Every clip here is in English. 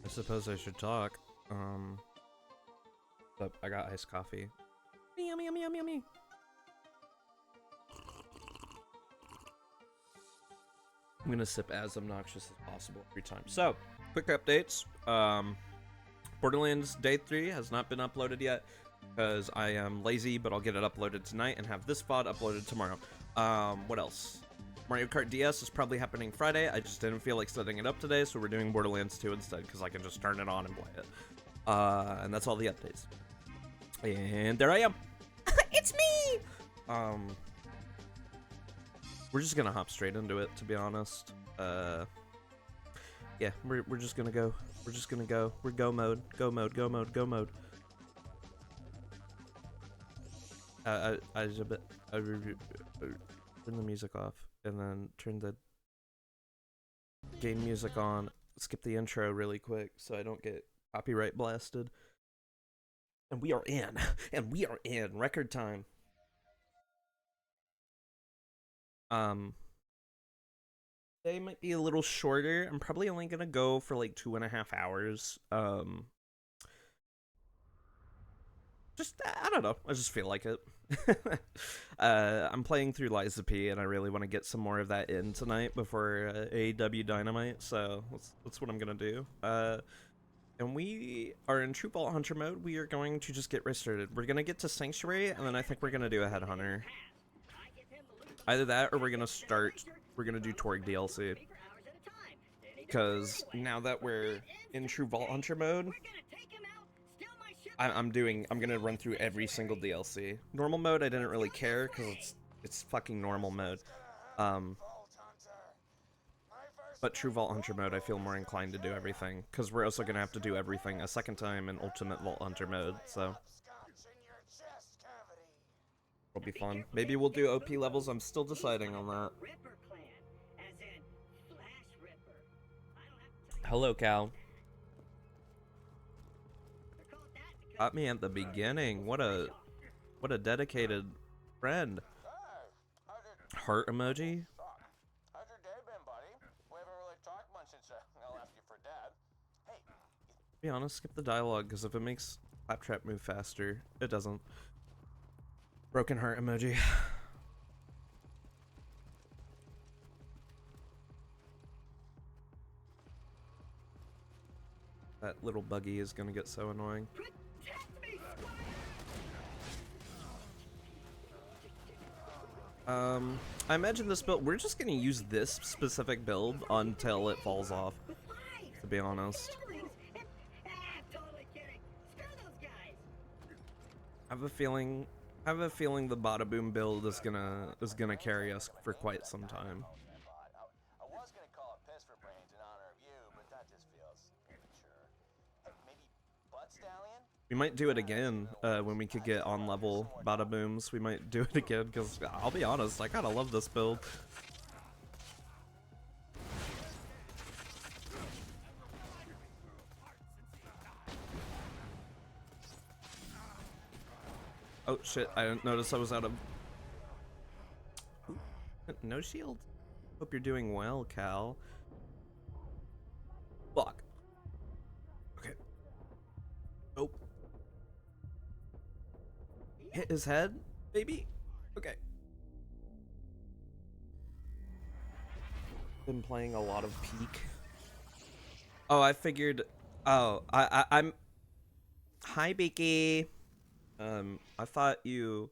I suppose I should talk. But I got iced coffee. Yummy, yummy, yummy, yummy. I'm gonna sip as obnoxious as possible every time. So, quick updates. Borderlands Day 3 has not been uploaded yet because I am lazy, but I'll get it uploaded tonight and have this VOD uploaded tomorrow. What else? Mario Kart DS is probably happening Friday. I just didn't feel like setting it up today, so we're doing Borderlands 2 instead because I can just turn it on and play it. And that's all the updates. And there I am. It's me! We're just gonna hop straight into it, to be honest. Yeah, we're just gonna go. We're just gonna go. We're go mode. Go mode. Go mode. Go mode. I just a bit. Turn the music off and then turn the game music on. Skip the intro really quick so I don't get copyright blasted. And we are in. And we are in record time. They might be a little shorter. I'm probably only gonna go for like 2.5 hours. Just I don't know. I just feel like it. I'm playing through Lies of P, and I really want to get some more of that in tonight before AEW Dynamite. So that's what I'm gonna do. And we are in True Vault Hunter mode. We are going to just get restarted. We're gonna get to Sanctuary, and then I think we're gonna do a Headhunter. Either that, or we're gonna do Torgue DLC. Because now that we're in True Vault Hunter mode, I'm gonna run through every single DLC. Normal mode, I didn't really care because it's fucking normal mode. But True Vault Hunter mode, I feel more inclined to do everything because we're also gonna have to do everything a second time in Ultimate Vault Hunter mode. So it'll be fun. Maybe we'll do OP levels. I'm still deciding on that. Hello, Cal. Got me at the beginning. What a dedicated friend. Heart emoji. How's your day been, buddy? We haven't really talked much since I left you for dead. Hey. To be honest, skip the dialogue because if it makes Claptrap move faster, it doesn't. Broken heart emoji. That little buggy is gonna get so annoying. I imagine this build, we're just gonna use this specific build until it falls off, to be honest. I have a feeling the Bada Boom build is gonna carry us for quite some time. I was gonna call it Piss for Brains in honor of you, but that just feels immature. Hey, maybe Butt Stallion? We might do it again when we could get on level Bada Booms. We might do it again because I'll be honest, I kind of love this build. Oh shit, I didn't notice I was out of... No shield? Hope you're doing well, Cal. Fuck. Okay. Nope. Hit his head, maybe? Okay. Been playing a lot of Peak. Oh, I figured... Oh, I'm... Hi, Beaky. I thought you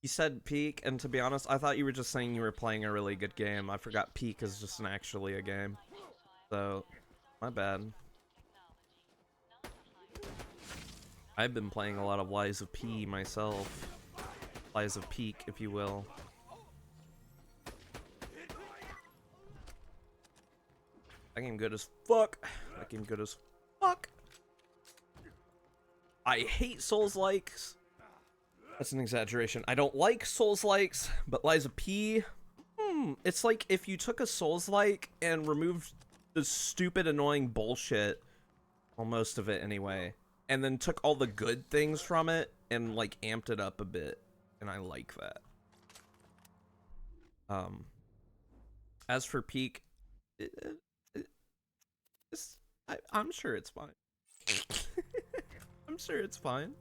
said Peak, and to be honest, I thought you were just saying you were playing a really good game. I forgot Peak is just actually a game. So, my bad. I've been playing a lot of Lies of P myself. Lies of Peak, if you will. That game good as fuck. That game good as fuck. I hate Souls-likes. That's an exaggeration. I don't like Souls-likes, but Lies of P... It's like if you took a Souls-like and removed the stupid, annoying bullshit, well, most of it anyway, and then took all the good things from it and, like, amped it up a bit. And I like that. As for Peak... I'm sure it's fine. I'm sure it's fine.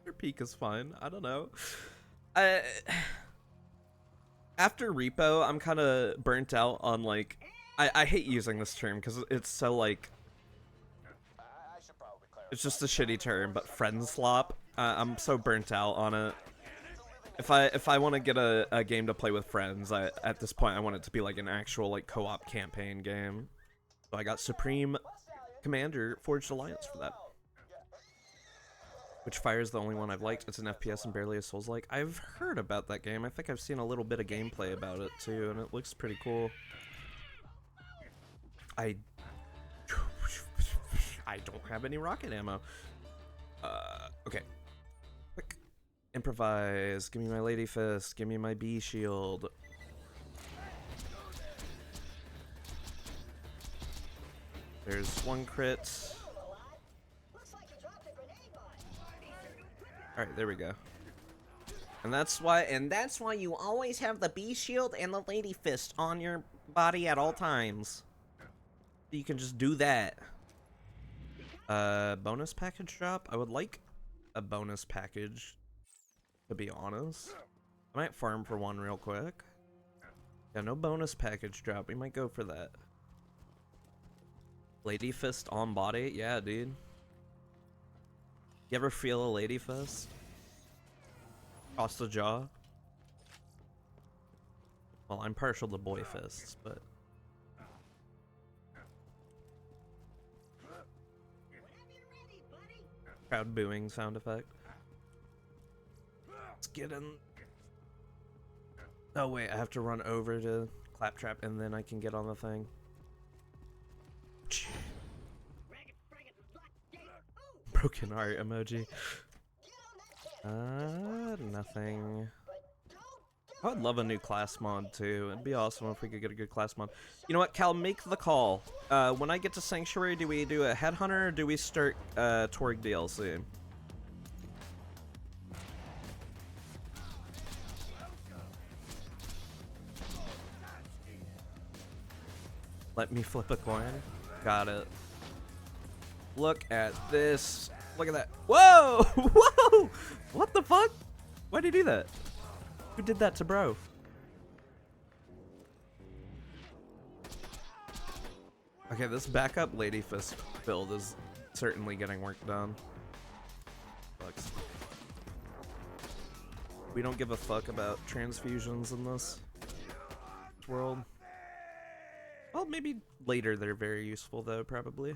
Your peak is fine. I don't know. I After repo, I'm kind of burnt out on like. I hate using this term because it's so like. I should probably clarify. It's just a shitty term, but friend slop. I'm so burnt out on it. If I want to get a game to play with friends, at this point I want it to be like an actual like co-op campaign game. So I got Supreme Commander Forged Alliance for that. Which Fire is the only one I've liked. It's an FPS and barely a Souls-like. I've heard about that game. I think I've seen a little bit of gameplay about it too, and it looks pretty cool. I don't have any rocket ammo. Okay. Quick. Improvise. Give me my Lady Fist. Give me my B shield. There's one crit. Alright, there we go. And that's why you always have the B shield and the Lady Fist on your body at all times. You can just do that. Bonus package drop? I would like a bonus package, to be honest. I might farm for one real quick. Yeah, no bonus package drop. We might go for that. Lady Fist on body? Yeah, dude. You ever feel a Lady Fist? Across the jaw? Well, I'm partial to boy fists, but... Crowd booing sound effect. Let's get in. Oh wait, I have to run over to Claptrap and then I can get on the thing. Broken heart emoji. Nothing. I would love a new class mod too. It'd be awesome if we could get a good class mod. You know what, Cal, make the call. When I get to Sanctuary, do we do a Headhunter or do we start Torgue DLC? Let me flip a coin. Got it. Look at this. Look at that. Whoa! Whoa! What the fuck? Why'd he do that? Who did that to bro? Okay, this backup Lady Fist build is certainly getting work done. Looks. We don't give a fuck about transfusions in this world. Well, maybe later they're very useful though, probably.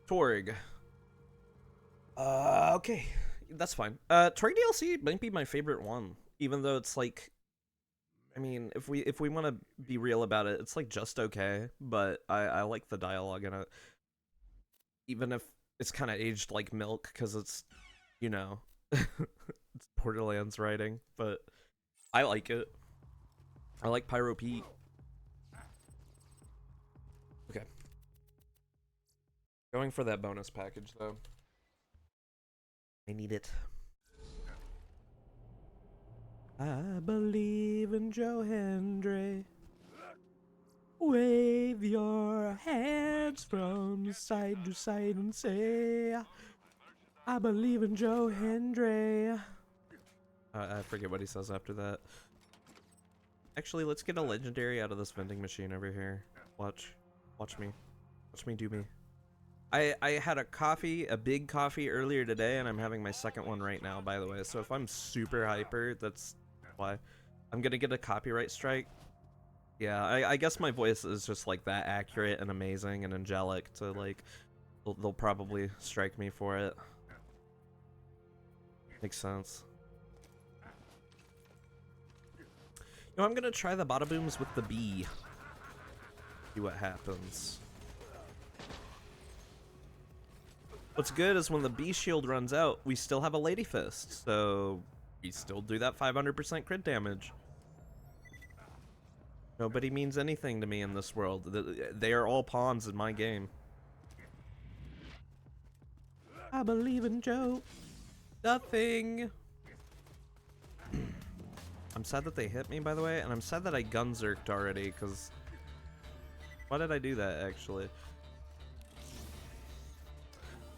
Torgue. Okay. That's fine. Torgue DLC might be my favorite one, even though it's like, I mean, if we want to be real about it, it's like just okay, but I like the dialogue in it, even if it's kind of aged like milk, because it's, you know, it's Borderlands writing, but I like it. I like Pyro Pete. Okay. Going for that bonus package though. I need it. I believe in Joe Hendry. Wave your hands from side to side and say, I believe in Joe Hendry. I forget what he says after that. Actually, let's get a legendary out of this vending machine over here. Watch me. Watch me do me. I had a coffee, a big coffee earlier today, and I'm having my second one right now, by the way. So if I'm super hyper, that's why. I'm gonna get a copyright strike. Yeah, I guess my voice is just like that accurate and amazing and angelic to like, they'll probably strike me for it. Makes sense. You know, I'm gonna try the bada booms with the B. See what happens. What's good is when the B shield runs out, we still have a Lady Fist, so we still do that 500% crit damage. Nobody means anything to me in this world. They are all pawns in my game. I believe in Joe. Nothing. I'm sad that they hit me, by the way, and I'm sad that I gun-zerked already, because Why did I do that, actually?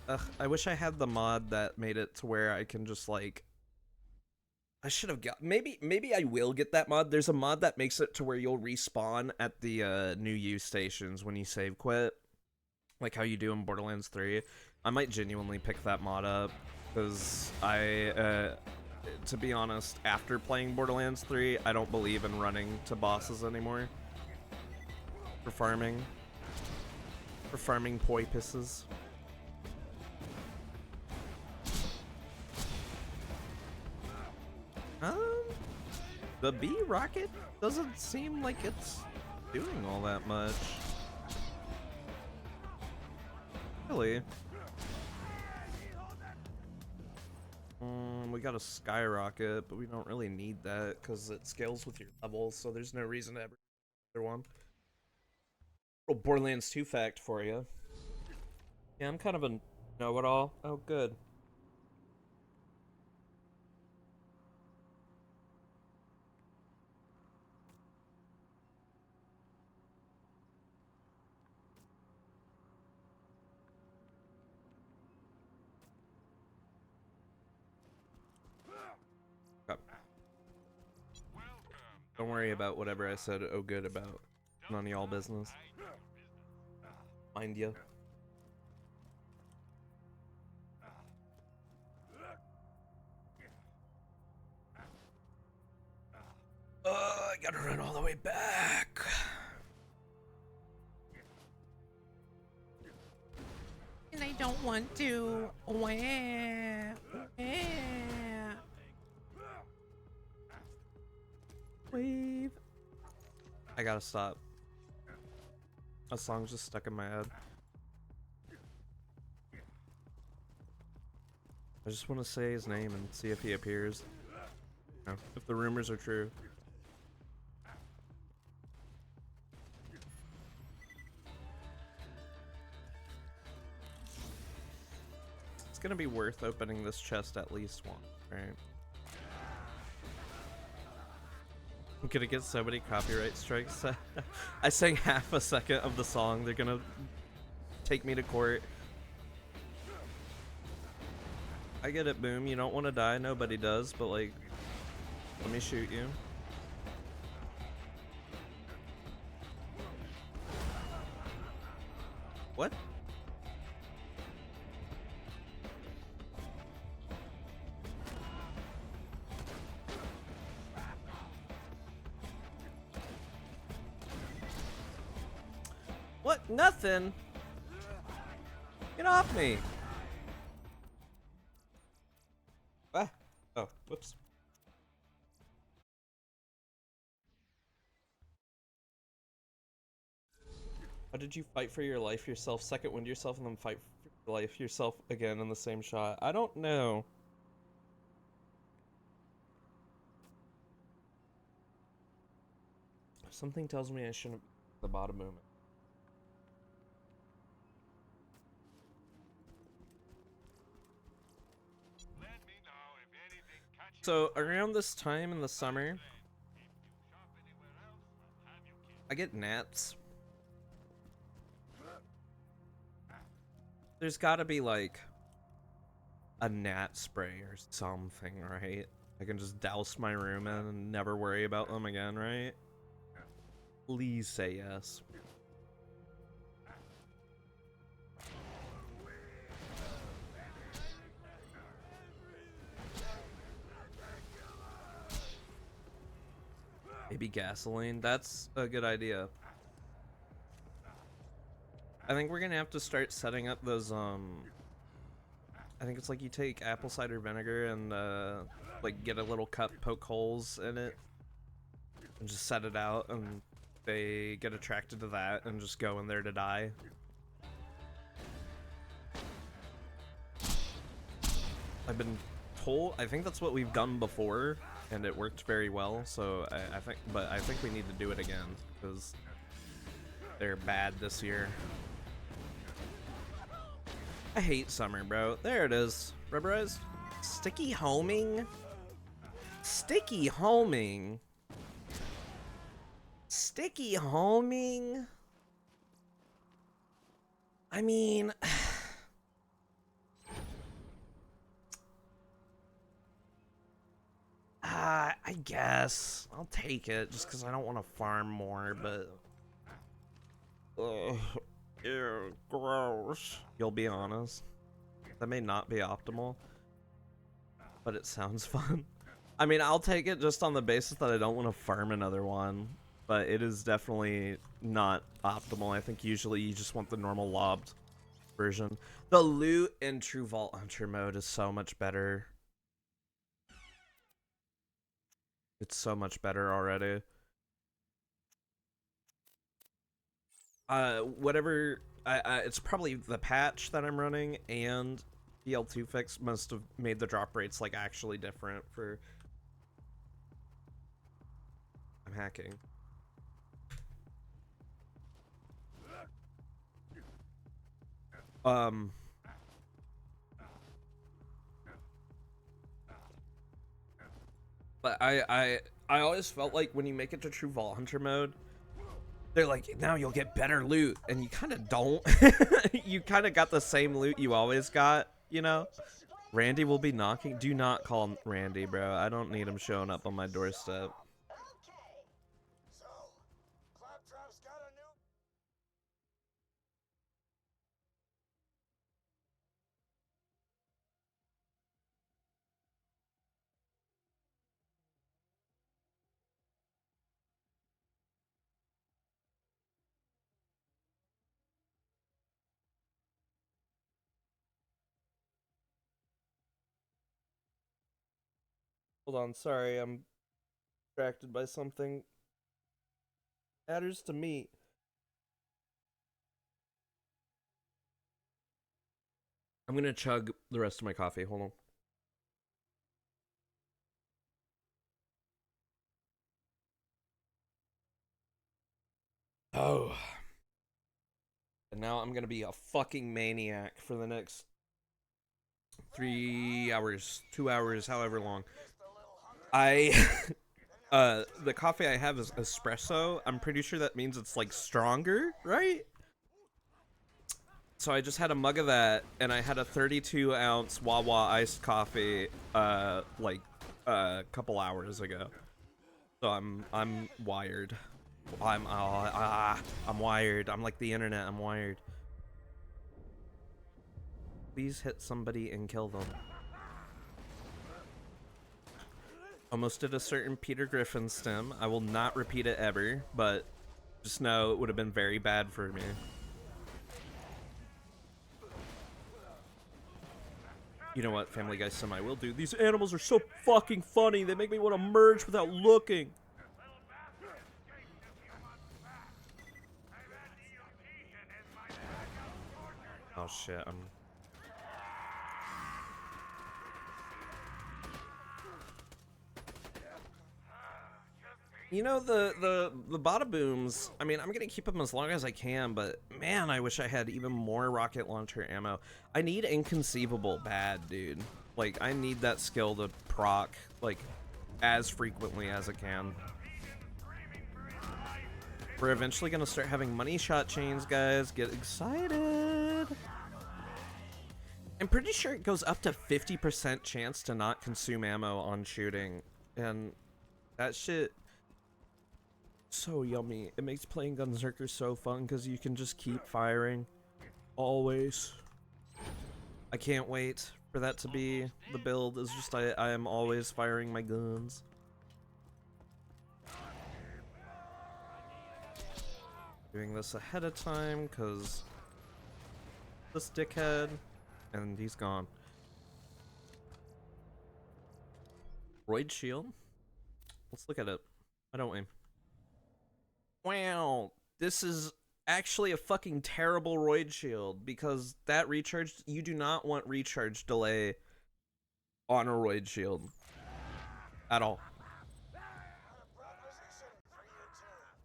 Ugh, I wish I had the mod that made it to where I can just, like... I should have got... Maybe I will get that mod. There's a mod that makes it to where you'll respawn at the new use stations when you save quit. Like how you do in Borderlands 3. I might genuinely pick that mod up. Because to be honest, after playing Borderlands 3, I don't believe in running to bosses anymore. For farming. For farming poi pisses. The B rocket doesn't seem like it's doing all that much. Really? We got a skyrocket, but we don't really need that because it scales with your levels, so there's no reason to ever other one. Little Borderlands 2 fact for you. Yeah, I'm kind of a know-it-all. Oh, good. Don't worry about whatever I said oh good about. None of y'all business. Mind ya. I gotta run all the way back. And I don't want to. Wave. I gotta stop. A song's just stuck in my head. I just want to say his name and see if he appears. No, if the rumors are true. It's gonna be worth opening this chest at least once, right? I'm gonna get so many copyright strikes. I sang half a second of the song. They're gonna take me to court. I get it, Boom. You don't want to die. Nobody does. But, like, let me shoot you. What? What? Nothing? Get off me! Ah! Oh, whoops. How did you fight for your life yourself, second wind yourself, and then fight for your life yourself again in the same shot? I don't know. Something tells me I shouldn't be at the bottom moment. So around this time in the summer, I get gnats. There's gotta be like a gnat spray or something, right? I can just douse my room in and never worry about them again, right? Please say yes. Maybe gasoline. That's a good idea. I think we're gonna have to start setting up those, I think it's like you take apple cider vinegar and, like get a little cup, poke holes in it, and just set it out, and they get attracted to that and just go in there to die. I've been told, I think that's what we've done before, and it worked very well, so I think we need to do it again, because they're bad this year. I hate summer, bro. There it is. Rubberized. Sticky homing? Sticky homing? Sticky homing? I mean, I guess I'll take it just because I don't want to farm more, but ew, gross. You'll be honest, that may not be optimal, but it sounds fun. I mean, I'll take it just on the basis that I don't want to farm another one, but it is definitely not optimal. I think usually you just want the normal lobbed version. The loot in True Vault Hunter mode is so much better. It's so much better already. Whatever, it's probably the patch that I'm running and the L2 fix must have made the drop rates like actually different for. I'm hacking. Um. But I always felt like when you make it to True Vault Hunter mode, they're like, now you'll get better loot, and you kind of don't. You kind of got the same loot you always got, you know? Randy will be knocking. Do not call Randy, bro. I don't need him showing up on my doorstep. Okay. So, Claptrap's got a new. Hold on, sorry, I'm distracted by something. Matters to me. I'm gonna chug the rest of my coffee. Hold on. Oh. And now I'm gonna be a fucking maniac for the next 3 hours, 2 hours, however long. I the coffee I have is espresso. I'm pretty sure that means it's like stronger, right? So I just had a mug of that, and I had a 32-ounce Wawa iced coffee, like a couple hours ago. So I'm wired. I'm wired. I'm like the internet. I'm wired. Please hit somebody and kill them. Almost did a certain Peter Griffin stem. I will not repeat it ever, but just know it would have been very bad for me. You know what, Family Guy semi will do. These animals are so fucking funny. They make me want to merge without looking. Oh shit, I'm... You know, the bada booms, I mean, I'm gonna keep them as long as I can, but man, I wish I had even more rocket launcher ammo. I need Inconceivable bad, dude. Like, I need that skill to proc, like, as frequently as I can. We're eventually gonna start having money shot chains, guys. Get excited! I'm pretty sure it goes up to 50% chance to not consume ammo on shooting, and that shit... so yummy. It makes playing Gunzerker so fun because you can just keep firing. Always. I can't wait for that to be the build. It's just I am always firing my guns. Doing this ahead of time because this dickhead, and he's gone. Roid shield. Let's look at it. Why don't we? Wow, this is actually a fucking terrible Roid shield because that recharge, you do not want recharge delay on a Roid shield at all.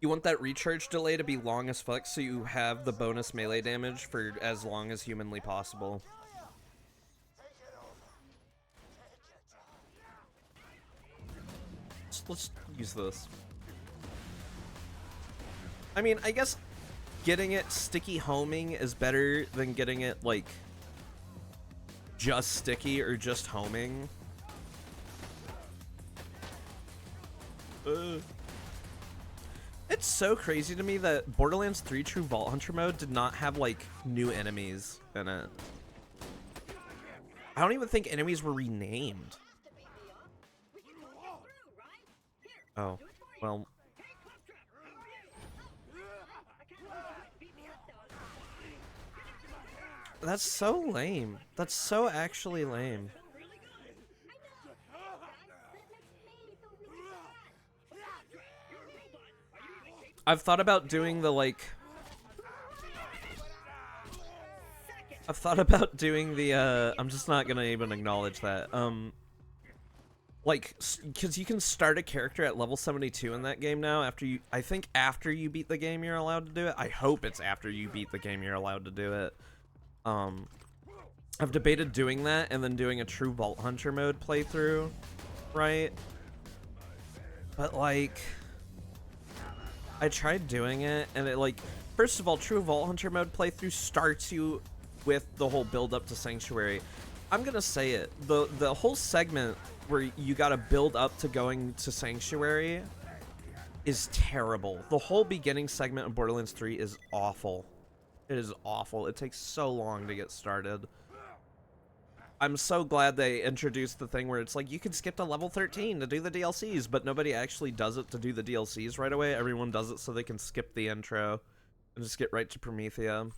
You want that recharge delay to be long as fuck so you have the bonus melee damage for as long as humanly possible. Let's use this. I mean, I guess getting it sticky homing is better than getting it like just sticky or just homing. It's so crazy to me that Borderlands 3 True Vault Hunter mode did not have like new enemies in it. I don't even think enemies were renamed. Oh, well. That's so lame. That's so actually lame. I've thought about doing the like... I've thought about doing the, I'm just not gonna even acknowledge that. Like, because you can start a character at level 72 in that game now after you... I think after you beat the game, you're allowed to do it. I hope it's after you beat the game, you're allowed to do it. I've debated doing that and then doing a True Vault Hunter mode playthrough, right? But, like... I tried doing it, and it, like... First of all, True Vault Hunter mode playthrough starts you with the whole build up to Sanctuary. I'm gonna say it. The whole segment where you gotta build up to going to Sanctuary is terrible. The whole beginning segment of Borderlands 3 is awful. It is awful. It takes so long to get started. I'm so glad they introduced the thing where it's like you can skip to level 13 to do the DLCs, but nobody actually does it to do the DLCs right away. Everyone does it so they can skip the intro and just get right to Promethea.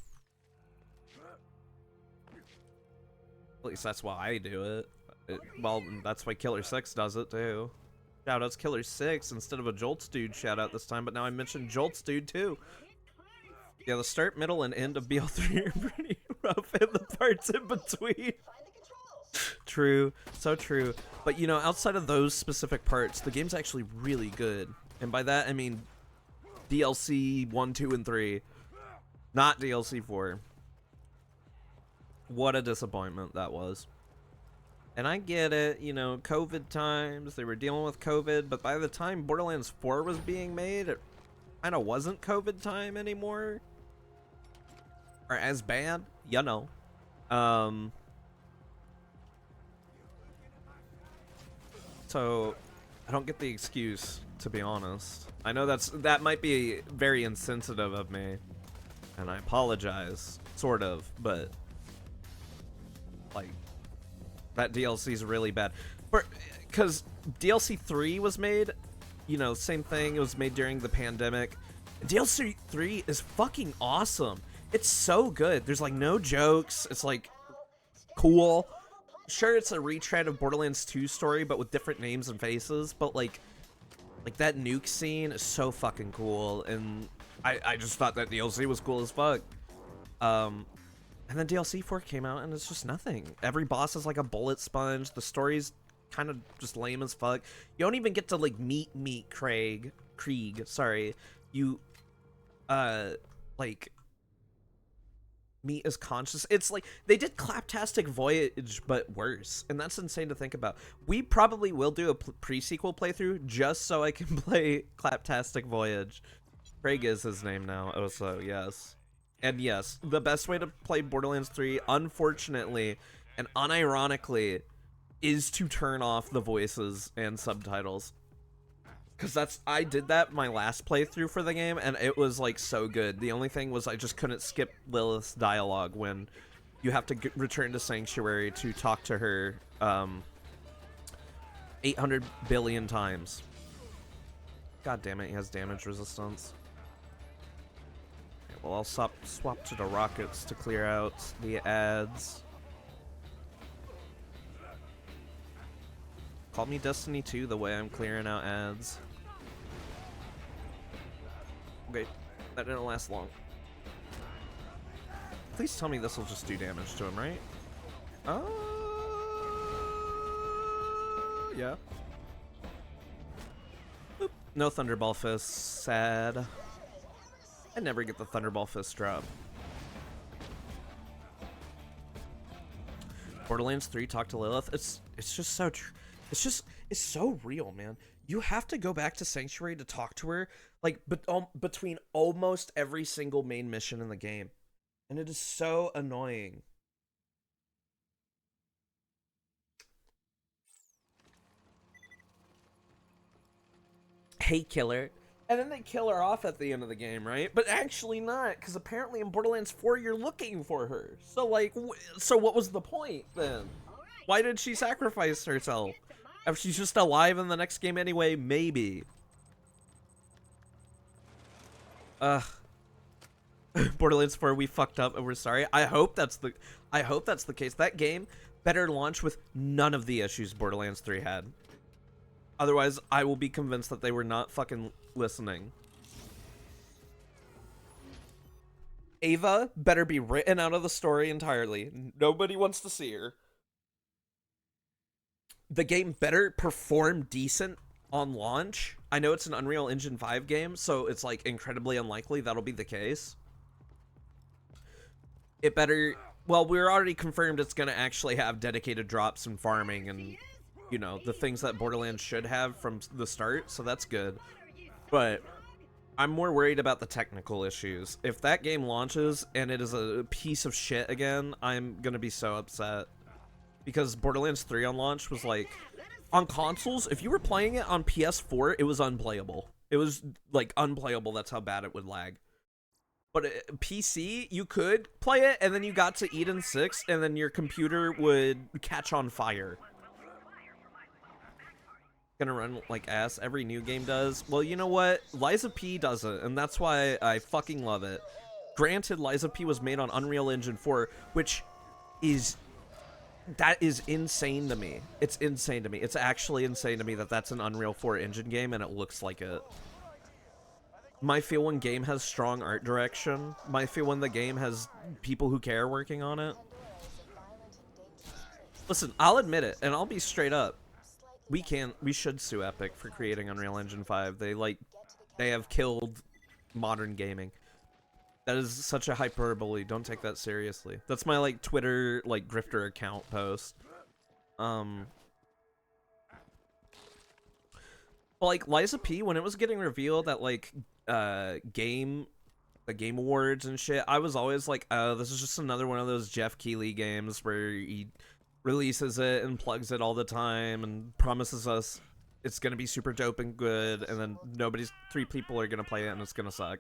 At least that's why I do it. Well, that's why Killer 6 does it too. Shoutouts Killer 6 instead of a Jolts Dude shoutout this time, but now I mentioned Jolts Dude too. Yeah, the start, middle, and end of BL3 are pretty rough, and the parts in between. True, so true. But you know, outside of those specific parts, the game's actually really good. And by that, I mean DLC 1, 2, and 3. Not DLC 4. What a disappointment that was. And I get it, you know, COVID times, they were dealing with COVID, but by the time Borderlands 4 was being made, it kind of wasn't COVID time anymore. Or as bad, you know. So I don't get the excuse, to be honest. I know that might be very insensitive of me, and I apologize, sort of, but like that DLC is really bad. Because DLC 3 was made, you know, same thing, it was made during the pandemic. DLC 3 is fucking awesome. It's so good. There's like no jokes. It's like cool. Sure, it's a retread of Borderlands 2 story, but with different names and faces. But like that nuke scene is so fucking cool, and I just thought that DLC was cool as fuck. And then DLC 4 came out, and it's just nothing. Every boss is like a bullet sponge. The story's kind of just lame as fuck. You don't even get to like meet Krieg. Sorry, you like meet as conscious. It's like they did Claptastic Voyage but worse, and that's insane to think about. We probably will do a pre-sequel playthrough just so I can play Claptastic Voyage. Craig is his name now. Oh, so yes. And yes, the best way to play Borderlands 3, unfortunately and unironically, is to turn off the voices and subtitles. Because I did that my last playthrough for the game, and it was like so good. The only thing was I just couldn't skip Lilith's dialogue when you have to return to Sanctuary to talk to her 800 billion times. God damn it, he has damage resistance. Okay, well, I'll swap to the rockets to clear out the ads. Call me Destiny 2 the way I'm clearing out ads. Okay, that didn't last long. Please tell me this will just do damage to him, right? Yeah. Oop. No Thunderball Fist. Sad. I never get the Thunderball Fist drop. Borderlands 3, talk to Lilith. It's just so true. it's so real, man. You have to go back to Sanctuary to talk to her, like, between almost every single main mission in the game. And it is so annoying. Hey, killer. And then they kill her off at the end of the game, right? But actually not, because apparently in Borderlands 4 you're looking for her. So, like, so what was the point then? Why did she sacrifice herself? If she's just alive in the next game anyway, maybe. Ugh. Borderlands 4, we fucked up and we're sorry. I hope that's the case. That game better launch with none of the issues Borderlands 3 had. Otherwise, I will be convinced that they were not fucking listening. Ava better be written out of the story entirely. Nobody wants to see her. The game better perform decent on launch. I know it's an Unreal Engine 5 game, so it's like incredibly unlikely that'll be the case. It better... Well, we're already confirmed it's going to actually have dedicated drops and farming and, you know, the things that Borderlands should have from the start, so that's good. But I'm more worried about the technical issues. If that game launches and it is a piece of shit again, I'm going to be so upset. Because Borderlands 3 on launch was like... On consoles, if you were playing it on PS4, it was unplayable. It was, like, unplayable. That's how bad it would lag. But PC, you could play it, and then you got to Eden 6, and then your computer would catch on fire. Gonna run like ass. Every new game does. Well, you know what? Liza P doesn't, and that's why I fucking love it. Granted, Liza P was made on Unreal Engine 4, which is... That is insane to me. It's insane to me. It's actually insane to me that that's an Unreal 4 engine game and it looks like it. My feel when game has strong art direction. My feel when the game has people who care working on it. Listen, I'll admit it, and I'll be straight up. We should sue Epic for creating Unreal Engine 5. They have killed modern gaming. That is such a hyperbole. Don't take that seriously. That's my, like, Twitter, like, grifter account post. But, like, Liza P, when it was getting revealed at, like, the Game Awards and shit, I was always like, oh, this is just another one of those Jeff Keighley games where he releases it and plugs it all the time and promises us it's gonna be super dope and good, and then three people are gonna play it and it's gonna suck.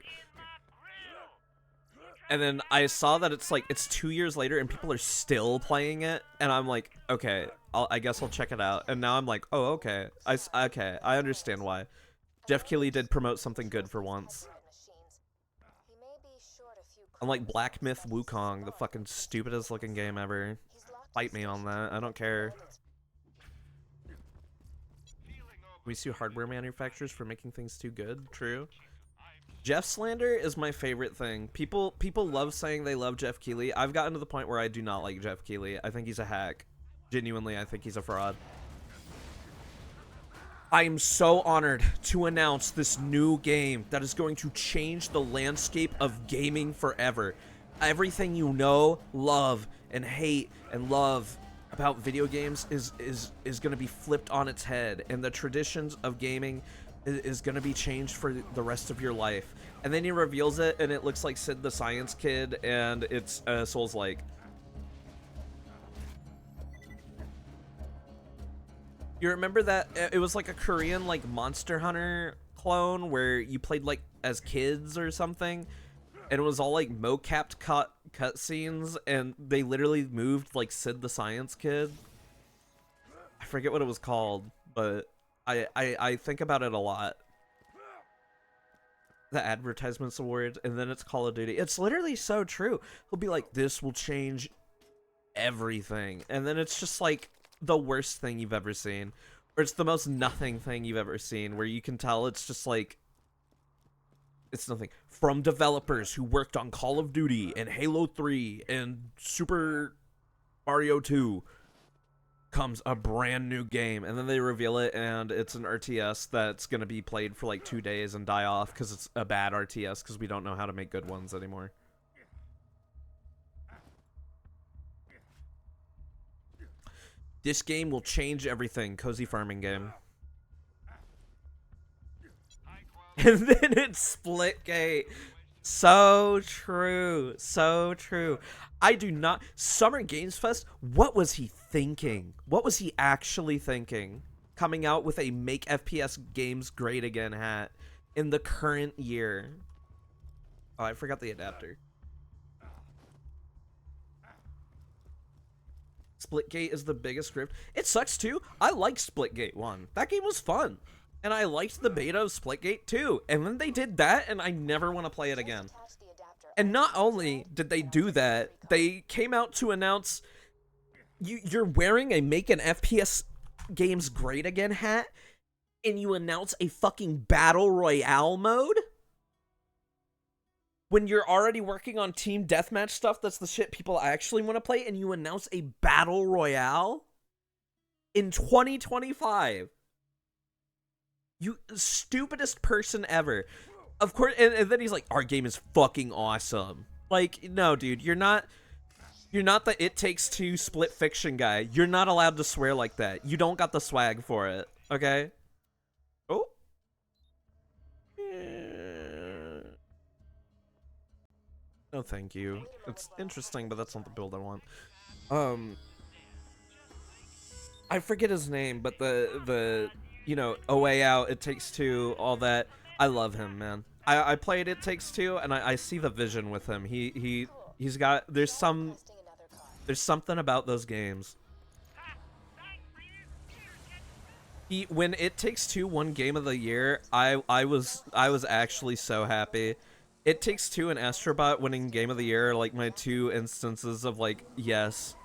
And then I saw that it's 2 years later and people are still playing it, and I'm like, okay, I guess I'll check it out. And now I'm like, oh, okay, I understand why. Jeff Keighley did promote something good for once. Unlike Black Myth Wukong, the fucking stupidest looking game ever. Fight me on that, I don't care. We sue hardware manufacturers for making things too good, true. Jeff slander is my favorite thing. People love saying they love Jeff Keighley. I've gotten to the point where I do not like Jeff Keighley. I think he's a hack. Genuinely, I think he's a fraud. I am so honored to announce this new game that is going to change the landscape of gaming forever. Everything you know, love, and hate, and love about video games is going to be flipped on its head, and the traditions of gaming is going to be changed for the rest of your life. And then he reveals it, and it looks like Sid the Science Kid, and it's Souls-like. You remember that? It was like a Korean, like, Monster Hunter clone where you played, like, as kids or something, and it was all, like, mo-capped cutscenes, and they literally moved, like, Sid the Science Kid. I forget what it was called, but I think about it a lot. The advertisements award, and then it's Call of Duty. It's literally so true. He'll be like, this will change everything, and then it's just like the worst thing you've ever seen, or it's the most nothing thing you've ever seen, where you can tell it's just like, it's nothing. From developers who worked on Call of Duty and Halo 3 and Super Mario 2 comes a brand new game, and then they reveal it, and it's an RTS that's gonna be played for like 2 days and die off because it's a bad RTS because we don't know how to make good ones anymore. This game will change everything. Cozy farming game. And then it's Splitgate. So true. So true. I do not... Summer Games Fest, what was he thinking? What was he actually thinking? Coming out with a Make FPS Games Great Again hat in the current year. Oh, I forgot the adapter. Splitgate is the biggest script. It sucks too. I liked Splitgate 1. That game was fun. And I liked the beta of Splitgate 2. And then they did that, and I never want to play it again. And not only did they do that, they came out to announce you're wearing a Make an FPS Games Great Again hat, and you announce a fucking Battle Royale mode? When you're already working on team deathmatch stuff, that's the shit people actually want to play, and you announce a Battle Royale? In 2025. You stupidest person ever. Of course, and then he's like, our game is fucking awesome. Like, no, dude, you're not the It Takes Two split fiction guy. You're not allowed to swear like that. You don't got the swag for it, okay? Oh. Yeah. No, thank you. It's interesting, but that's not the build I want. I forget his name, but the you know, A Way Out, It Takes Two, all that. I love him, man. I played It Takes Two, and I see the vision with him. He's got there's something about those games. When It Takes Two won Game of the Year, I was actually so happy. It Takes Two and Astrobot winning Game of the Year are like my two instances of like, yes,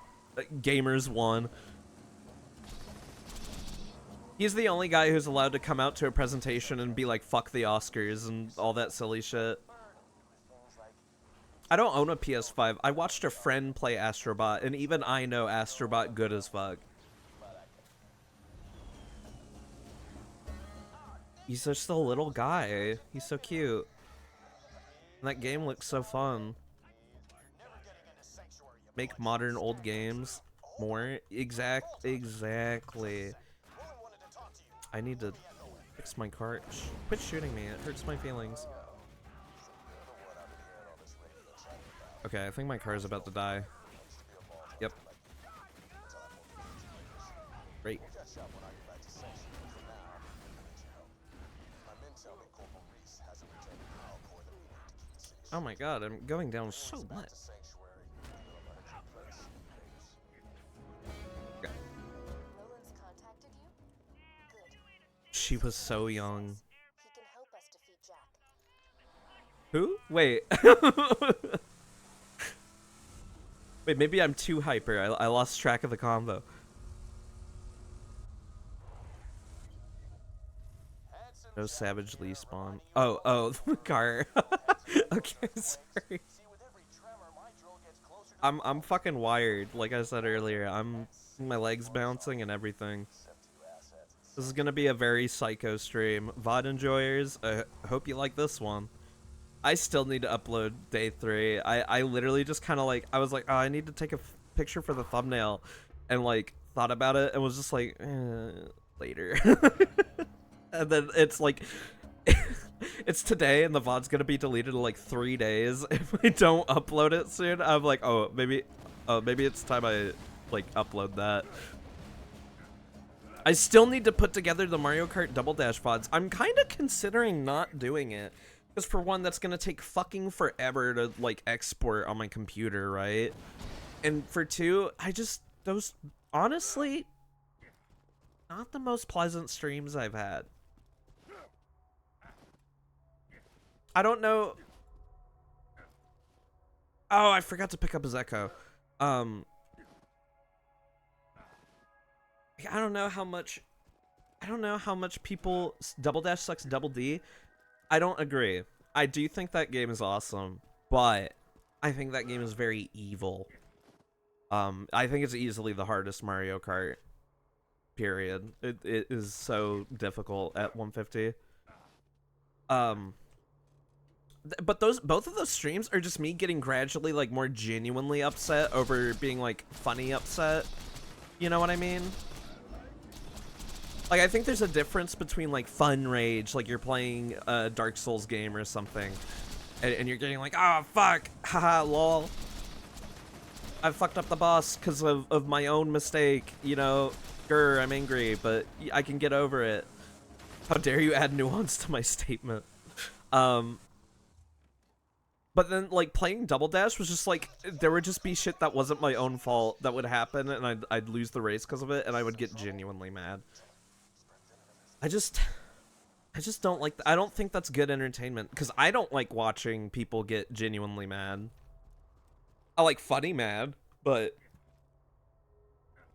gamers won. He's the only guy who's allowed to come out to a presentation and be like, fuck the Oscars and all that silly shit. I don't own a PS5. I watched a friend play Astrobot, and even I know Astrobot good as fuck. He's just a little guy. He's so cute. And that game looks so fun. Make modern old games more. Exactly. I need to fix my car. Quit shooting me. It hurts my feelings. Okay, I think my car is about to die. Yep. Great. Oh my god, I'm going down so much. Okay. She was so young. Who? Wait. Wait, maybe I'm too hyper. I lost track of the combo. No Savage Lee spawn. Oh, the car. Okay, sorry. I'm fucking wired, like I said earlier. My legs bouncing and everything. This is gonna be a very psycho stream. VOD enjoyers, I hope you like this one. I still need to upload day 3. I literally just kind of like, I was like, oh, I need to take a picture for the thumbnail, and like thought about it and was just like, later. And then it's like, it's today and the VOD's gonna be deleted in like 3 days if I don't upload it soon. I'm like, oh, maybe it's time I like upload that. I still need to put together the Mario Kart Double Dash VODs. I'm kind of considering not doing it. Because for one, that's gonna take fucking forever to like export on my computer, right? And for two, those honestly not the most pleasant streams I've had. I don't know. Oh, I forgot to pick up his echo. I don't know how much people Double Dash sucks Double D. I don't agree. I do think that game is awesome, but I think that game is very evil. I think it's easily the hardest Mario Kart. Period. It is so difficult at 150. But both of those streams are just me getting gradually like more genuinely upset over being like funny upset. You know what I mean? Like, I think there's a difference between, like, fun rage, like you're playing a Dark Souls game or something, and you're getting like, oh, fuck, haha, lol. I fucked up the boss because of my own mistake, you know, grr, I'm angry, but I can get over it. How dare you add nuance to my statement? But then, like, playing Double Dash was just like, there would just be shit that wasn't my own fault that would happen, and I'd lose the race because of it, and I would get genuinely mad. I just don't like, I don't think that's good entertainment, because I don't like watching people get genuinely mad. I like funny mad, but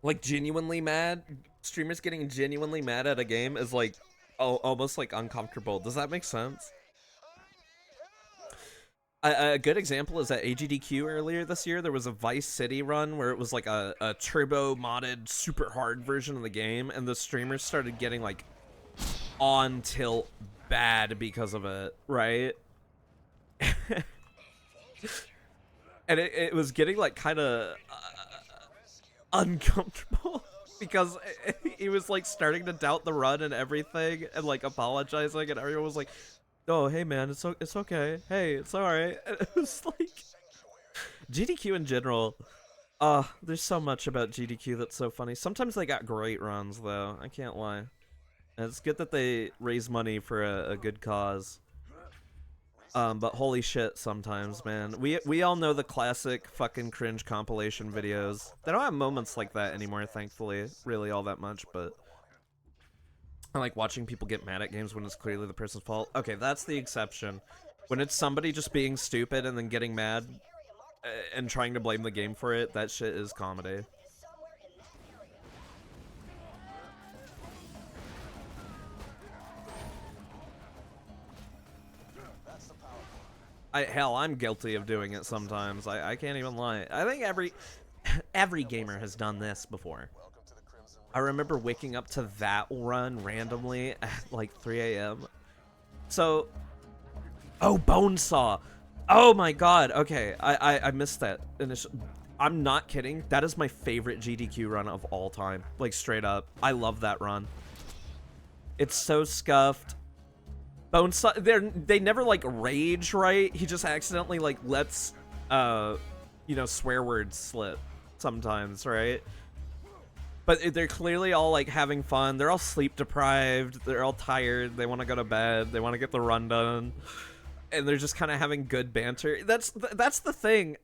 like genuinely mad, streamers getting genuinely mad at a game is like almost like uncomfortable. Does that make sense? A good example is at AGDQ earlier this year. There was a Vice City run where it was like a turbo modded super hard version of the game, and the streamers started getting like on tilt bad because of it, right? And it was getting like kind of uncomfortable because he was like starting to doubt the run and everything, and like apologizing, and everyone was like, oh, hey man, it's okay, hey, it's all right. And it was like GDQ in general, there's so much about GDQ that's so funny. Sometimes they got great runs though, I can't lie, and it's good that they raise money for a good cause. But holy shit, sometimes, man. We all know the classic fucking cringe compilation videos. They don't have moments like that anymore, thankfully, really all that much, but I like watching people get mad at games when it's clearly the person's fault. Okay, that's the exception. When it's somebody just being stupid and then getting mad and trying to blame the game for it, that shit is comedy. Hell, I'm guilty of doing it sometimes. I can't even lie. I think every gamer has done this before. I remember waking up to that run randomly at like 3 a.m. So, oh, Bonesaw. Oh my god. Okay, I missed that. I'm not kidding. That is my favorite GDQ run of all time. Like, straight up. I love that run. It's so scuffed. Bonesaw, they never like rage, right? He just accidentally like lets you know, swear words slip sometimes, right? But they're clearly all like having fun. They're all sleep deprived, they're all tired, they want to go to bed, they want to get the run done, and they're just kind of having good banter. That's the thing.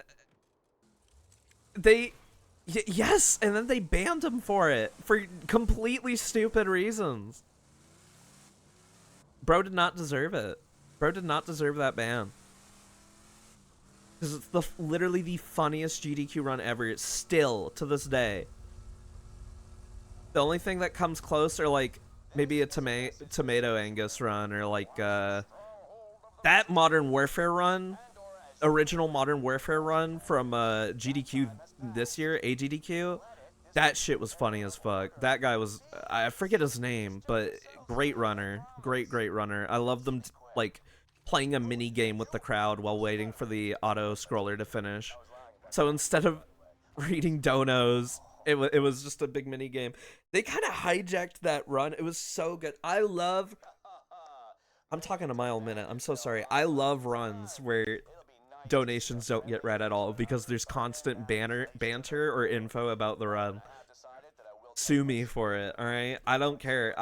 Yes, and then they banned him for it for completely stupid reasons. Bro did not deserve it. Bro did not deserve that ban. Because it's literally the funniest GDQ run ever. It's still, to this day. The only thing that comes close are, like, maybe a Tomato Angus run, or, like, that Modern Warfare run, original Modern Warfare run from GDQ this year, AGDQ. That shit was funny as fuck. That guy was, I forget his name, but great runner. Great runner. I love them, like, playing a mini game with the crowd while waiting for the auto scroller to finish. So instead of reading donos, it was just a big mini game. They kind of hijacked that run. It was so good. I'm talking a mile a minute. I'm so sorry. I love runs where donations don't get read at all because there's constant banter or info about the run. Sue me for it, alright? I don't care.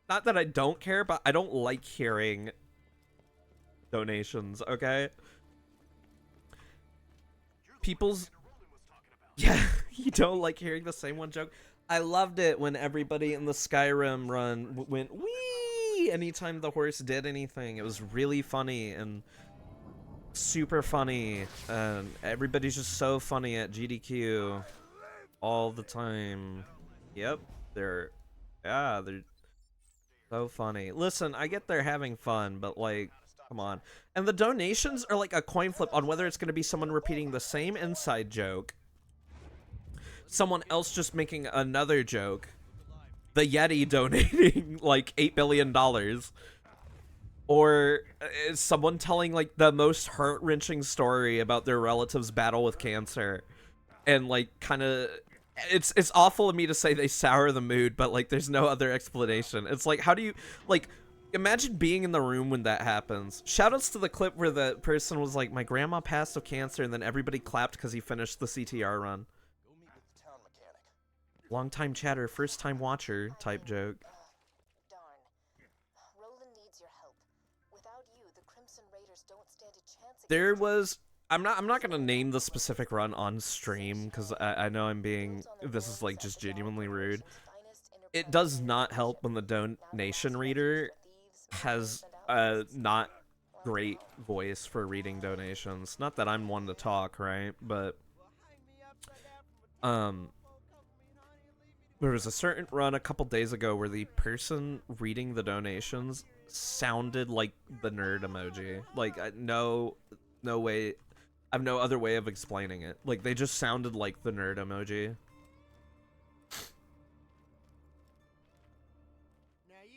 Not that I don't care, but I don't like hearing donations, okay? Yeah, you don't like hearing the same one joke? I loved it when everybody in the Skyrim run went wee anytime the horse did anything. It was really funny and super funny, and everybody's just so funny at GDQ all the time. Yep, they're so funny. Listen, I get they're having fun, but like, come on. And the donations are like a coin flip on whether it's going to be someone repeating the same inside joke, someone else just making another joke, the Yeti donating like $8 billion, or someone telling like the most heart-wrenching story about their relative's battle with cancer. and like kind of it's awful of me to say they sour the mood, but like there's no other explanation. It's like, how do you like imagine being in the room when that happens? Shoutouts to the clip where the person was like, my grandma passed of cancer, and then everybody clapped because he finished the CTR run. Go meet with the town mechanic. Long time chatter, first time watcher type joke. Darn. Roland needs your help. Without you, the Crimson Raiders don't stand a chance. There was I'm not gonna name the specific run on stream because I know I'm being, this is like just genuinely rude. It does not help when the donation reader has a not great voice for reading donations. Not that I'm one to talk, right? But there was a certain run a couple days ago where the person reading the donations sounded like the nerd emoji. Like no way, I have no other way of explaining it. Like they just sounded like the nerd emoji.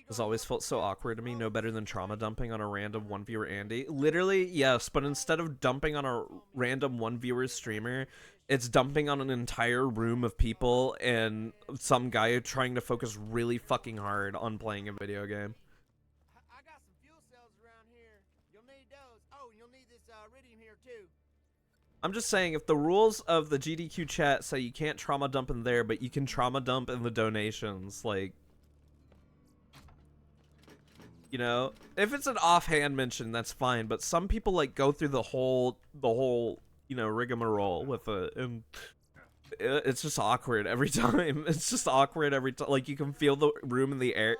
It's always felt so awkward to me, no better than trauma dumping on a random one viewer Andy. Literally, yes, but instead of dumping on a random one viewer streamer, it's dumping on an entire room of people and some guy trying to focus really fucking hard on playing a video game. I got some fuel cells around here. You'll need those. Oh, you'll need this iridium here too. I'm just saying, if the rules of the GDQ chat say you can't trauma dump in there, but you can trauma dump in the donations, like, you know, if it's an offhand mention, that's fine. But some people like go through the whole, you know, rigmarole with it, and it's just awkward every time. It's just awkward every time. Like you can feel the room in the air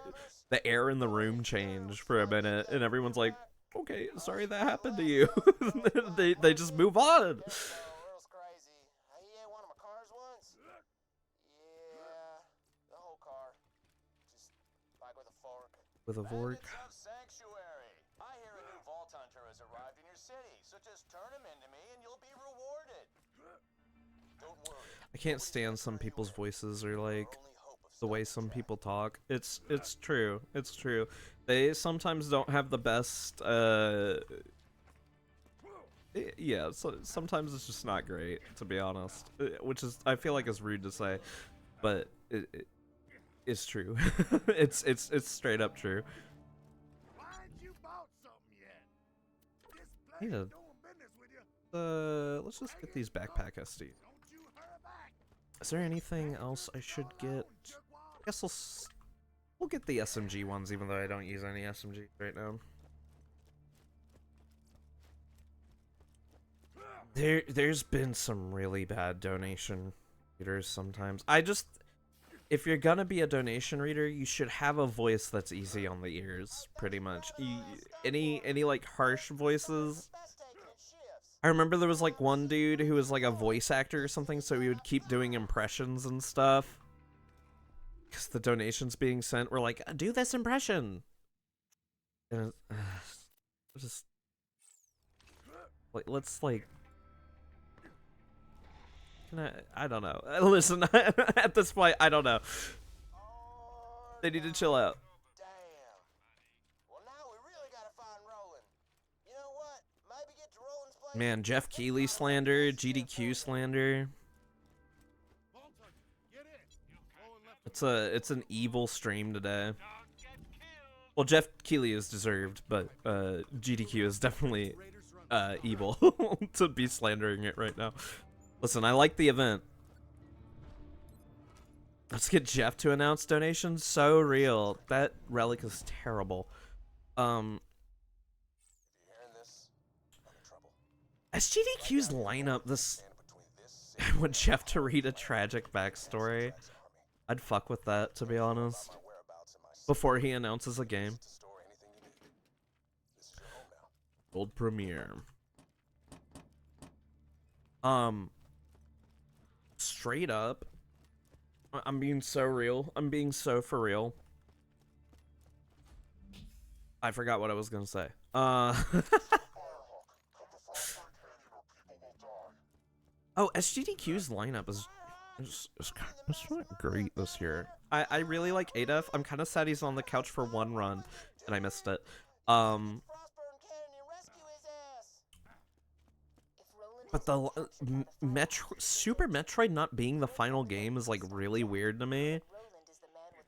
in the room change for a minute, and everyone's like, "Okay, sorry that happened to you." they just move on. Real crazy. He ate one of my cars once. Yeah, the whole car. Just like with a fork. With a fork. Bandits of Sanctuary. I hear a new Vault Hunter has arrived in your city, so just turn him into me and you'll be rewarded. Don't worry. I can't stand some people's voices or like the way some people talk. It's true. It's true. They sometimes don't have the best yeah, so sometimes it's just not great, to be honest. Which is, I feel like, is rude to say, but it's true. it's straight up true. Why ain't you bought something yet? This Need place a- is doing business with you. Let's just get these backpack SD. Don't you hurry back. Is there anything else I should get? I guess we'll get the SMG ones, even though I don't use any SMG right now. There's been some really bad donation readers sometimes. If you're gonna be a donation reader, you should have a voice that's easy on the ears, pretty much. Any like harsh voices. I remember there was like one dude who was like a voice actor or something, so he would keep doing impressions and stuff. Because the donations being sent were like, do this impression. And just like, let's like, I don't know. Listen, at this point, I don't know. They need to chill out. Damn. Well, now we really gotta find Roland. You know what? Maybe get to Roland's place. Man, Jeff Keighley slander, GDQ slander. It's an evil stream today. Well, Jeff Keighley is deserved, but GDQ is definitely evil to be slandering it right now. Listen, I like the event. Let's get Jeff to announce donations. So real. That relic is terrible. SGDQ's lineup, this I want Jeff to read a tragic backstory. I'd fuck with that, to be honest. Before he announces a game. Gold premiere. Straight up, I'm being so real. I'm being so for real. I forgot what I was gonna say. Oh, SGDQ's lineup is not great this year. I really like Adef. I'm kind of sad he's on the couch for one run, and I missed it. But the Metro Super Metroid not being the final game is like really weird to me.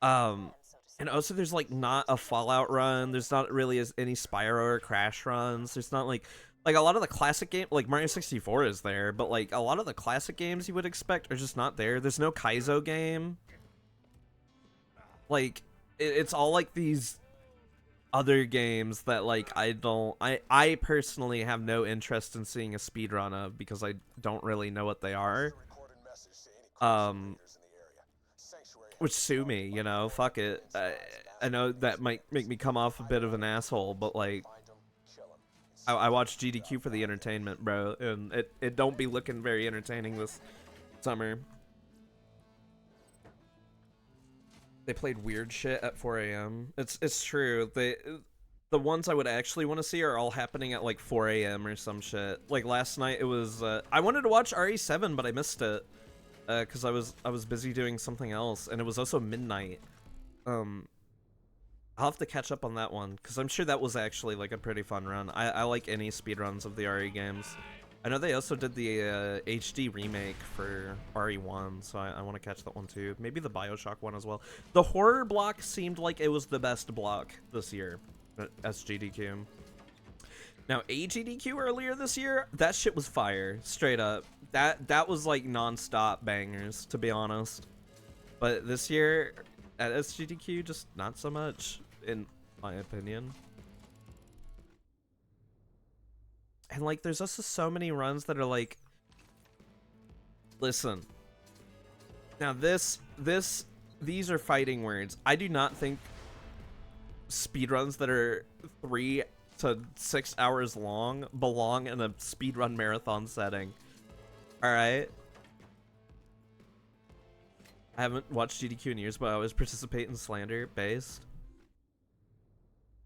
And also there's like not a Fallout run. There's not really any Spyro or Crash runs. There's not like a lot of the classic game, like Mario 64 is there, but like a lot of the classic games you would expect are just not there. There's no Kaizo game. Like it's all like these other games that like I personally have no interest in seeing a speedrun of because I don't really know what they are. Which sue me, you know, fuck it. I know that might make me come off a bit of an asshole, but like I watch GDQ for the entertainment, bro, and it don't be looking very entertaining this summer. They played weird shit at 4 a.m. It's true. The ones I would actually want to see are all happening at like 4 a.m. or some shit. Like last night, it was I wanted to watch RE7, but I missed it because I was busy doing something else, and it was also midnight. I'll have to catch up on that one because I'm sure that was actually like a pretty fun run. I like any speedruns of the RE games. I know they also did the HD remake for RE1, so I want to catch that one too. Maybe the Bioshock one as well. The horror block seemed like it was the best block this year at SGDQ. Now, AGDQ earlier this year, that shit was fire, straight up. That was like non-stop bangers, to be honest. But this year at SGDQ, just not so much, in my opinion. And like there's also so many runs that are like, listen, now these are fighting words. I do not think speedruns that are 3 to 6 hours long belong in a speedrun marathon setting. All right, I haven't watched GDQ in years, but I always participate in slander based.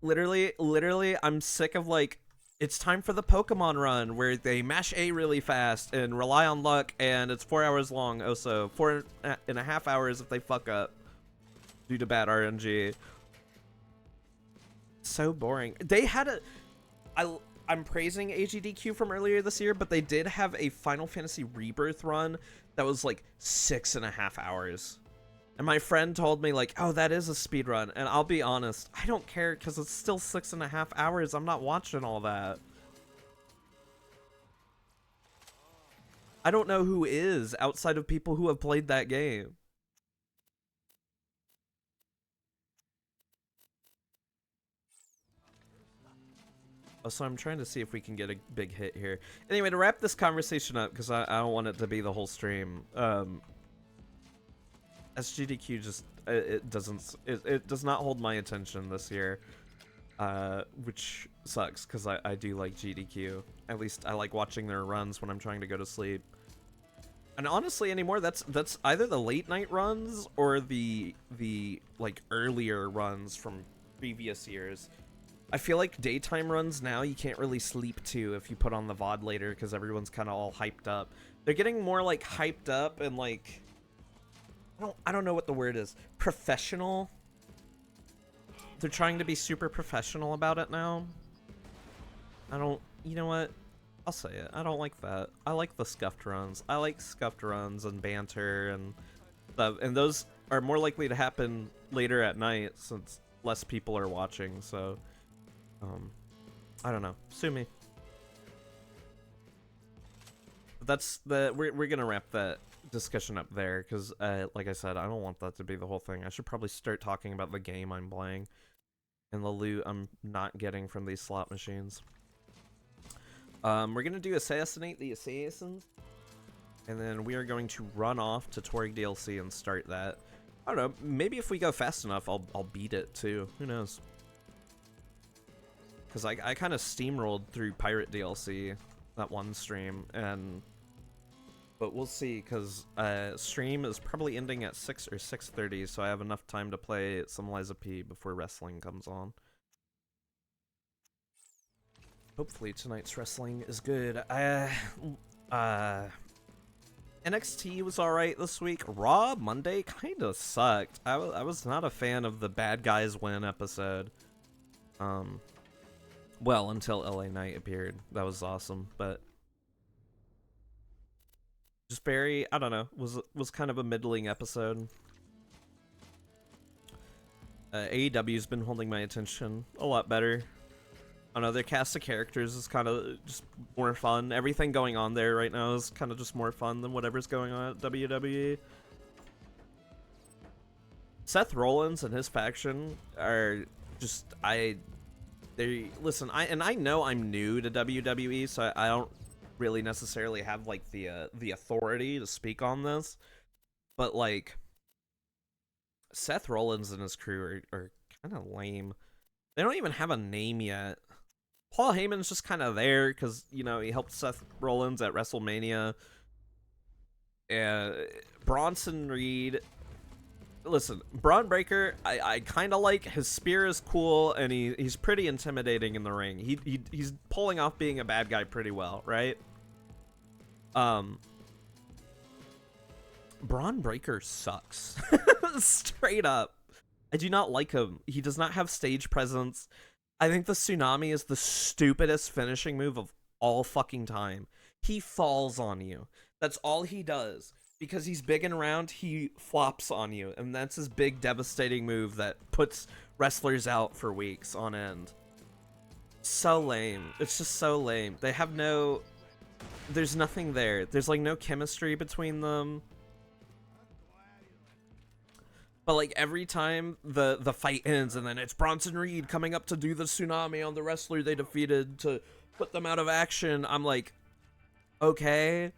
Literally, I'm sick of like, it's time for the Pokemon run where they mash A really fast and rely on luck, and it's 4 hours long. Also, 4.5 hours if they fuck up due to bad RNG. So boring. They had I'm praising AGDQ from earlier this year, but they did have a Final Fantasy Rebirth run that was like 6.5 hours. And my friend told me like, oh, that is a speed run. And I'll be honest, I don't care because it's still 6.5 hours. I'm not watching all that. I don't know who is outside of people who have played that game. Oh, so I'm trying to see if we can get a big hit here. Anyway, to wrap this conversation up, because I don't want it to be the whole stream. SGDQ just it does not hold my attention this year, which sucks because I do like GDQ. At least I like watching their runs when I'm trying to go to sleep. And honestly, anymore, that's either the late night runs or the like earlier runs from previous years. I feel like daytime runs now you can't really sleep to if you put on the VOD later because everyone's kind of all hyped up. They're getting more like hyped up and like, I don't know what the word is. Professional. They're trying to be super professional about it now. You know what? I'll say it. I don't like that. I like the scuffed runs. I like scuffed runs and banter and stuff. And those are more likely to happen later at night since less people are watching. So, I don't know. Sue me. But we're gonna wrap that discussion up there because like I said, I don't want that to be the whole thing. I should probably start talking about the game I'm playing and the loot I'm not getting from these slot machines. We're gonna do Assassinate the Assassins, and then we are going to run off to Torgue DLC and start that. I don't know, maybe if we go fast enough I'll beat it too, who knows. Because I kind of steamrolled through Pirate DLC that one stream, but we'll see, because stream is probably ending at 6 or 6:30, so I have enough time to play some Liza P before wrestling comes on. Hopefully tonight's wrestling is good. NXT was alright this week. Raw Monday kind of sucked. I was not a fan of the Bad Guys Win episode. Well, until LA Knight appeared. That was awesome, but Just very, I don't know, was kind of a middling episode. AEW's been holding my attention a lot better. I don't know, their cast of characters is kind of just more fun. Everything going on there right now is kind of just more fun than whatever's going on at WWE. Seth Rollins and his faction are just, listen, I know I'm new to WWE, so I don't really necessarily have like the authority to speak on this, but like Seth Rollins and his crew are kind of lame. They don't even have a name yet. Paul Heyman's just kind of there because, you know, he helped Seth Rollins at WrestleMania. Bronson Reed. Listen, Braun Breaker, I kind of like. His spear is cool, and he's pretty intimidating in the ring. He's pulling off being a bad guy pretty well, right? Braun Breaker sucks. Straight up. I do not like him. He does not have stage presence. I think the tsunami is the stupidest finishing move of all fucking time. He falls on you. That's all he does. Because he's big and round, he flops on you. And that's his big, devastating move that puts wrestlers out for weeks on end. So lame. It's just so lame. They have no... There's nothing there. There's, like, no chemistry between them. But, like, every time the fight ends and then it's Bronson Reed coming up to do the tsunami on the wrestler they defeated to put them out of action, I'm like, okay.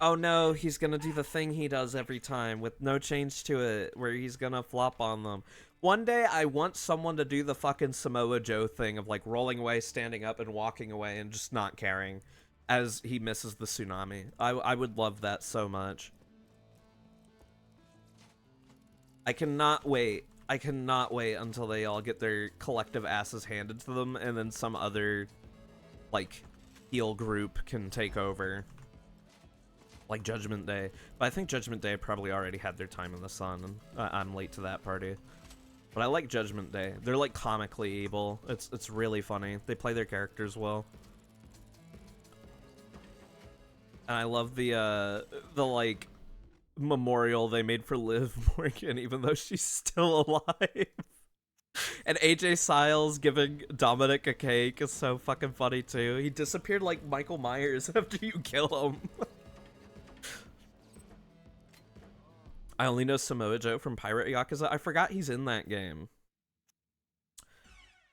Oh no, he's gonna do the thing he does every time with no change to it, where he's gonna flop on them. One day, I want someone to do the fucking Samoa Joe thing of, like, rolling away, standing up, and walking away and just not caring as he misses the tsunami. I would love that so much. I cannot wait. I cannot wait until they all get their collective asses handed to them and then some other, like, heel group can take over. Like Judgment Day. But I think Judgment Day probably already had their time in the sun, and I'm late to that party. But I like Judgment Day. They're, like, comically evil. It's really funny. They play their characters well. And I love the like, memorial they made for Liv Morgan, even though she's still alive. And AJ Styles giving Dominic a cake is so fucking funny too. He disappeared like Michael Myers after you kill him. I only know Samoa Joe from Pirate Yakuza. I forgot he's in that game.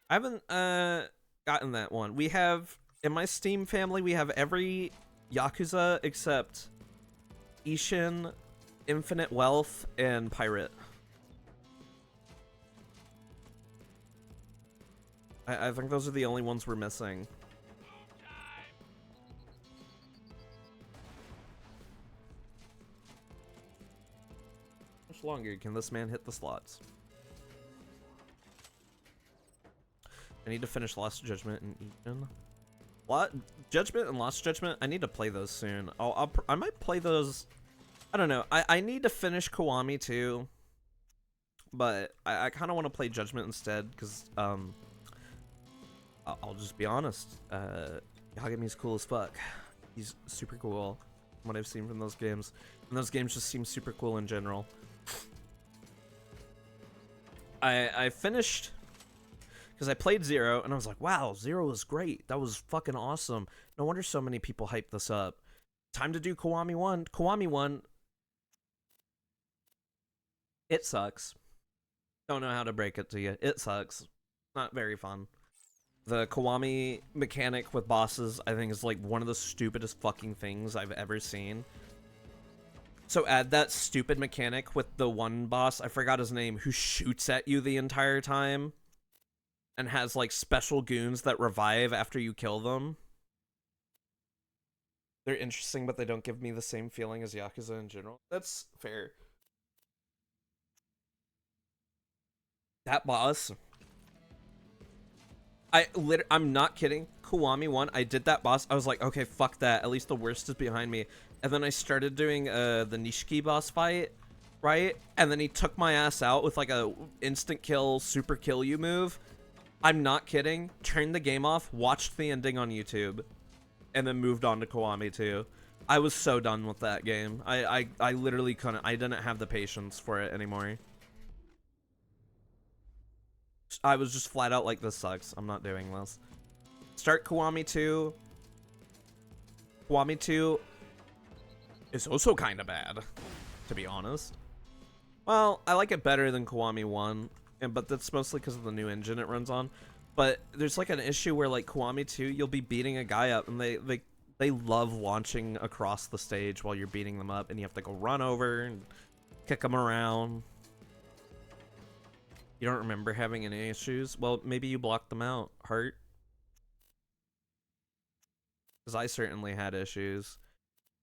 I haven't gotten that one. We have, in my Steam family, we have every Yakuza except Ishin, Infinite Wealth, and Pirate. I think those are the only ones we're missing. How much longer can this man hit the slots? I need to finish Lost Judgment and Ishin. Judgment and Lost Judgment, I need to play those soon. I might play those. I don't know. I need to finish Kiwami too, but I kind of want to play Judgment instead because I'll just be honest. Yagami's cool as fuck. He's super cool from what I've seen from those games, and those games just seem super cool in general. I finished because I played Zero and I was like, wow, Zero was great. That was fucking awesome. No wonder so many people hyped this up. Time to do Kiwami 1. Kiwami 1, it sucks. Don't know how to break it to you. It sucks. Not very fun. The Kiwami mechanic with bosses, I think, is like one of the stupidest fucking things I've ever seen. So add that stupid mechanic with the one boss, I forgot his name, who shoots at you the entire time and has like special goons that revive after you kill them. They're interesting, but they don't give me the same feeling as Yakuza in general. That's fair. That boss, I'm not kidding. Kiwami 1, I did that boss. I was like, okay, fuck that. At least the worst is behind me. And then I started doing the Nishiki boss fight, right? And then he took my ass out with like a instant kill, super kill you move. I'm not kidding. Turned the game off, watched the ending on YouTube, and then moved on to Kiwami 2. I was so done with that game. I literally couldn't. I didn't have the patience for it anymore. I was just flat out like, this sucks. I'm not doing this. Start Kiwami 2. Kiwami 2 is also kind of bad, to be honest. Well, I like it better than Kiwami 1, but that's mostly because of the new engine it runs on. But there's like an issue where like Kiwami 2, you'll be beating a guy up and they love launching across the stage while you're beating them up, and you have to go run over and kick them around. You don't remember having any issues? Well, maybe you blocked them out, Heart. Because I certainly had issues.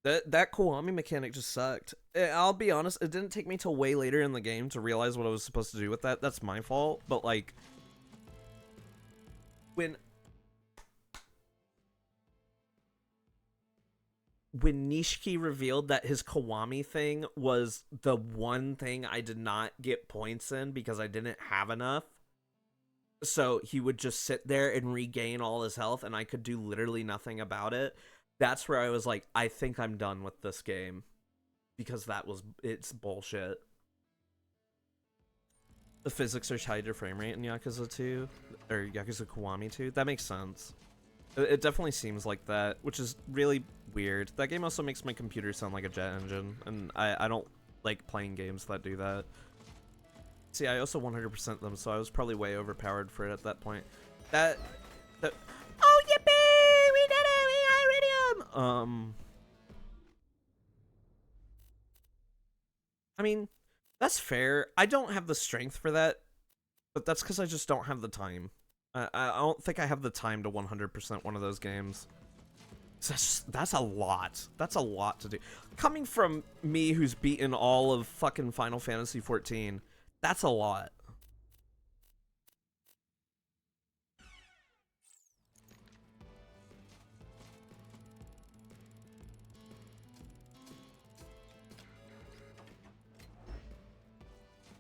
That Kiwami mechanic just sucked. I'll be honest, it didn't take me till way later in the game to realize what I was supposed to do with that. That's my fault. But like, when Nishiki revealed that his Kiwami thing was the one thing I did not get points in because I didn't have enough, so he would just sit there and regain all his health and I could do literally nothing about it, that's where I was like, I think I'm done with this game, because it's bullshit. The physics are tied to frame rate in Yakuza 2, or Yakuza Kiwami 2. That makes sense. It definitely seems like that, which is really weird. That game also makes my computer sound like a jet engine, and I don't like playing games that do that. See, I also 100% them, so I was probably way overpowered for it at that point. Oh, yippee! We did it! We got Iridium! I mean, that's fair. I don't have the strength for that, but that's because I just don't have the time. I don't think I have the time to 100% one of those games. That's a lot. That's a lot to do. Coming from me, who's beaten all of fucking Final Fantasy 14, that's a lot.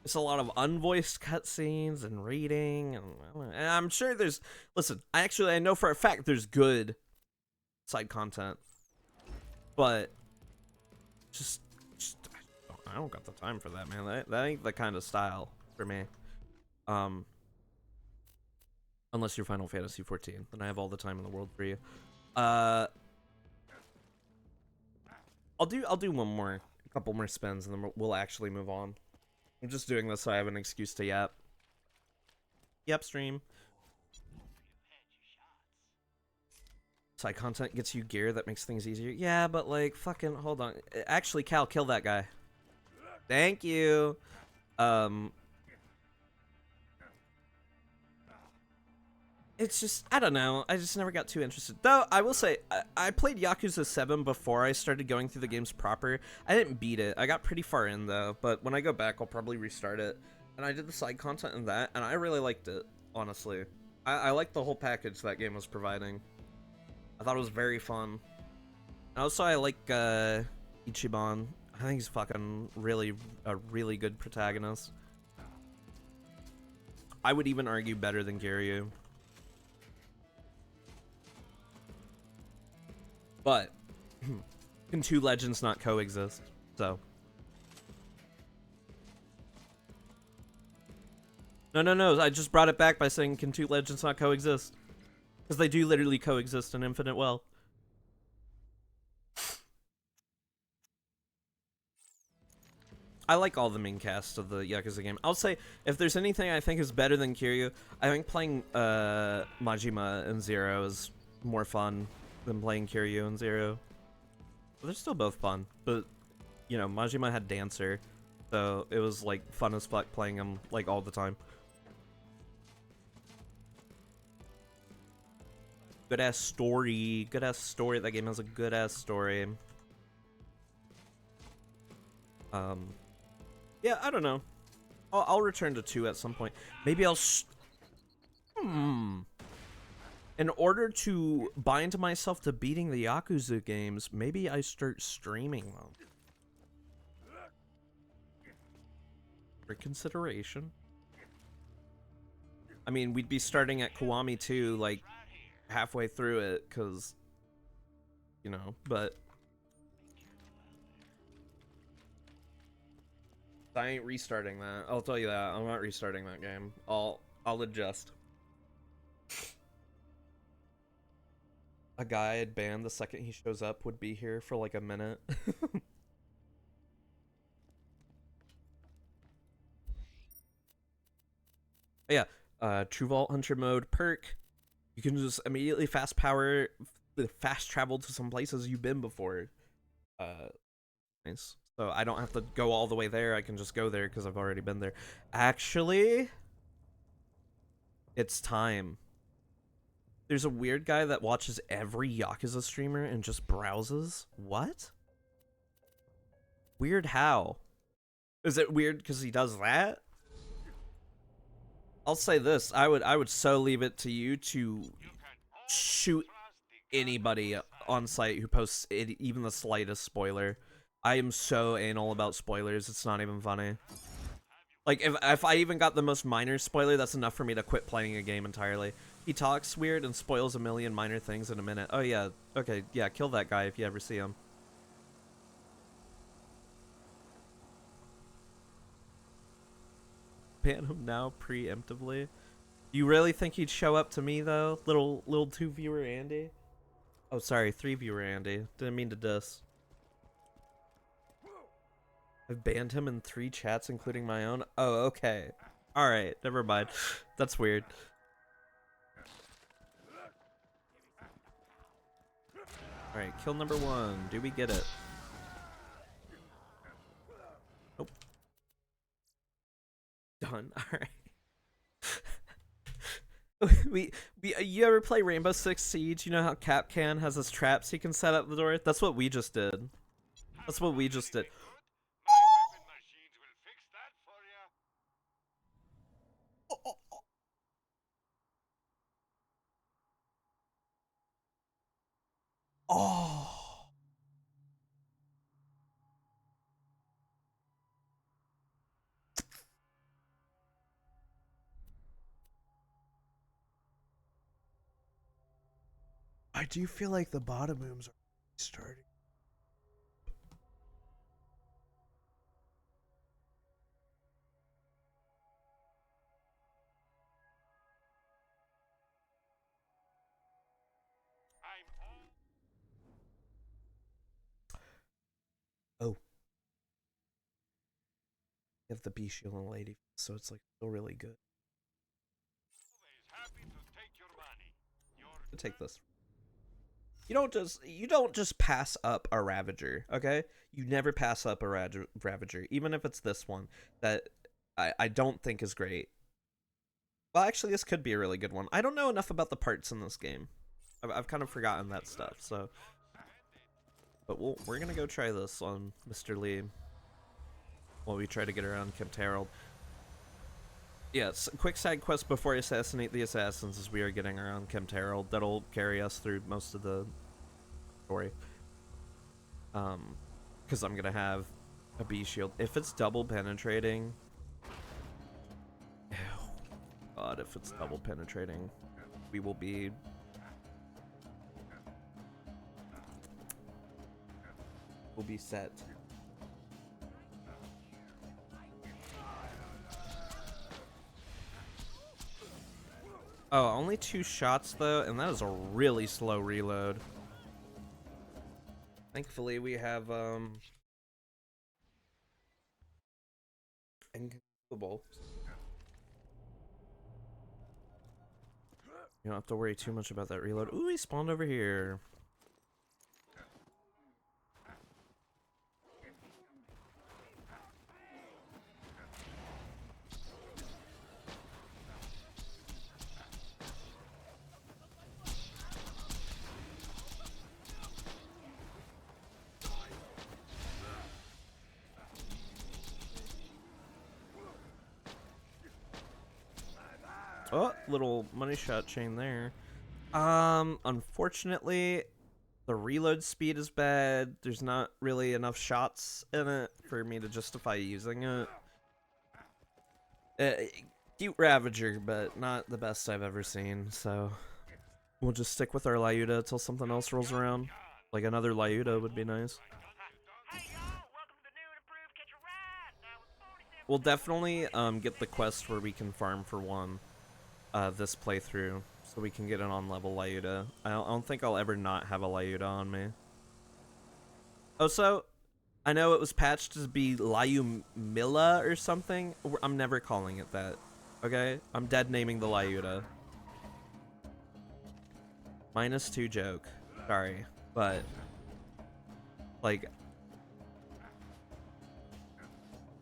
It's a lot of unvoiced cutscenes and reading, and I'm sure there's... Listen, I know for a fact there's good side content, but just I don't got the time for that, man. That ain't the kind of style for me. Unless you're Final Fantasy 14, then I have all the time in the world for you. I'll do a couple more spins, and then we'll actually move on. I'm just doing this so I have an excuse to yap. Yep, stream. Side content gets you gear that makes things easier. Yeah, but like, fucking, hold on. Actually, Cal, kill that guy. Thank you. It's just, I don't know. I just never got too interested. Though, I will say, I played Yakuza 7 before I started going through the games proper. I didn't beat it. I got pretty far in, though. But when I go back, I'll probably restart it. And I did the side content in that, and I really liked it, honestly. I liked the whole package that game was providing. I thought it was very fun. Also, I like Ichiban. I think he's fucking a really good protagonist. I would even argue better than Kiryu. But can two legends not coexist? So no, I just brought it back by saying, can two legends not coexist? Because they do literally coexist in Infinite Well. I like all the main cast of the Yakuza game. I'll say, if there's anything I think is better than Kiryu, I think playing Majima and Zero is more fun than playing Kiryu and Zero. They're still both fun, but, you know, Majima had Dancer, so it was, like, fun as fuck playing him, like, all the time. Good-ass story. Good-ass story. That game has a good-ass story. Yeah, I don't know. I'll return to 2 at some point. Maybe I'll... In order to bind myself to beating the Yakuza games, maybe I start streaming them. For consideration. I mean, we'd be starting at Kiwami 2, like, halfway through it, because, you know, but I ain't restarting that. I'll tell you that. I'm not restarting that game. I'll adjust. A guy I'd ban the second he shows up would be here for like a minute. Yeah, True Vault Hunter mode perk. You can just immediately fast travel to some places you've been before. Nice. So I don't have to go all the way there. I can just go there because I've already been there. Actually, it's time. There's a weird guy that watches every Yakuza streamer and just browses. What? Weird how? Is it weird because he does that? I'll say this: I would so leave it to you to shoot anybody on site who posts even the slightest spoiler. I am so anal about spoilers; it's not even funny. Like if I even got the most minor spoiler, that's enough for me to quit playing a game entirely. He talks weird and spoils a million minor things in a minute. Oh yeah, okay, yeah, kill that guy if you ever see him. Ban him now preemptively. You really think he'd show up to me though, little 2-viewer Andy? Oh, sorry, 3-viewer Andy. Didn't mean to diss. I've banned him in 3 chats, including my own. Oh, okay. All right, never mind. That's weird. All right, kill number 1. Do we get it? Nope. Done. All right. You ever play Rainbow Six Siege? You know how Capcan has his traps he can set up the door? That's what we just did. That's what we just did. Oh. I do feel like the bottom booms are starting. Oh. You have the B shield and lady, so it's like still really good. Take this. You don't just pass up a Ravager, okay? You never pass up a Ravager, even if it's this one that I don't think is great. Well, actually, this could be a really good one. I don't know enough about the parts in this game. I've kind of forgotten that stuff, so. But we're gonna go try this on Mr. Lee while we try to get around Camp Harold. Yes, quick side quest before I assassinate the assassins as we are getting around Camp Harold. That'll carry us through most of the story. Because I'm gonna have a B shield. If it's double penetrating, ew, God, if it's double penetrating, we will be. We'll be set. Oh, only 2 shots though, and that is a really slow reload. Thankfully, we have incapable. You don't have to worry too much about that reload. Ooh, he spawned over here. Oh, little money shot chain there. Unfortunately, the reload speed is bad. There's not really enough shots in it for me to justify using it. Cute Ravager, but not the best I've ever seen, so we'll just stick with our Lyuda until something else rolls around. Like another Lyuda would be nice. Hey y'all, welcome to the new and improved Catch a Ride. Now with 46 we'll definitely get the quest where we can farm for one this playthrough, so we can get it on level Lyuda. I don't think I'll ever not have a Lyuda on me. Oh, so I know it was patched to be Lyumilla or something. I'm never calling it that. Okay, I'm dead naming the Lyuda. -2 joke. Sorry, but like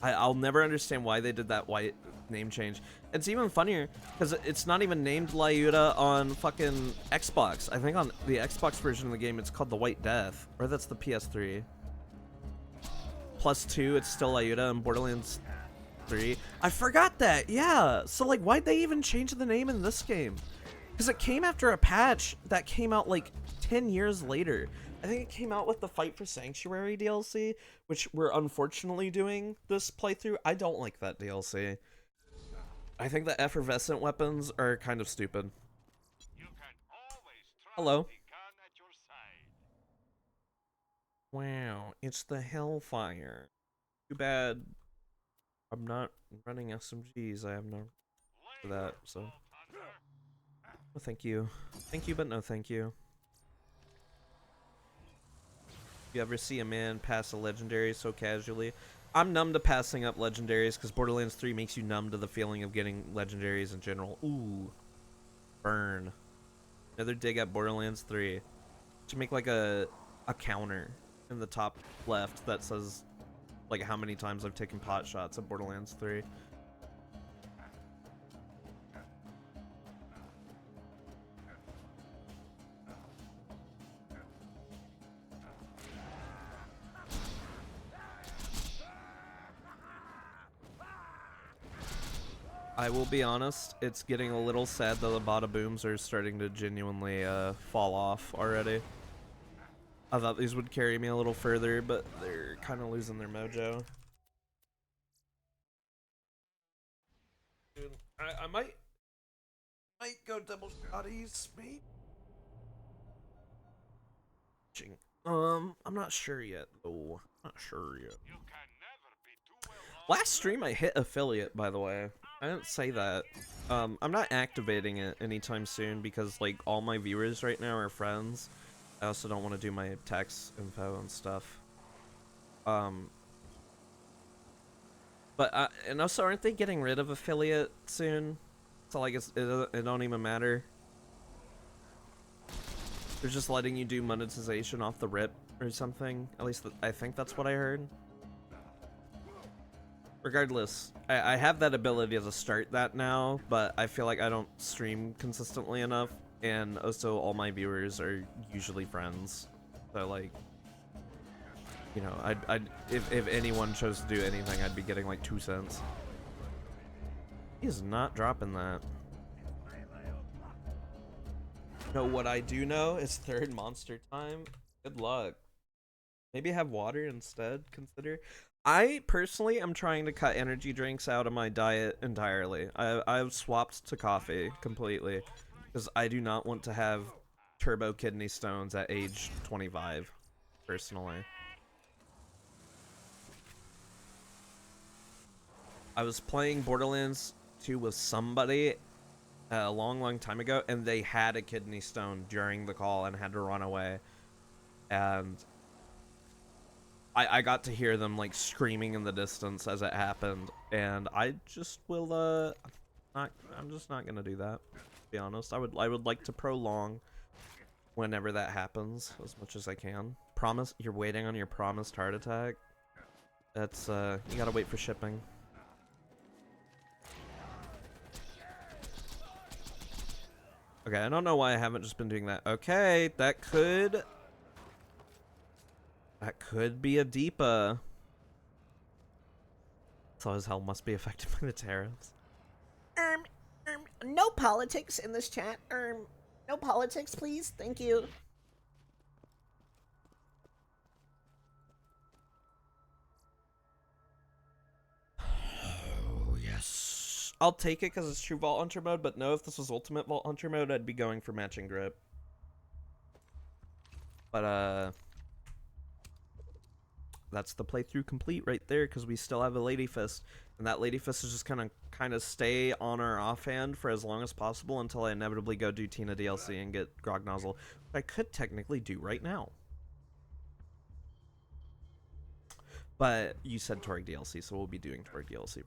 I'll never understand why they did that white name change. It's even funnier because it's not even named Lyuda on fucking Xbox. I think on the Xbox version of the game it's called the White Death, or that's the PS3. +2, it's still Lyuda in Borderlands 3. I forgot that. Yeah. So like, why'd they even change the name in this game? Because it came after a patch that came out like 10 years later. I think it came out with the Fight for Sanctuary DLC, which we're unfortunately doing this playthrough. I don't like that DLC. I think the effervescent weapons are kind of stupid. Hello. Wow, it's the Hellfire. Too bad I'm not running SMGs. I have no for that, so. No, thank you. Thank you, but no thank you. You ever see a man pass a legendary so casually? I'm numb to passing up legendaries because Borderlands 3 makes you numb to the feeling of getting legendaries in general. Ooh. Burn. Another dig at Borderlands 3. To make like a counter in the top left that says like how many times I've taken pot shots at Borderlands 3. I will be honest, it's getting a little sad that the bada booms are starting to genuinely fall off already. I thought these would carry me a little further, but they're kind of losing their mojo. Dude, I might go double shotties, maybe. I'm not sure yet, though. Not sure yet. Last stream I hit affiliate, by the way. I didn't say that. I'm not activating it anytime soon because like all my viewers right now are friends. I also don't want to do my tax info and stuff. But and also, aren't they getting rid of affiliate soon? So like it don't even matter. They're just letting you do monetization off the rip or something. At least I think that's what I heard. Regardless, I have that ability to start that now, but I feel like I don't stream consistently enough, and also all my viewers are usually friends. So like, you know, if anyone chose to do anything, I'd be getting like 2 cents. He is not dropping that. Know what I do know is third monster time. Good luck. Maybe have water instead, consider. I personally am trying to cut energy drinks out of my diet entirely. I've swapped to coffee completely because I do not want to have turbo kidney stones at age 25, personally. I was playing Borderlands 2 with somebody a long time ago, and they had a kidney stone during the call and had to run away. And I got to hear them like screaming in the distance as it happened, and I just will I'm just not gonna do that, to be honest. I would like to prolong whenever that happens as much as I can. Promise you're waiting on your promised heart attack. That's you gotta wait for shipping. Okay, I don't know why I haven't just been doing that. Okay, that could be a Deepa. So as hell must be affected by the tariffs. No politics in this chat. No politics, please. Thank you. Oh, yes. I'll take it because it's true Vault Hunter mode, but no, if this was Ultimate Vault Hunter mode, I'd be going for matching grip. But, that's the playthrough complete right there, because we still have a Lady Fist, and that Lady Fist is just gonna kind of stay on our offhand for as long as possible until I inevitably go do Tina DLC and get Grog Nozzle, which I could technically do right now. But you said Torgue DLC, so we'll be doing Torgue DLC.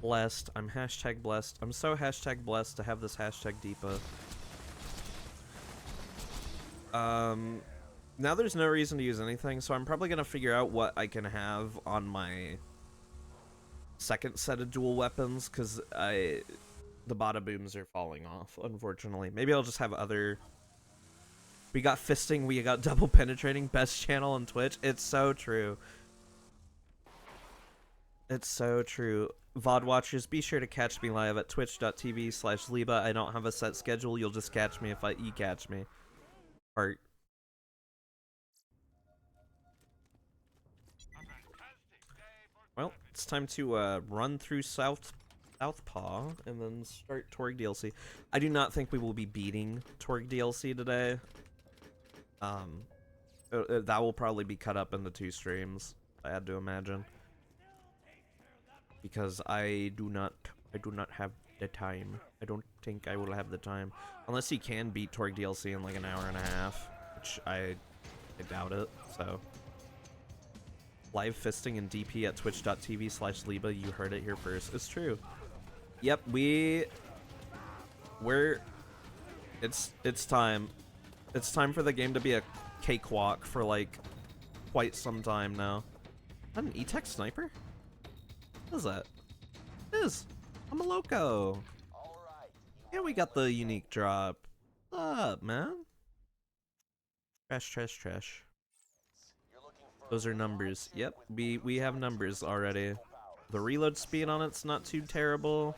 Blessed. I'm hashtag blessed. I'm so hashtag blessed to have this hashtag Deepa. Now there's no reason to use anything, so I'm probably gonna figure out what I can have on my second set of dual weapons, because the bada booms are falling off, unfortunately. Maybe I'll just have other... We got fisting, we got double penetrating, best channel on Twitch. It's so true. It's so true. VOD watchers, be sure to catch me live at twitch.tv/Liba. I don't have a set schedule, you'll just catch me if you catch me. Heart. Well, it's time to run through Southpaw and then start Torgue DLC. I do not think we will be beating Torgue DLC today. That will probably be cut up into 2 streams, I had to imagine. Because I do not have the time. I don't think I will have the time. Unless you can beat Torgue DLC in like an hour and a half, which I doubt it, so. Live fisting and DP at twitch.tv/Liba, you heard it here first. It's true. Yep, it's time. It's time for the game to be a cakewalk for like quite some time now. Is that an E-Tech sniper? What is that? It is. I'm a loco. Yeah, we got the unique drop. What's up, man? Trash, trash, trash. Those are numbers. Yep, we have numbers already. The reload speed on it's not too terrible.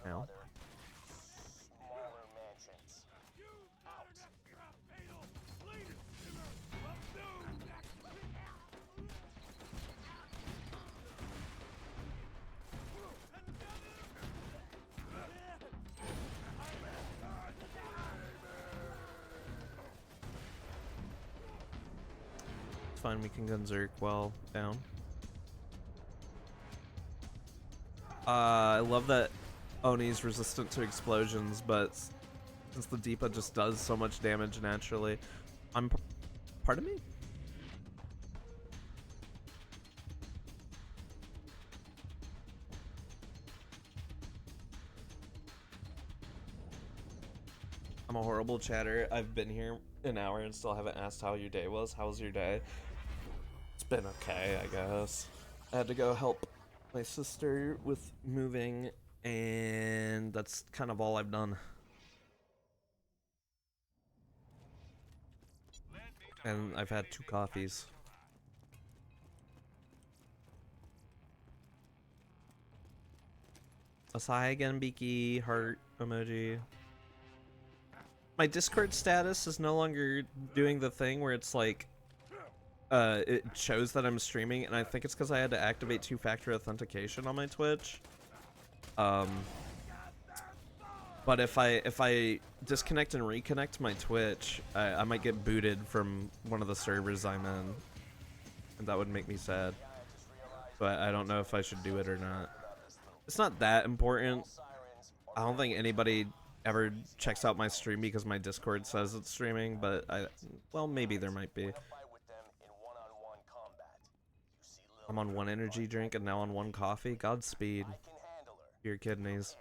Ow. It's fine, we can gun Zerk while down. I love that Oni's resistant to explosions, but since the Deepa just does so much damage naturally, pardon me? I'm a horrible chatter. I've been here an hour and still haven't asked how your day was. How was your day? It's been okay, I guess. I had to go help my sister with moving, and that's kind of all I've done. And I've had 2 coffees. Asai again, Beaky, heart emoji. My Discord status is no longer doing the thing where it's like, it shows that I'm streaming, and I think it's because I had to activate 2-factor authentication on my Twitch. But if I disconnect and reconnect my Twitch, I might get booted from one of the servers I'm in, and that would make me sad. But I don't know if I should do it or not. It's not that important. I don't think anybody ever checks out my stream because my Discord says it's streaming, but well, maybe there might be. I'm on 1 energy drink and now on 1 coffee. Godspeed. Your kidneys.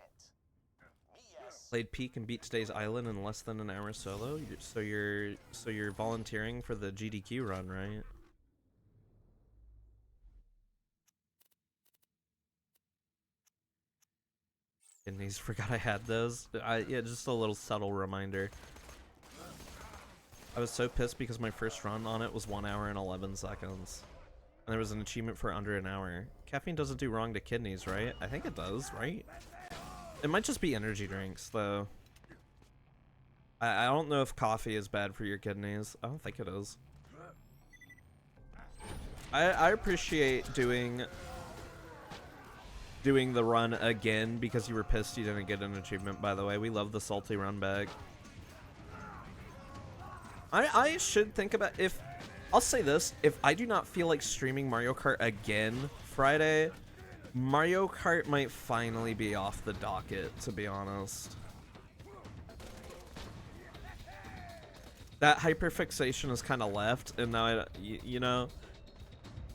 Played Peak and beat today's island in less than an hour solo. So you're volunteering for the GDQ run, right? Kidneys, forgot I had those. Yeah, just a little subtle reminder. I was so pissed because my first run on it was 1 hour and 11 seconds. And there was an achievement for under an hour. Caffeine doesn't do wrong to kidneys, right? I think it does, right? It might just be energy drinks, though. I don't know if coffee is bad for your kidneys. I don't think it is. I appreciate doing the run again because you were pissed you didn't get an achievement, by the way. We love the salty run back. I should think about if... I'll say this. If I do not feel like streaming Mario Kart again Friday, Mario Kart might finally be off the docket, to be honest. That hyperfixation is kind of left, and now you know...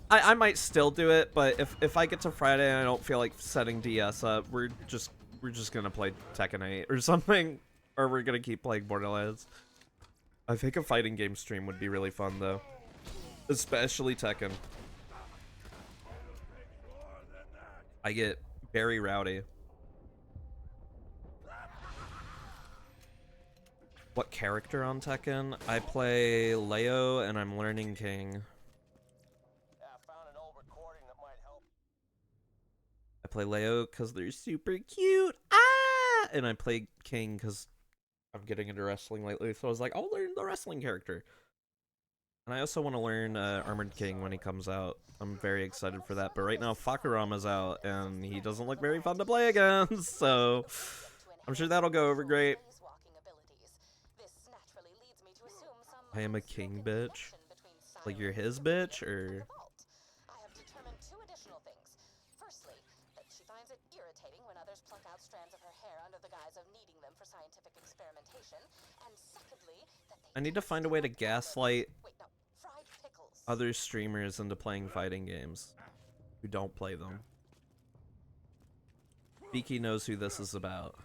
I might still do it, but if I get to Friday and I don't feel like setting DS up, we're just gonna play Tekken 8 or something, or we're gonna keep playing Borderlands. I think a fighting game stream would be really fun though, especially Tekken. I get very rowdy. What character on Tekken? I play Leo and I'm learning King. I play Leo because they're super cute. Ah! And I play King because I'm getting into wrestling lately. So I was like, I'll learn the wrestling character. And I also want to learn Armored King when he comes out. I'm very excited for that. But right now, Fakurama's out, and he doesn't look very fun to play against. So I'm sure that'll go over great. I am a king bitch. Like you're his bitch, or... I need to find a way to gaslight other streamers into playing fighting games who don't play them. Beaky knows who this is about.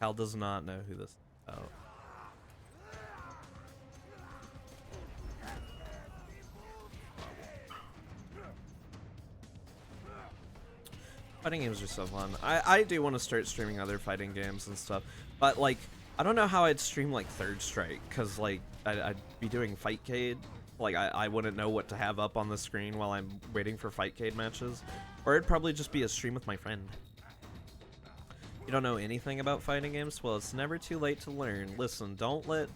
Hal does not know who this is about. Fighting games are so fun. I do want to start streaming other fighting games and stuff, but like I don't know how I'd stream like Third Strike, because like I'd be doing Fightcade. Like I wouldn't know what to have up on the screen while I'm waiting for Fightcade matches, or it'd probably just be a stream with my friend. You don't know anything about fighting games? Well, it's never too late to learn. Listen, don't let...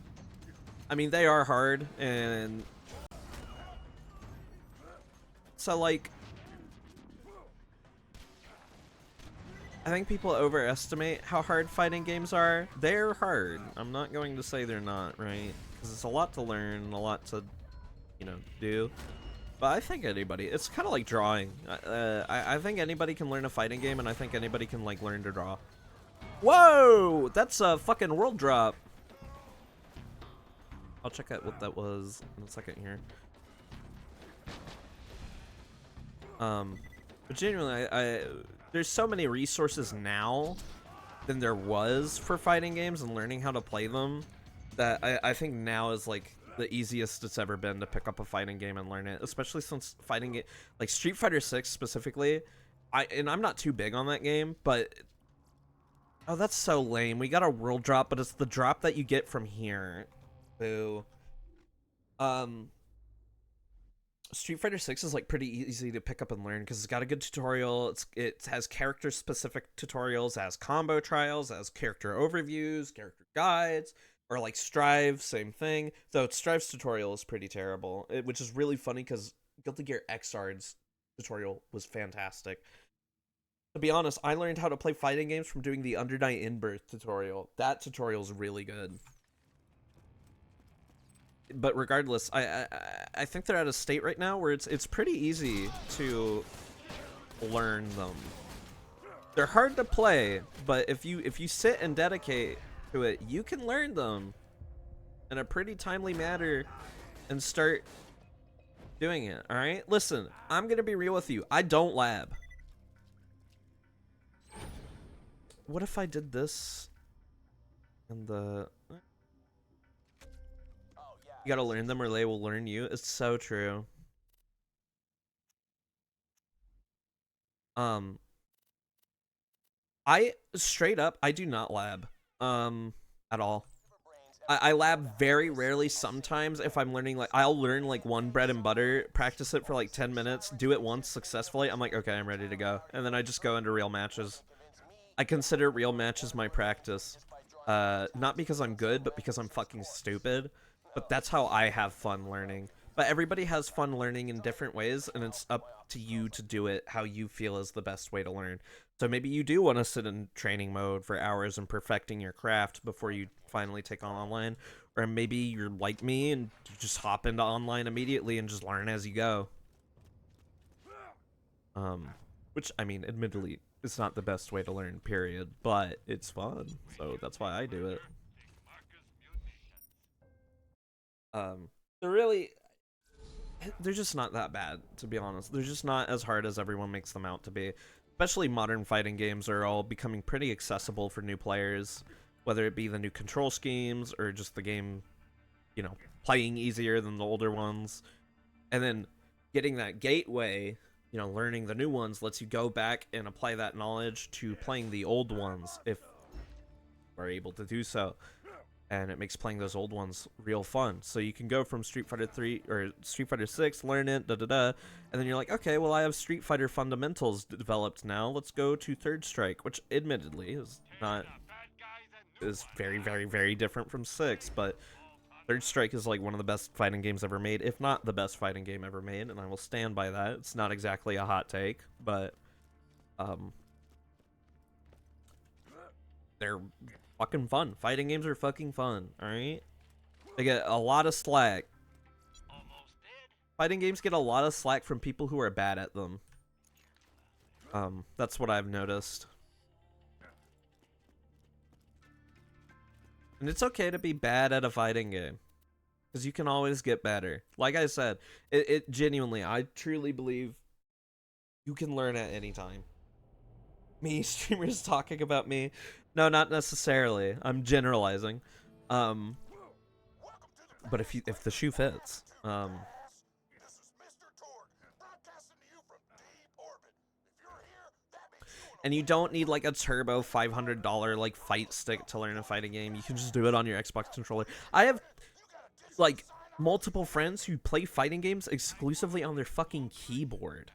I mean, they are hard, and... So, like... I think people overestimate how hard fighting games are. They're hard. I'm not going to say they're not, right? Because it's a lot to learn, a lot to, you know, do. But I think anybody... It's kind of like drawing. I think anybody can learn a fighting game, and I think anybody can, like, learn to draw. Whoa! That's a fucking world drop. I'll check out what that was in a second here. But genuinely, there's so many resources now than there was for fighting games and learning how to play them that I think now is like the easiest it's ever been to pick up a fighting game and learn it, especially since fighting it like Street Fighter 6 specifically. I'm not too big on that game, but oh, that's so lame. We got a world drop, but it's the drop that you get from here. Boo. Street Fighter 6 is like pretty easy to pick up and learn because it's got a good tutorial. It has character specific tutorials, it has combo trials, it has character overviews, character guides, or like Strive, same thing. Though Strive's tutorial is pretty terrible, which is really funny because Guilty Gear Xr's tutorial was fantastic. To be honest, I learned how to play fighting games from doing the Under Night In-Birth tutorial. That tutorial is really good. But regardless, I think they're at a state right now where it's pretty easy to learn them. They're hard to play, but if you sit and dedicate to it, you can learn them in a pretty timely manner and start doing it. All right, listen, I'm gonna be real with you. I don't lab. What if I did this and the... You gotta learn them or they will learn you. It's so true. I straight up, I do not lab at all. I lab very rarely. Sometimes if I'm learning, like I'll learn like one bread and butter, practice it for like 10 minutes, do it once successfully, I'm like, okay, I'm ready to go, and then I just go into real matches. I consider real matches my practice. Not because I'm good, but because I'm fucking stupid. But that's how I have fun learning. But everybody has fun learning in different ways, and it's up to you to do it how you feel is the best way to learn. So maybe you do want to sit in training mode for hours and perfecting your craft before you finally take on online. Or maybe you're like me and you just hop into online immediately and just learn as you go. Which, I mean, admittedly, it's not the best way to learn, period. But it's fun, so that's why I do it. They're just not that bad, to be honest. They're just not as hard as everyone makes them out to be. Especially modern fighting games are all becoming pretty accessible for new players, whether it be the new control schemes or just the game, you know, playing easier than the older ones. And then getting that gateway, you know, learning the new ones lets you go back and apply that knowledge to playing the old ones if we're able to do so. And it makes playing those old ones real fun. So you can go from Street Fighter 3 or Street Fighter 6, learn it, and then you're like, okay, well, I have Street Fighter fundamentals developed now. Let's go to Third Strike, which admittedly is very, very, very different from 6, but Third Strike is like one of the best fighting games ever made, if not the best fighting game ever made, and I will stand by that. It's not exactly a hot take, but they're fucking fun. Fighting games are fucking fun, alright? They get a lot of slack. Fighting games get a lot of slack from people who are bad at them. That's what I've noticed. And it's okay to be bad at a fighting game, because you can always get better. Like I said, it genuinely, I truly believe you can learn at any time. Me, streamers talking about me. No, not necessarily. I'm generalizing. But if the shoe fits. This is Mr. Torgue, broadcasting to you from deep orbit. If you're here, that means And you don't need like a turbo $500 like fight stick to learn a fighting game. You can just do it on your Xbox controller. I have like multiple friends who play fighting games exclusively on their fucking keyboard.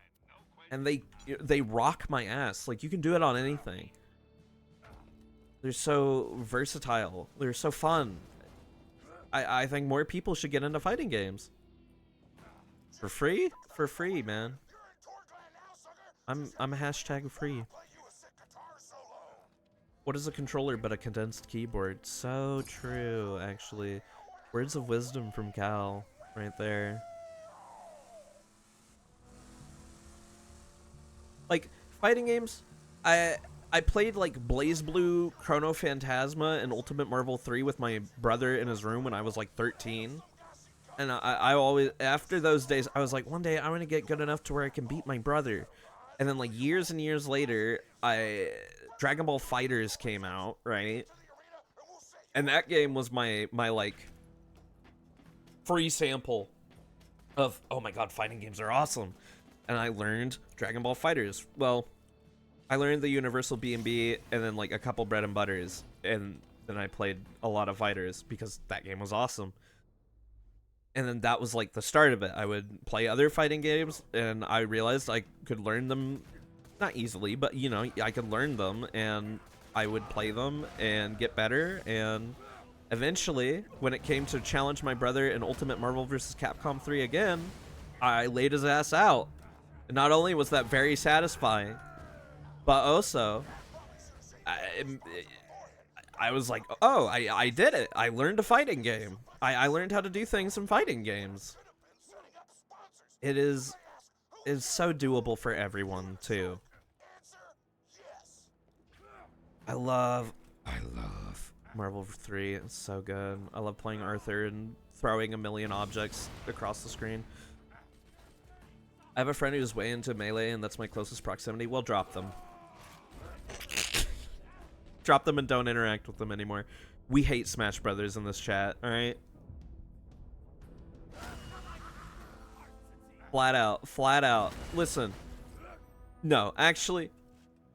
And they rock my ass. Like, you can do it on anything. They're so versatile. They're so fun. I think more people should get into fighting games. For free? For free, man. I'm hashtag free. What is a controller but a condensed keyboard? So true, actually. Words of wisdom from Cal, right there. Like, fighting games, I played like BlazBlue, Chrono Phantasma, and Ultimate Marvel 3 with my brother in his room when I was like 13. And I always, after those days, I was like, one day I want to get good enough to where I can beat my brother. And then like years and years later, Dragon Ball FighterZ came out, right? And that game was my like free sample of, oh my god, fighting games are awesome. And I learned Dragon Ball FighterZ. Well, I learned the Universal B&B and then like a couple bread and butters, and then I played a lot of FighterZ because that game was awesome. And then that was like the start of it. I would play other fighting games, and I realized I could learn them, not easily, but you know, I could learn them, and I would play them and get better. And eventually, when it came to challenge my brother in Ultimate Marvel vs. Capcom 3 again, I laid his ass out. And not only was that very satisfying, but also, I was like, oh, I did it. I learned a fighting game. I learned how to do things in fighting games. It is so doable for everyone, too. I love Marvel 3. It's so good. I love playing Arthur and throwing a million objects across the screen. I have a friend who's way into Melee, and that's my closest proximity. Well, drop them. Drop them and don't interact with them anymore. We hate Smash Brothers in this chat, alright? Flat out, flat out. Listen. No, actually,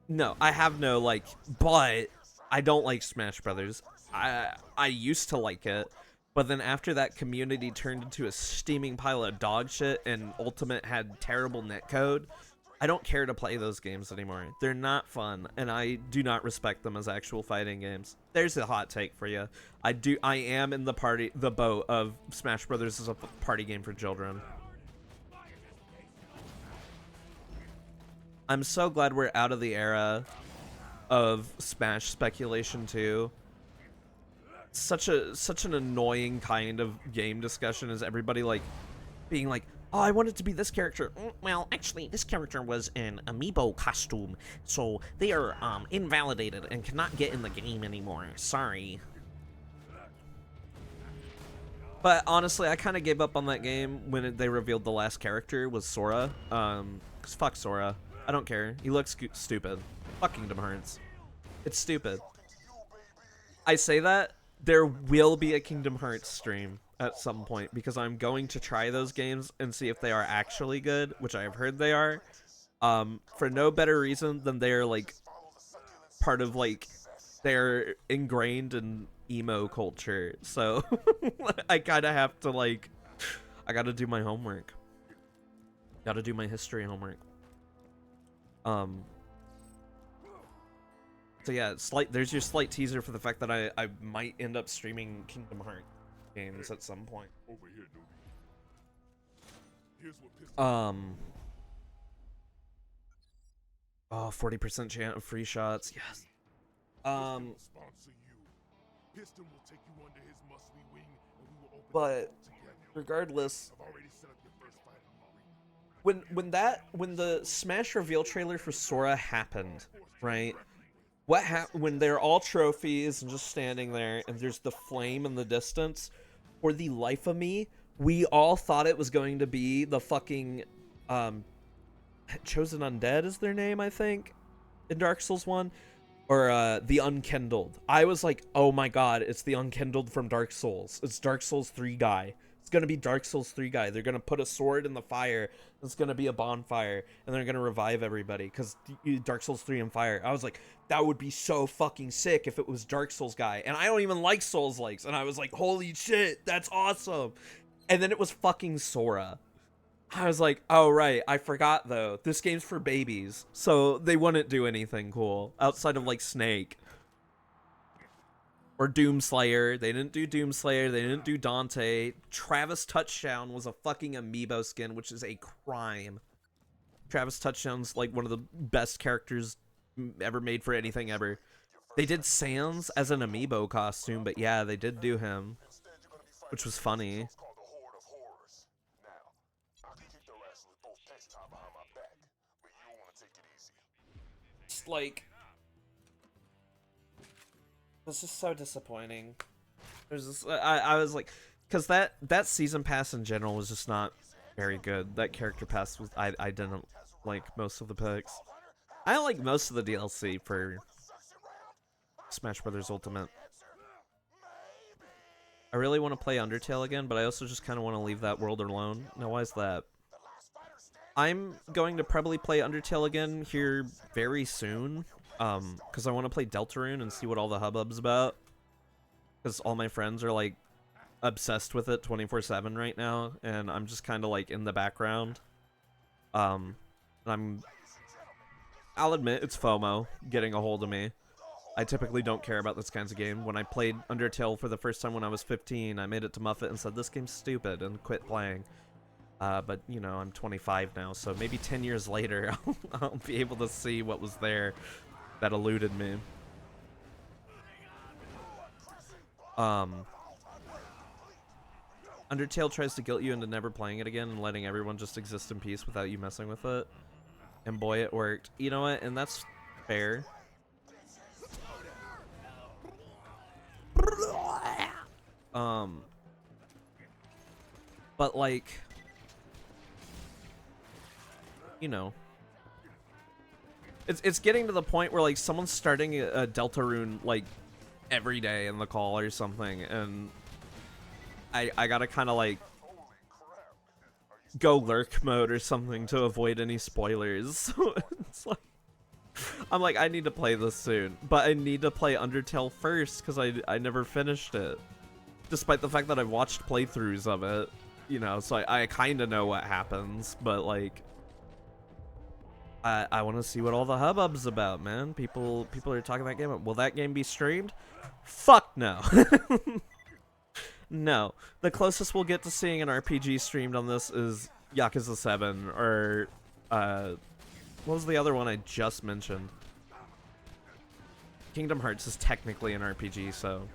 no, I have no, like, but I don't like Smash Brothers. I used to like it. But then after that community turned into a steaming pile of dog shit and Ultimate had terrible netcode, I don't care to play those games anymore. They're not fun, and I do not respect them as actual fighting games. There's a hot take for you. I am in the boat of Smash Brothers as a party game for children. I'm so glad we're out of the era of Smash speculation too. Such an annoying kind of game discussion is everybody like being like, oh, I want it to be this character. Well, actually, this character was an amiibo costume, so they are invalidated and cannot get in the game anymore. Sorry. But honestly, I kind of gave up on that game when they revealed the last character was Sora. 'Cause fuck Sora. I don't care. He looks stupid. Fuck Kingdom Hearts. It's stupid. I say that. There will be a Kingdom Hearts stream at some point because I'm going to try those games and see if they are actually good, which I have heard they are. For no better reason than they're like part of like they're ingrained in emo culture. So I kind of have to like, I got to do my homework. Got to do my history homework. So yeah, there's your slight teaser for the fact that I might end up streaming Kingdom Hearts games at some point. Oh, 40% chance of free shots. Yes. But regardless, when the Smash reveal trailer for Sora happened, right? When they're all trophies and just standing there and there's the flame in the distance, for the life of me, we all thought it was going to be the fucking Chosen Undead is their name, I think, in Dark Souls 1, or the Unkindled. I was like, oh my god, it's the Unkindled from Dark Souls. It's Dark Souls 3 guy. It's gonna be Dark Souls 3 guy. They're gonna put a sword in the fire. It's gonna be a bonfire, and they're gonna revive everybody because Dark Souls 3 and fire. I was like, that would be so fucking sick if it was Dark Souls guy. And I don't even like Souls-likes, and I was like, holy shit, that's awesome. And then it was fucking Sora. I was like, oh right, I forgot though. This game's for babies, so they wouldn't do anything cool outside of like Snake. Or Doomslayer. They didn't do Doomslayer. They didn't do Dante. Travis Touchdown was a fucking amiibo skin, which is a crime. Travis Touchdown's like one of the best characters ever made for anything ever. They did Sans as an amiibo costume, but yeah, they did do him, which was funny. Just like, this is so disappointing. There's this, I was like, because that season pass in general was just not very good. That character pass was, I didn't like most of the picks. I like most of the DLC for Smash Brothers Ultimate. I really want to play Undertale again, but I also just kind of want to leave that world alone. Now, why is that? I'm going to probably play Undertale again here very soon. Because I want to play Deltarune and see what all the hubbub's about. Because all my friends are, like, obsessed with it 24/7 right now, and I'm just kind of, like, in the background. I'll admit, it's FOMO getting a hold of me. I typically don't care about this kinds of game. When I played Undertale for the first time when I was 15, I made it to Muffet and said, this game's stupid, and quit playing. But, you know, I'm 25 now, so maybe 10 years later, I'll be able to see what was there that eluded me. Undertale tries to guilt you into never playing it again and letting everyone just exist in peace without you messing with it. And boy, it worked. You know what? And that's fair. But like, you know, it's getting to the point where like someone's starting a Deltarune like every day in the call or something, and I gotta kind of like go lurk mode or something to avoid any spoilers. So it's like, I'm like, I need to play this soon, but I need to play Undertale first because I never finished it, despite the fact that I've watched playthroughs of it, you know, so I kind of know what happens, but like, I want to see what all the hubbub's about, man. People are talking that game. Will that game be streamed? Fuck no. No. The closest we'll get to seeing an RPG streamed on this is Yakuza 7 or what was the other one I just mentioned? Kingdom Hearts is technically an RPG, so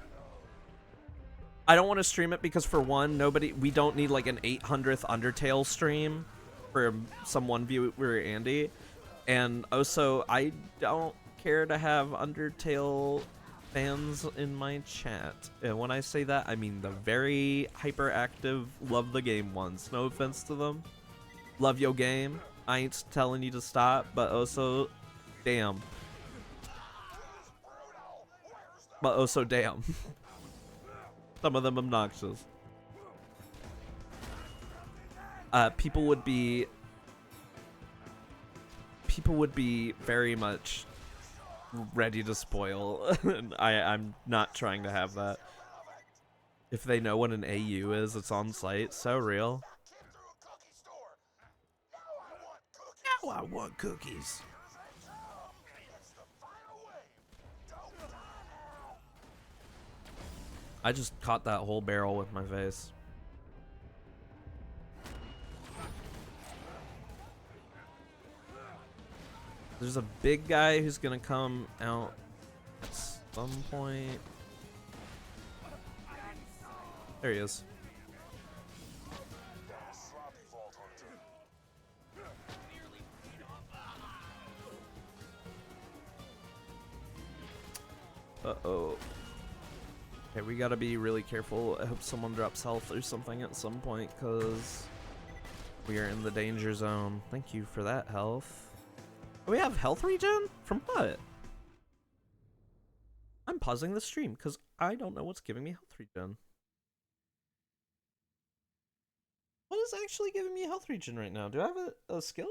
I don't want to stream it because for one, we don't need like an 800th Undertale stream for some one viewer Andy. And also, I don't care to have Undertale fans in my chat. And when I say that, I mean the very hyperactive, love the game ones. No offense to them. Love your game. I ain't telling you to stop, but also, damn. But also, damn. Some of them obnoxious. People would be very much ready to spoil. I'm not trying to have that. If they know what an AU is, it's on site. So real. Now I want cookies. I just caught that whole barrel with my face. There's a big guy who's gonna come out at some point. There he is. Uh-oh. Okay, we gotta be really careful. I hope someone drops health or something at some point, because we are in the danger zone. Thank you for that health. Oh, we have health regen? From what? I'm pausing the stream, because I don't know what's giving me health regen. What is actually giving me health regen right now? Do I have a skill?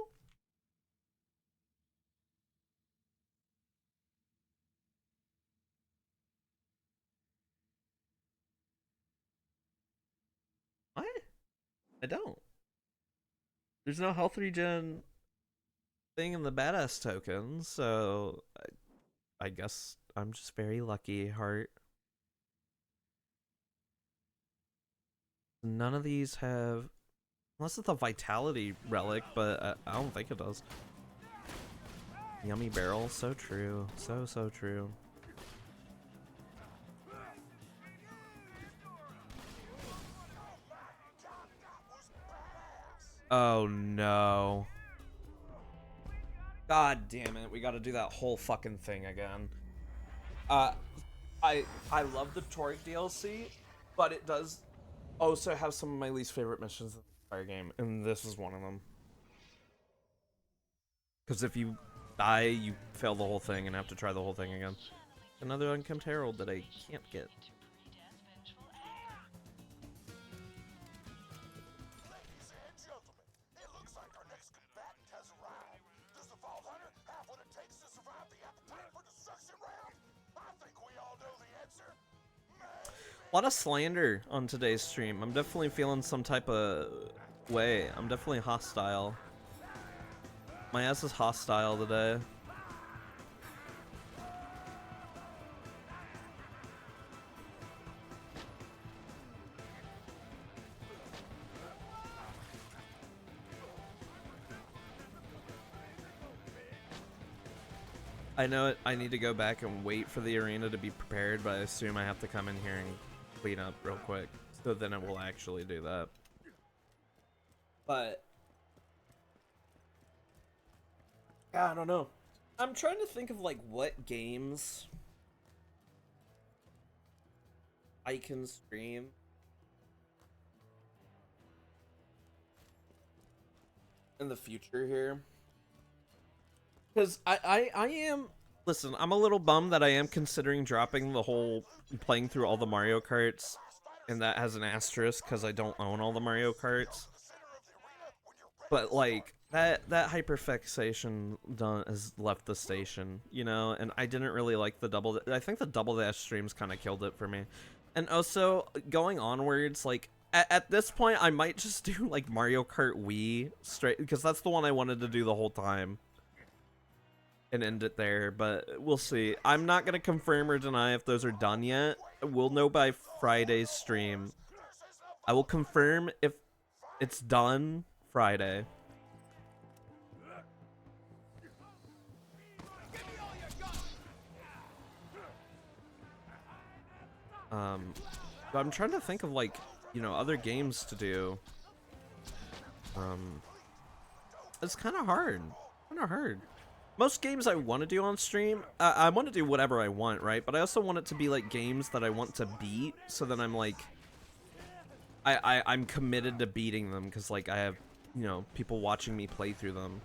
What? I don't. There's no health regen thing in the badass token, so I guess I'm just very lucky, heart. None of these have, unless it's a vitality relic, but I don't think it does. Yummy barrel, so true, so true. Oh no. God damn it, we gotta do that whole fucking thing again. I love the Torgue DLC, but it does also have some of my least favorite missions in the entire game, and this is one of them. Because if you die, you fail the whole thing and have to try the whole thing again. Another Unkempt Herald that I can't get. A lot of slander on today's stream. I'm definitely feeling some type of way. I'm definitely hostile. My ass is hostile today. I know it, I need to go back and wait for the arena to be prepared, but I assume I have to come in here and clean up real quick, so then it will actually do that. But yeah, I don't know. I'm trying to think of like what games I can stream in the future here, because I am, listen, I'm a little bummed that I am considering dropping the whole playing through all the Mario Karts, and that has an asterisk because I don't own all the Mario Karts. But like that hyperfixation has left the station, you know, and I didn't really like the double. I think the double dash streams kind of killed it for me, and also going onwards, like at this point, I might just do like Mario Kart Wii straight, because that's the one I wanted to do the whole time. and end it there, but we'll see. I'm not gonna confirm or deny if those are done yet. We'll know by Friday's stream. I will confirm if it's done Friday. But I'm trying to think of, like, you know, other games to do. It's kind of hard. Most games I want to do on stream, I want to do whatever I want, right? But I also want it to be like games that I want to beat, so then I'm like, I'm committed to beating them because, like, I have, you know, people watching me play through them.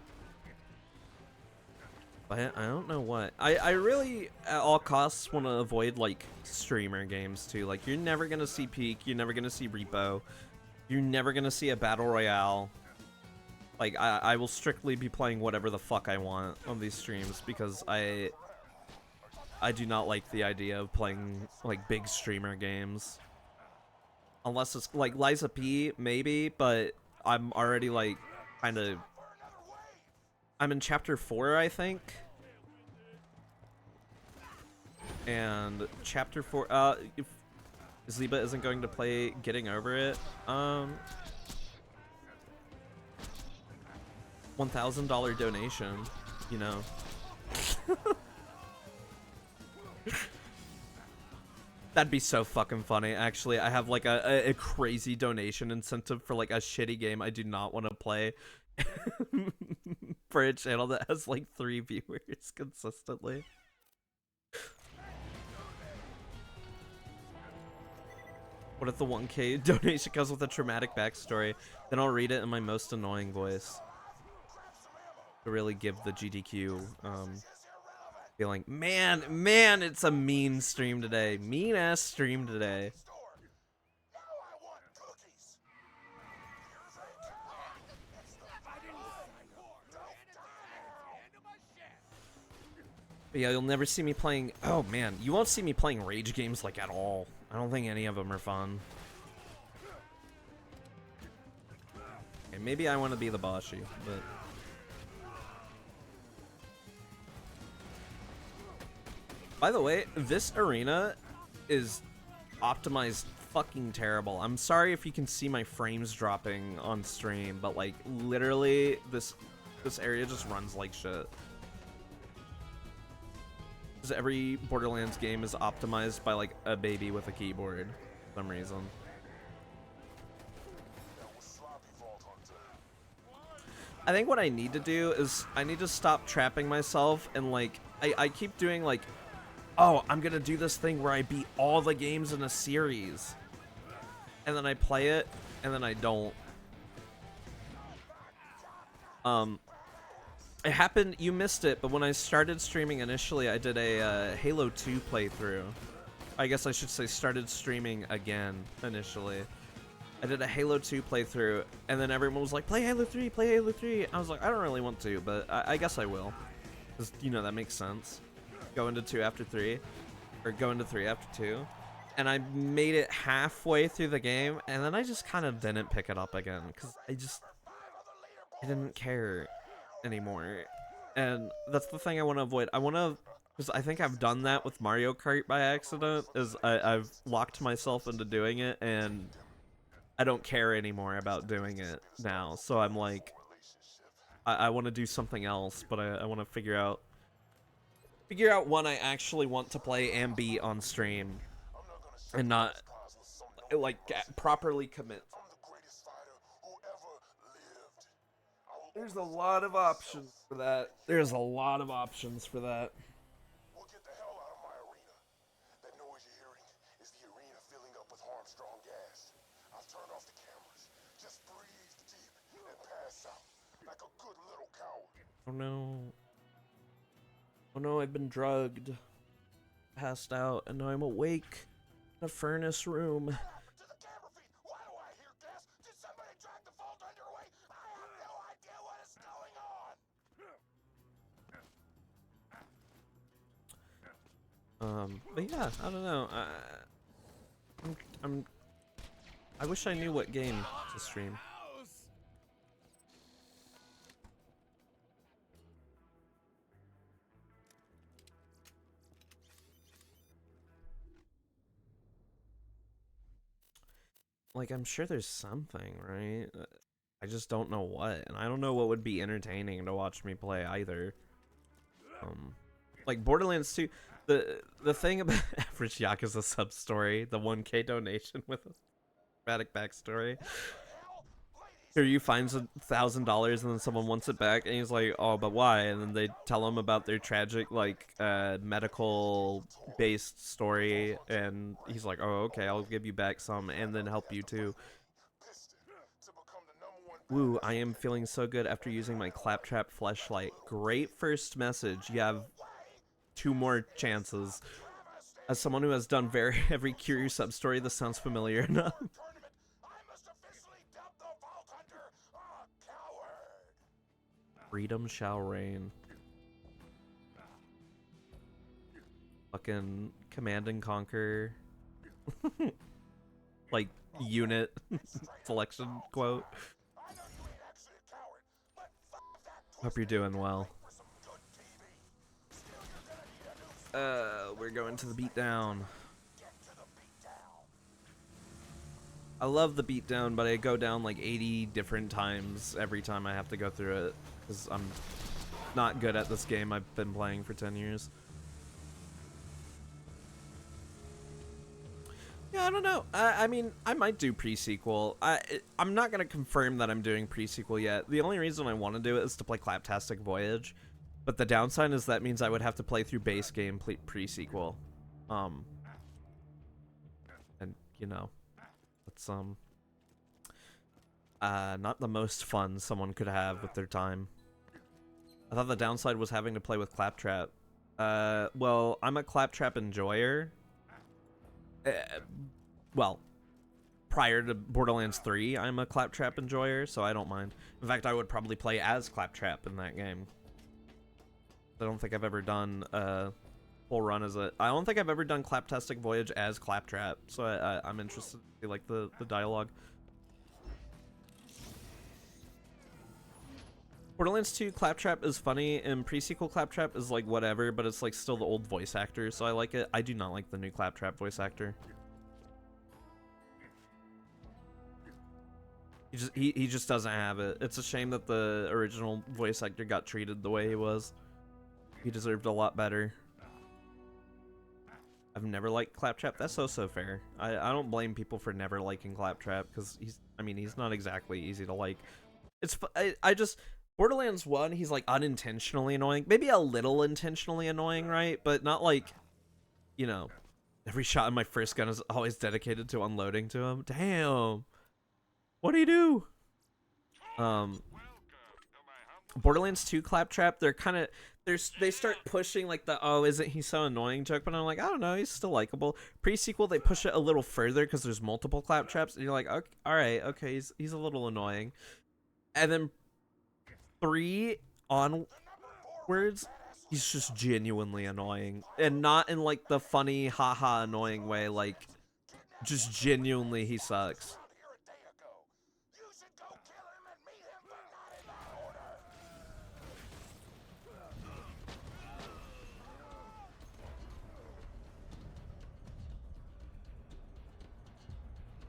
But I don't know what. I really, at all costs, want to avoid, like, streamer games, too. Like, you're never going to see Peak. You're never going to see Repo. You're never going to see a Battle Royale. Like, I will strictly be playing whatever the fuck I want on these streams because I do not like the idea of playing, like, big streamer games. Unless it's, like, Liza P, maybe, but I'm already, like, kind of... I'm in chapter 4, I think. And chapter 4, if Zeba isn't going to play Getting Over It, $1,000 donation, you know. That'd be so fucking funny, actually. I have, like, a crazy donation incentive for, like, a shitty game I do not want to play. For a channel that has like 3 viewers consistently. What if the 1K donation comes with a traumatic backstory? Then I'll read it in my most annoying voice to really give the GDQ feeling. Man, it's a mean stream today. Mean ass stream today. But yeah, you'll never see me playing... Oh, man. You won't see me playing rage games, like, at all. I don't think any of them are fun. Okay, maybe I want to be the Boshi, but... By the way, this arena is optimized fucking terrible. I'm sorry if you can see my frames dropping on stream, but, like, literally, this area just runs like shit. Because every Borderlands game is optimized by, like, a baby with a keyboard for some reason. I think what I need to do is I need to stop trapping myself and, like, I keep doing, like, oh, I'm gonna do this thing where I beat all the games in a series. And then I play it, and then I don't. It happened, you missed it, but when I started streaming initially, I did a Halo 2 playthrough. I guess I should say started streaming again initially. I did a Halo 2 playthrough, and then everyone was like, play Halo 3, play Halo 3. I was like, I don't really want to, but I guess I will. Because, you know, that makes sense. Go into 2 after 3, or go into 3 after 2. And I made it halfway through the game, and then I just kind of didn't pick it up again, because I didn't care anymore. And that's the thing I want to avoid. I want to, because I think I've done that with Mario Kart by accident, is I've locked myself into doing it, and I don't care anymore about doing it now. So I'm like, I want to do something else, but I want to figure out when I actually want to play and beat on stream, and not, like, properly commit. There's a lot of options for that. There's a lot of options for that. We'll get the hell out of my arena. That noise you're hearing is the arena filling up with harm-strong gas. I've turned off the cameras. Just breathe deep and pass out like a good little coward. Oh no. Oh no, I've been drugged. Passed out, and now I'm awake in a furnace room. To the camera feed. Why do I hear gas? Did somebody drag the vault underway? I have no idea what is going on. But yeah, I don't know. I wish I knew what game to stream. like, I'm sure there's something, right? I just don't know what, and I don't know what would be entertaining to watch me play either. Like Borderlands 2, the thing about average Yakuza sub story, the 1K donation with a dramatic backstory. Here you finds $1,000 and then someone wants it back and he's like, oh, but why? And then they tell him about their tragic like medical based story and he's like, oh, okay, I'll give you back some and then help you too. Woo, I am feeling so good after using my Claptrap fleshlight. Great first message. You have 2 more chances. As someone who has done every Kiryu sub story, this sounds familiar enough. Freedom shall reign. Fucking Command and Conquer. Like, unit selection quote. Hope you're doing well. We're going to the beatdown. I love the beatdown, but I go down like 80 different times every time I have to go through it. Because I'm not good at this game I've been playing for 10 years. Yeah, I don't know. I mean, I might do pre-sequel. I'm not going to confirm that I'm doing pre-sequel yet. The only reason I want to do it is to play Claptastic Voyage. But the downside is that means I would have to play through base game pre-sequel. And, you know, it's, not the most fun someone could have with their time. I thought the downside was having to play with Claptrap. Well, I'm a Claptrap enjoyer. Well, prior to Borderlands 3, I'm a Claptrap enjoyer, so I don't mind. In fact, I would probably play as Claptrap in that game. I don't think I've ever done a full run as a... I don't think I've ever done Claptastic Voyage as Claptrap, so I'm interested to see, like, the dialogue. Borderlands 2 Claptrap is funny, and pre-sequel Claptrap is, like, whatever, but it's, like, still the old voice actor, so I like it. I do not like the new Claptrap voice actor. He just doesn't have it. It's a shame that the original voice actor got treated the way he was. He deserved a lot better. I've never liked Claptrap. That's so fair. I don't blame people for never liking Claptrap, because he's not exactly easy to like. I just... Borderlands 1, he's, like, unintentionally annoying. Maybe a little intentionally annoying, right? But not, like, you know, every shot in my first gun is always dedicated to unloading to him. Damn. What do you do? Borderlands 2 Claptrap, they're kind of... They start pushing, like, the, oh, isn't he so annoying joke? But I'm like, I don't know, he's still likable. Pre-sequel, they push it a little further because there's multiple Claptraps. And you're like, okay, alright, okay, he's a little annoying. And then 3 onwards, he's just genuinely annoying, and not in like the funny haha annoying way, like just genuinely he sucks.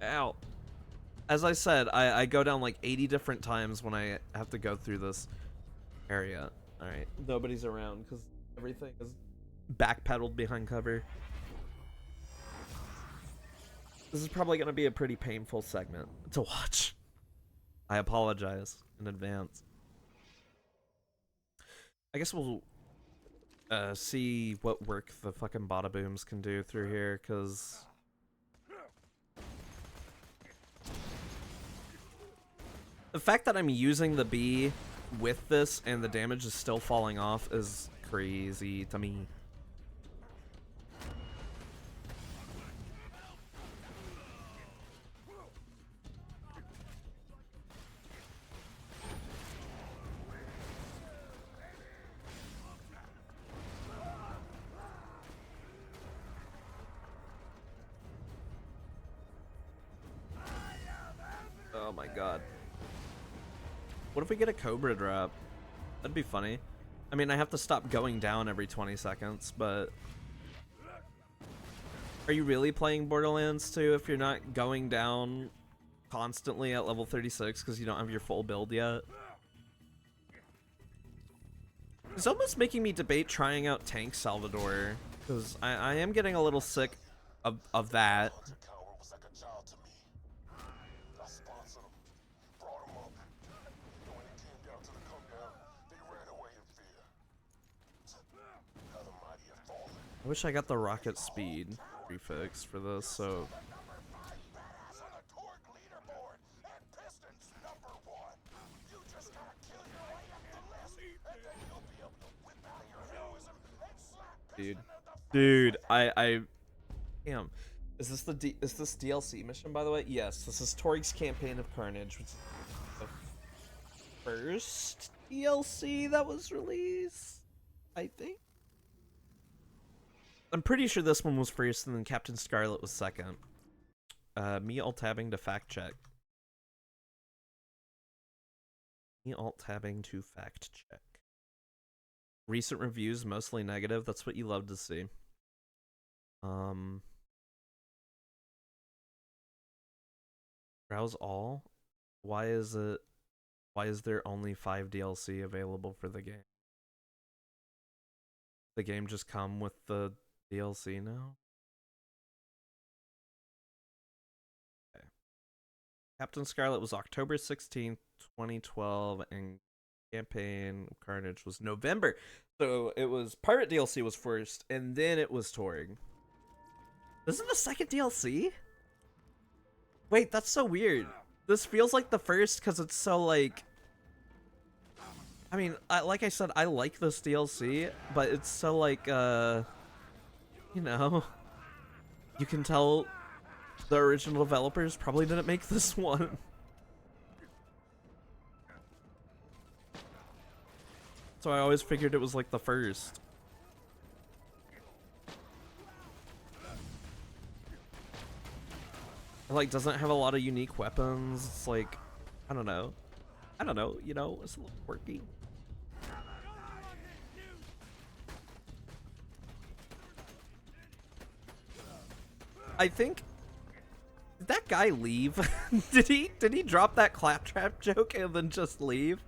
Ow. As I said, I go down like 80 different times when I have to go through this area. Alright, nobody's around because everything is backpedaled behind cover. This is probably going to be a pretty painful segment to watch. I apologize in advance. I guess we'll see what work the fucking bada booms can do through here, because... the fact that I'm using the B with this and the damage is still falling off is crazy to me. Oh my god. What if we get a Cobra drop? That'd be funny. I mean, I have to stop going down every 20 seconds, but... Are you really playing Borderlands 2 if you're not going down constantly at level 36 because you don't have your full build yet. It's almost making me debate trying out Tank Salvador, because I am getting a little sick of that. Hunter Coward was like a child to me. I sponsored him, brought him up. And when it came down to the come down, they ran away in fear. Now the mighty have fallen. I wish I got the rocket speed prefix for this, so... Badass on the Torgue leaderboard, and Pistons #1. You just gotta kill your way up the list, and then you'll be able to whip out your heroism and slap Dude. Piston in the Dude, I... Damn. Is this DLC mission, by the way? Yes, this is Torgue's Campaign of Carnage, which is the first DLC that was released, I think. I'm pretty sure this one was first, and then Captain Scarlet was second. Me alt-tabbing to fact-check. Me alt-tabbing to fact-check. Recent reviews, mostly negative. That's what you love to see. Browse all? Why is there only 5 DLC available for the game? The game just come with the DLC now? Okay. Captain Scarlet was October 16th, 2012, and Campaign of Carnage was November. So it was Pirate DLC was first, and then it was Torgue. This is the second DLC? Wait, that's so weird. This feels like the first because it's so like... I mean, like I said, I like this DLC, but it's so like, you know, you can tell the original developers probably didn't make this one. So I always figured it was like the first. It, like, doesn't have a lot of unique weapons. It's like, I don't know, you know, it's a little quirky. I think, did that guy leave? did he drop that claptrap joke and then just leave?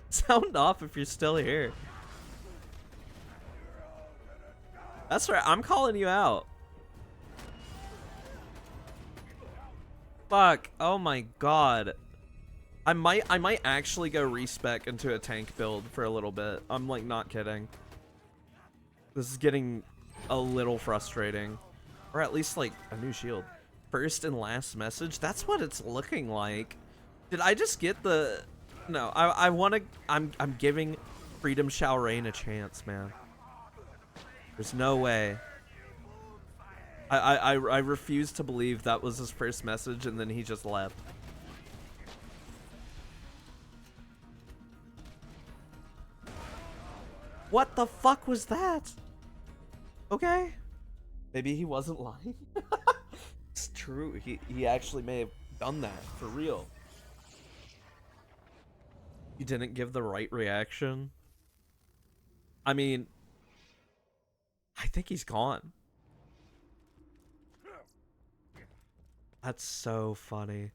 Sound off if you're still here. That's right, I'm calling you out. Fuck, oh my god. I might actually go respec into a tank build for a little bit. I'm like not kidding. This is getting a little frustrating. Or at least like a new shield. First and last message? That's what it's looking like. Did I just get the... No, I wanna... I'm giving Freedom Shall Reign a chance, man. There's no way. I refuse to believe that was his first message and then he just left. What the fuck was that? Okay. Maybe he wasn't lying. It's true. He actually may have done that for real. You didn't give the right reaction. I mean, I think he's gone. That's so funny.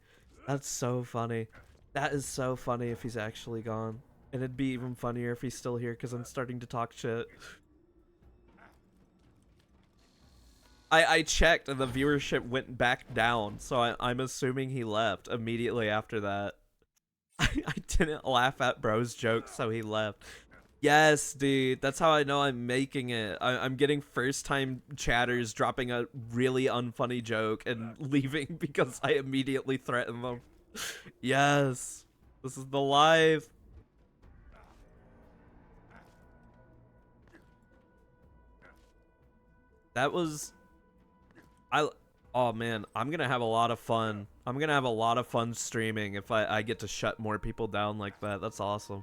That's so funny. That is so funny if he's actually gone. And it'd be even funnier if he's still here because I'm starting to talk shit. I checked and the viewership went back down, so I'm assuming he left immediately after that. I didn't laugh at bro's joke, so he left. Yes, dude, that's how I know I'm making it. I'm getting first-time chatters dropping a really unfunny joke and leaving because I immediately threaten them. Yes, this is the live. That was... Oh man, I'm gonna have a lot of fun. I'm gonna have a lot of fun streaming if I get to shut more people down like that. That's awesome.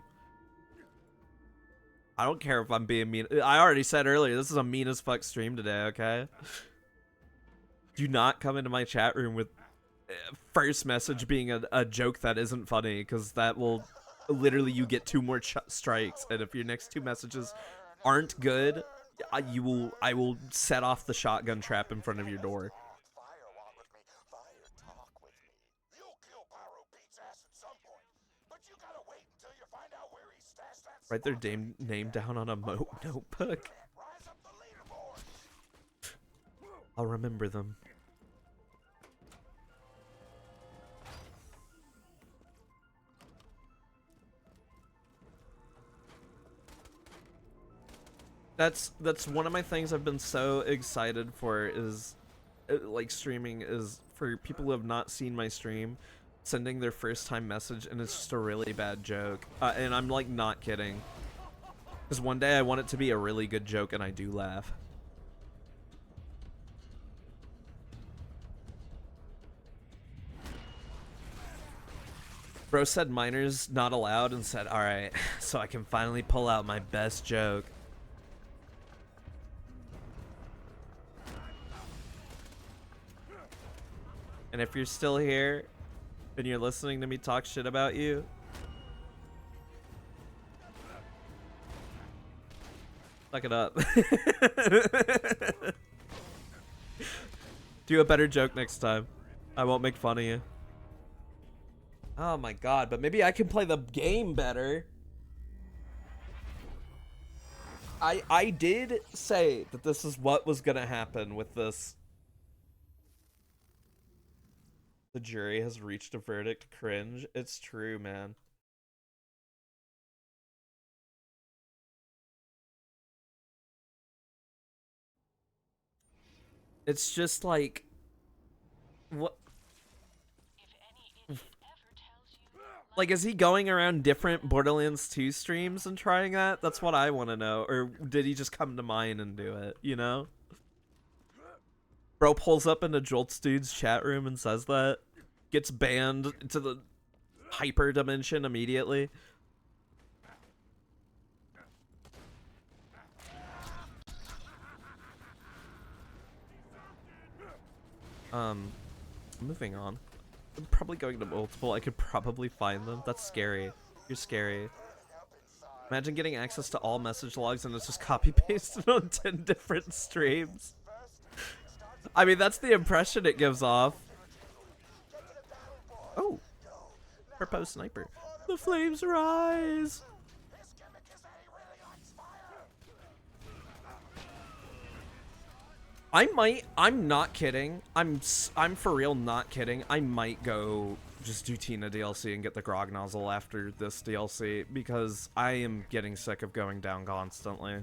I don't care if I'm being mean. I already said earlier, this is a mean as fuck stream today, okay? Do not come into my chat room with first message being a joke that isn't funny, because that will literally, you get 2 more strikes, and if your next 2 messages aren't good, I will set off the shotgun trap in front of your door. Fire walk with me, fire talk with me. You'll kill you gotta wait until you find out where he stashed that Write their spotlight. name down on a notebook. Rise up the leaderboard. I'll remember them. That's one of my things I've been so excited for is like streaming is for people who have not seen my stream sending their first time message and it's just a really bad joke. And I'm like not kidding. Because one day I want it to be a really good joke and I do laugh. Bro said minors not allowed and said, alright, so I can finally pull out my best joke. And if you're still here and you're listening to me talk shit about you, suck it up. Do a better joke next time. I won't make fun of you. Oh my god, but maybe I can play the game better. I did say that this is what was gonna happen with this. The jury has reached a verdict. Cringe. It's true, man. It's just like, what? Like, is he going around different Borderlands 2 streams and trying that? That's what I want to know. Or did he just come to mine and do it, you know? Bro pulls up into Jolt's dude's chat room and says that. Gets banned to the hyper dimension immediately. Moving on. I'm probably going to multiple. I could probably find them. That's scary. You're scary. Imagine getting access to all message logs and it's just copy pasted on 10 different streams. I mean, that's the impression it gives off. Oh. Proposed sniper. The flames rise. I'm not kidding. I'm for real not kidding. I might go just do Tina DLC and get the grog nozzle after this DLC because I am getting sick of going down constantly.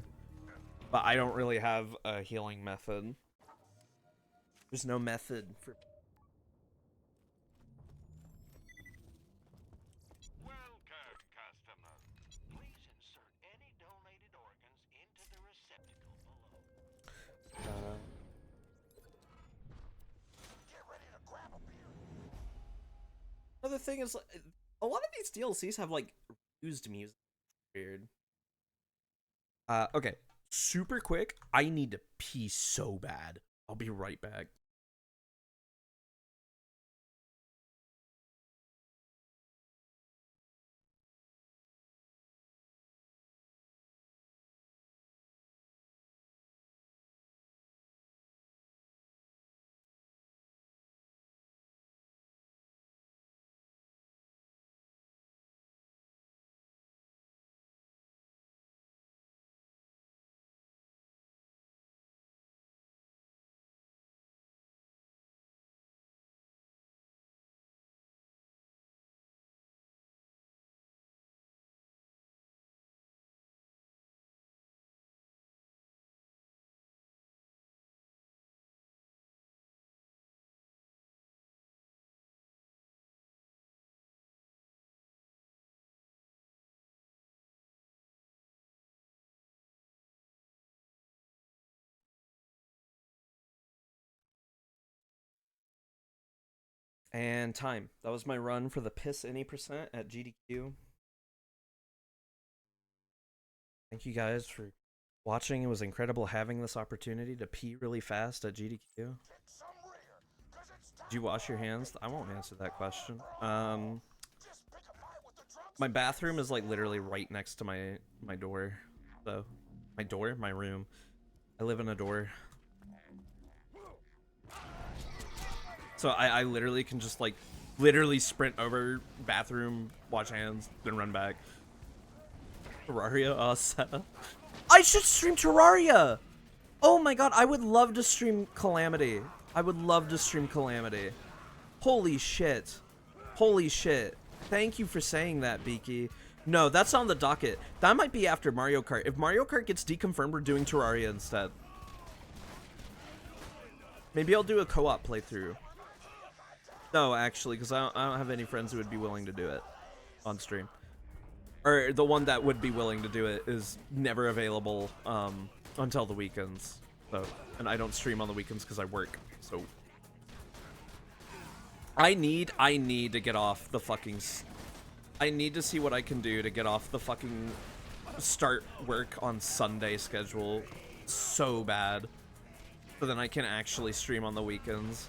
But I don't really have a healing method. There's no method for... Welcome, customer. Please insert any donated organs into the receptacle below. Get ready to grab a beer. Another thing is, a lot of these DLCs have, like, used music. Weird. Okay. Super quick. I need to pee so bad. I'll be right back. And time. That was my run for the piss any percent at GDQ. Thank you guys for watching. It was incredible having this opportunity to pee really fast at GDQ. Did you wash your hands? I won't answer that question. My bathroom is like literally right next to my door. So, my room. I live in a door. So I literally can just like Literally sprint over, bathroom, wash hands, then run back. Terraria, setup. I should stream Terraria! Oh my god, I would love to stream Calamity. I would love to stream Calamity. Holy shit. Holy shit. Thank you for saying that, Beaky. No, that's on the docket. That might be after Mario Kart. If Mario Kart gets deconfirmed, we're doing Terraria instead. Maybe I'll do a co-op playthrough. No, actually, because I don't have any friends who would be willing to do it on stream. Or the one that would be willing to do it is never available until the weekends. So, and I don't stream on the weekends because I work. So I need to get off the fucking. I need to see what I can do to get off the fucking start work on Sunday schedule so bad, so then I can actually stream on the weekends.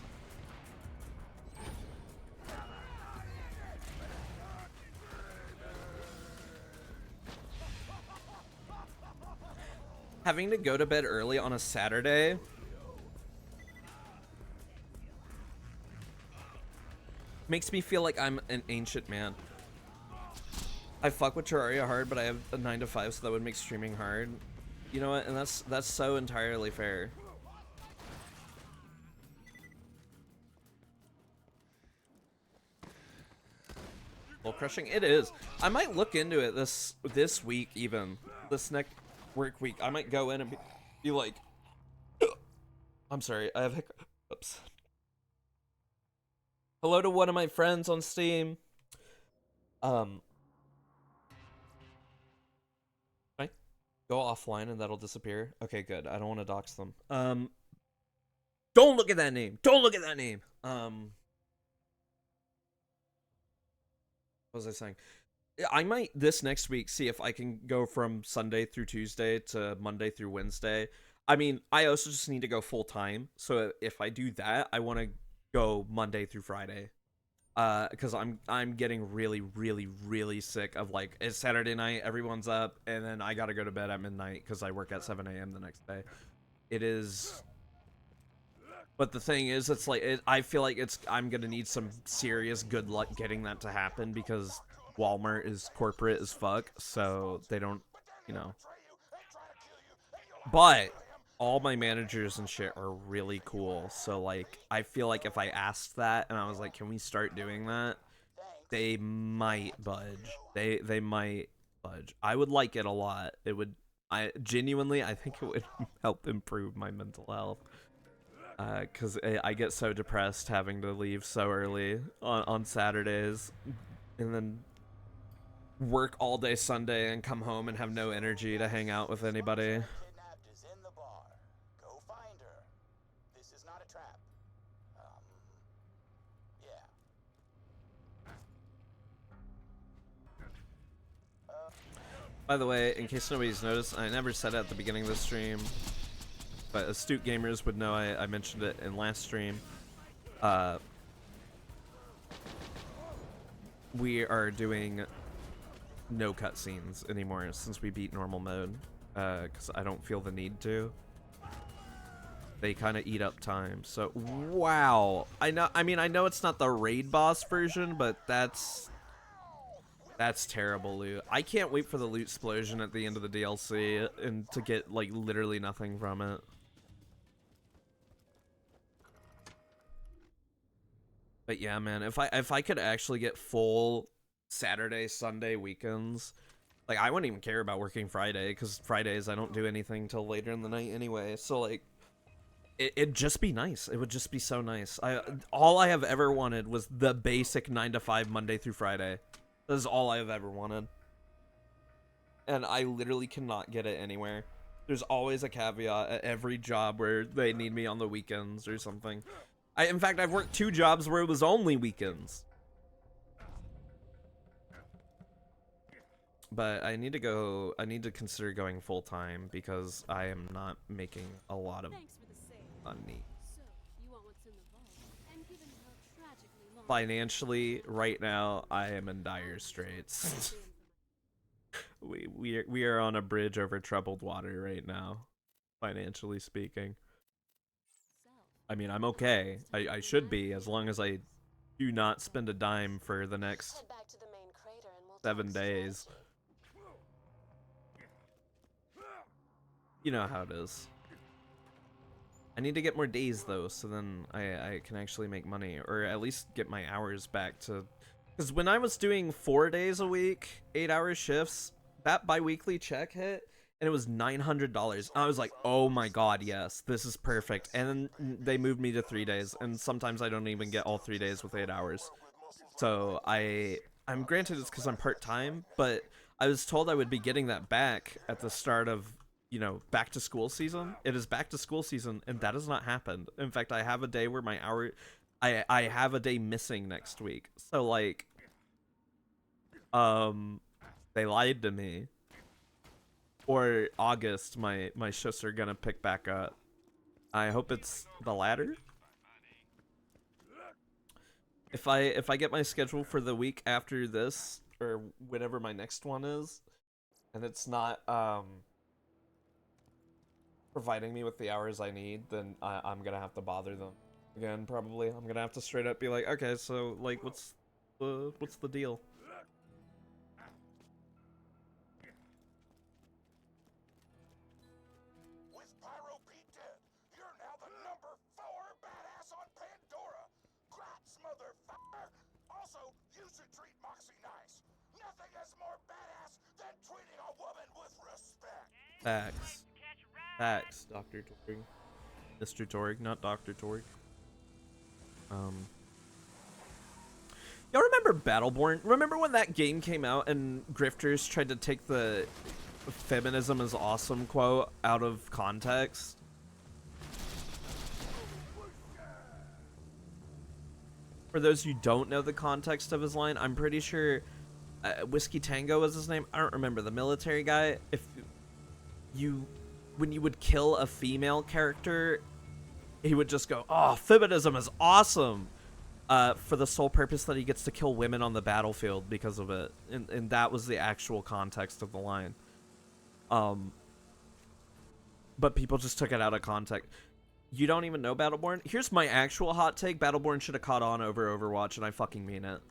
Having to go to bed early on a Saturday makes me feel like I'm an ancient man. I fuck with Terraria hard, but I have a 9 to 5, so that would make streaming hard. You know what? And that's so entirely fair. Soul crushing? It is. I might look into it this week even. This next work week. I might go in and be like, I'm sorry, I have hiccups. Hello to one of my friends on Steam. Can I go offline and that'll disappear? Okay, good. I don't want to dox them. Don't look at that name. Don't look at that name. What was I saying? I might this next week see if I can go from Sunday through Tuesday to Monday through Wednesday. I mean, I also just need to go full time. So if I do that, I want to go Monday through Friday. Because I'm getting really sick of like it's Saturday night, everyone's up, and then I gotta go to bed at midnight because I work at 7 a.m. the next day. It is. But the thing is, it's like I feel like I'm gonna need some serious good luck getting that to happen because Walmart is corporate as fuck, so they don't, you know. But all my managers and shit are really cool, so like I feel like if I asked that and I was like, can we start doing that, they might budge. They might budge. I would like it a lot. It would. I think it would help improve my mental health. Because I get so depressed having to leave so early on Saturdays, and then work all day Sunday and come home and have no energy to hang out with anybody. Kidnapped is in the bar. Go find her. This is not a trap. Yeah. By the way, in case nobody's noticed, I never said it at the beginning of the stream, but astute gamers would know I mentioned it in last stream. We are doing no cutscenes anymore since we beat normal mode, because I don't feel the need to. They kind of eat up time. So wow, I know it's not the raid boss version, but that's terrible loot. I can't wait for the loot explosion at the end of the DLC and to get like literally nothing from it. But yeah, man, if I could actually get full Saturday, Sunday weekends, like I wouldn't even care about working Friday because Fridays I don't do anything till later in the night anyway. So like, it'd just be nice. It would just be so nice. All I have ever wanted was the basic 9 to 5 Monday through Friday. That is all I have ever wanted. And I literally cannot get it anywhere. There's always a caveat at every job where they need me on the weekends or something. In fact, I've worked 2 jobs where it was only weekends. But I need to consider going full time because I am not making a lot of money. Financially, right now, I am in dire straits. we are on a bridge over troubled water right now, financially speaking. I mean, I'm okay. I should be, as long as I do not spend a dime for the next Head back to the main crater and we'll 7 talk days. strategy. You know how it is. I need to get more days though, so then I can actually make money, or at least get my hours back to. Because when I was doing 4 days a week, 8-hour shifts, that bi-weekly check hit, and it was $900. I was like, oh my god, yes, this is perfect. And then they moved me to 3 days, and sometimes I don't even get all 3 days with 8 hours. So I'm granted it's because I'm part-time, but I was told I would be getting that back at the start of, you know, back to school season. It is back to school season, and that has not happened. In fact, I have a day where my hour, I have a day missing next week. So like, they lied to me. Or August, my shifts are gonna pick back up. I hope it's the latter. If I get my schedule for the week after this, or whenever my next one is, and it's not providing me with the hours I need, then I'm gonna have to bother them again. Probably I'm gonna have to straight up be like, okay, so like, what's the deal? With Pyro Pete dead, you're now the #4 badass on Pandora. Grats, motherfucker. Also, you should treat Moxie nice. Nothing is more badass than treating a woman with respect. Facts. Facts, Dr. Torgue. Mr. Torgue, not Dr. Torgue. Y'all remember Battleborn? Remember when that game came out and grifters tried to take the feminism is awesome quote out of context? For those who don't know the context of his line, I'm pretty sure Whiskey Tango was his name. I don't remember. The military guy. When you would kill a female character, he would just go, "Oh, feminism is awesome," for the sole purpose that he gets to kill women on the battlefield because of it, and that was the actual context of the line. But people just took it out of context. You don't even know Battleborn? Here's my actual hot take. Battleborn should have caught on over Overwatch, and I fucking mean it.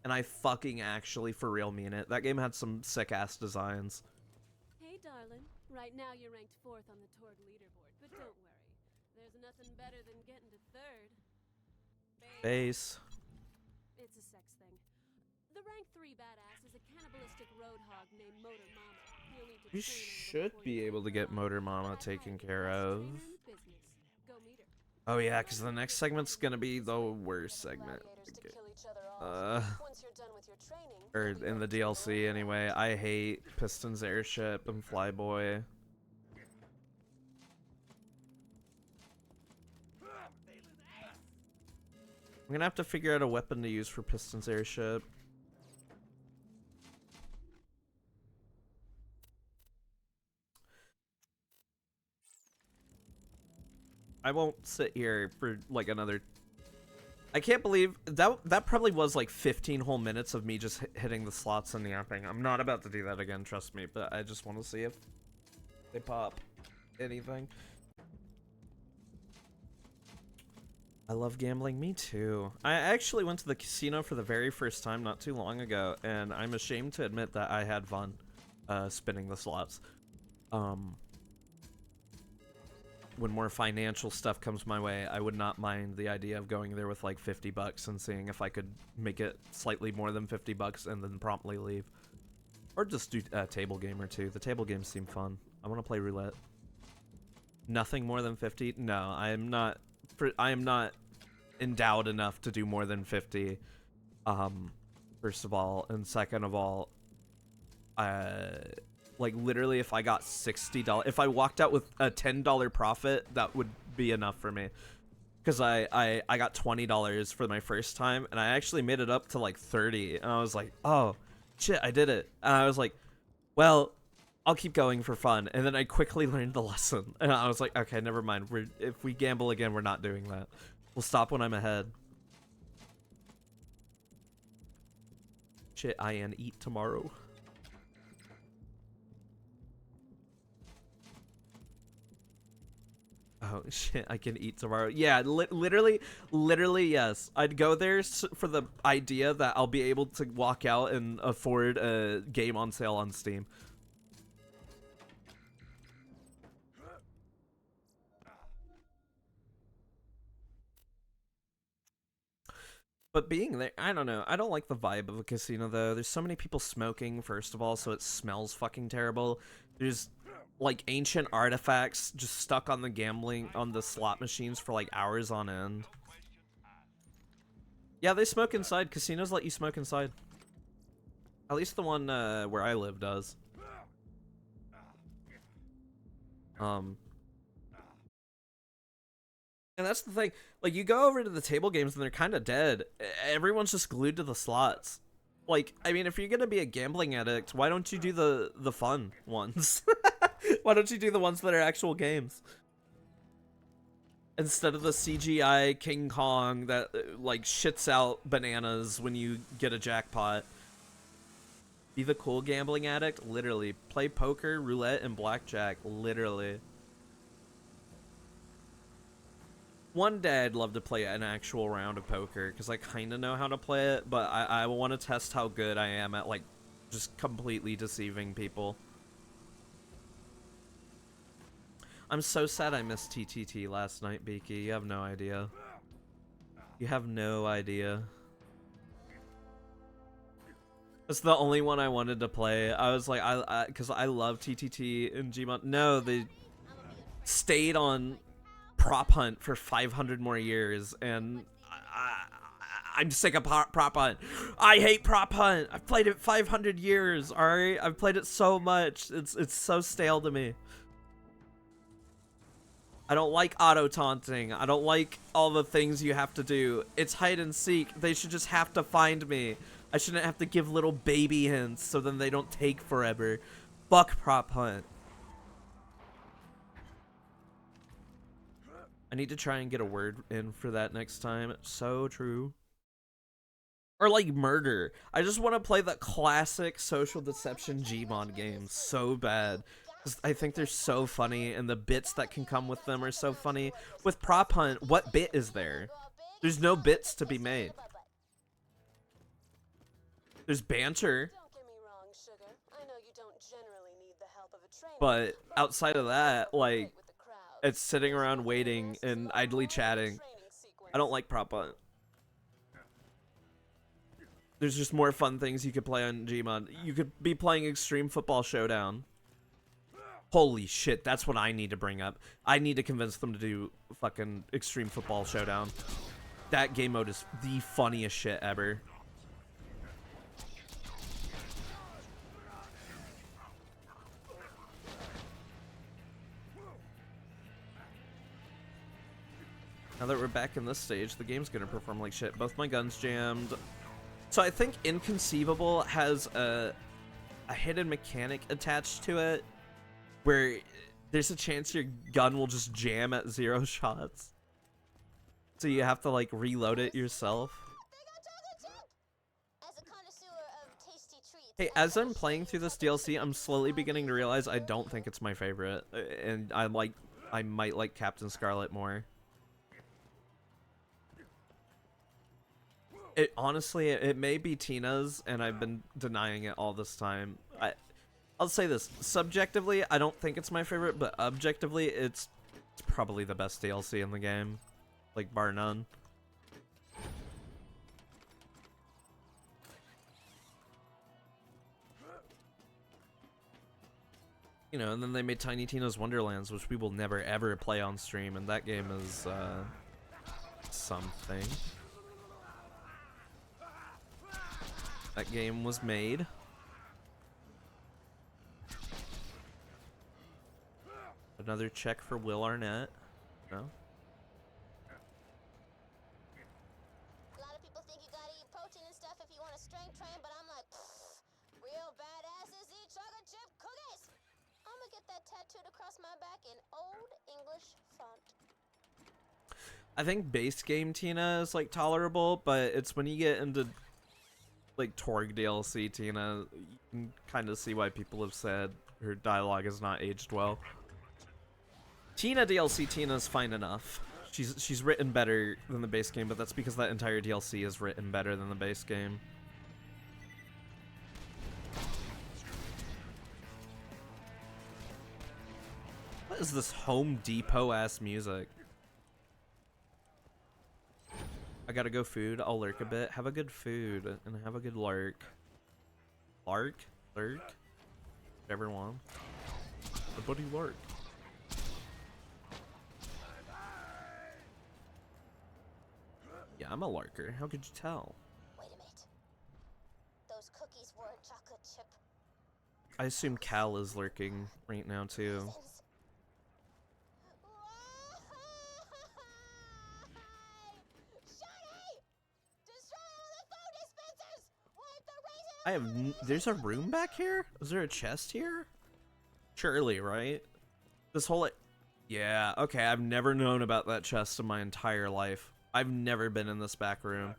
And I fucking actually for real mean it. That game had some sick-ass designs. Hey, darling. Right now you're ranked 4th on the Torgue leaderboard, but don't worry. There's nothing better than getting to 3rd. Base. It's a sex thing. The rank 3 badass is a cannibalistic roadhog named Motor Mama. You'll need to You train a little should before be you able to get Motor Mama taken care of. trainer in the business. Go meet her. Oh yeah, because the next segment's gonna be the worst segment. Gladiators to kill each other off. Once you're done with your training, Or you'll be in the ready to DLC roll. anyway. I hate Piston's airship and Flyboy. I'm gonna have to figure out a weapon to use for Piston's airship. I won't sit here for like another. I can't believe that probably was like 15 whole minutes of me just hitting the slots and yapping. I'm not about to do that again, trust me, but I just want to see if they pop anything. I love gambling, me too. I actually went to the casino for the very first time not too long ago, and I'm ashamed to admit that I had fun spinning the slots. When more financial stuff comes my way, I would not mind the idea of going there with like $50 and seeing if I could make it slightly more than $50 and then promptly leave. Or just do a table game or two. The table games seem fun. I want to play roulette. Nothing more than 50? No, I am not endowed enough to do more than 50. First of all, and second of all, like literally if I got $60, if I walked out with a $10 profit, that would be enough for me. Because I got $20 for my first time, and I actually made it up to like 30, and I was like, oh shit, I did it. And I was like, well, I'll keep going for fun. And then I quickly learned the lesson, and I was like, okay, never mind. If we gamble again, we're not doing that. We'll stop when I'm ahead. Shit, I eat tomorrow. Oh shit, I can eat tomorrow. Yeah, literally, yes. I'd go there for the idea that I'll be able to walk out and afford a game on sale on Steam. But being there, I don't know. I don't like the vibe of a casino though. There's so many people smoking, first of all, so it smells fucking terrible. There's like ancient artifacts just stuck on the slot machines for like hours on end. Yeah, they smoke inside. Casinos let you smoke inside. At least the one where I live does. And that's the thing. Like, you go over to the table games and they're kind of dead. Everyone's just glued to the slots. Like, I mean, if you're gonna be a gambling addict, why don't you do the fun ones? Why don't you do the ones that are actual games? Instead of the CGI King Kong that, like, shits out bananas when you get a jackpot. Be the cool gambling addict? Literally. Play poker, roulette, and blackjack. Literally. One day I'd love to play an actual round of poker, because I kind of know how to play it, but I want to test how good I am at, like, just completely deceiving people. I'm so sad I missed TTT last night, Beaky. You have no idea. You have no idea. It's the only one I wanted to play. I was like, because I love TTT and Gmod. No, they stayed on Prop Hunt for 500 more years, and I'm sick of Prop Hunt. I hate Prop Hunt. I've played it 500 years, alright? I've played it so much. It's so stale to me. I don't like auto-taunting. I don't like all the things you have to do. It's hide and seek. They should just have to find me. I shouldn't have to give little baby hints so then they don't take forever. Fuck Prop Hunt. I need to try and get a word in for that next time. So true. Or like murder. I just want to play that classic social deception Gmod game so bad. I think they're so funny, and the bits that can come with them are so funny. With Prop Hunt, what bit is there? There's no bits to be made. There's banter. But outside of that, like, it's sitting around waiting and idly chatting. I don't like Prop Hunt. There's just more fun things you could play on Gmod. You could be playing Extreme Football Showdown. Holy shit, that's what I need to bring up. I need to convince them to do fucking Extreme Football Showdown. That game mode is the funniest shit ever. Now that we're back in this stage, the game's gonna perform like shit. Both my guns jammed. So I think Inconceivable has a hidden mechanic attached to it, where there's a chance your gun will just jam at 0 shots. So you have to, like, reload it yourself. Hey, as I'm playing through this DLC, I'm slowly beginning to realize I don't think it's my favorite. And I might like Captain Scarlet more. Honestly, it may be Tina's, and I've been denying it all this time. I'll say this, subjectively, I don't think it's my favorite, but objectively, it's probably the best DLC in the game. Like, bar none. You know, and then they made Tiny Tina's Wonderlands, which we will never ever play on stream, and that game is, something. That game was made. Another check for Will Arnett. No? A lot of people think you gotta eat protein and stuff if you want to strength train, but I'm like, real badasses eat chocolate chip cookies. I'm gonna get that tattooed across my back in Old English font. I think base game Tina is, like, tolerable, but it's when you get into, like, Torgue DLC Tina, you can kind of see why people have said her dialogue has not aged well. Tina DLC, Tina's fine enough. She's written better than the base game, but that's because that entire DLC is written better than the base game. What is this Home Depot ass music? I gotta go food. I'll lurk a bit. Have a good food and have a good lurk. Lark? Lurk? Whatever one. The buddy lurk. Yeah, I'm a lurker. How could you tell? Wait a minute. Those cookies weren't chocolate chip. I assume Cal is lurking right now too. Why? Shawty! Destroy all the food dispensers! Wipe the raisins! I have. There's a room back here? Is there a chest here? Surely, right? This whole. Yeah, okay. I've never known about that chest in my entire life. I've never been in this back room.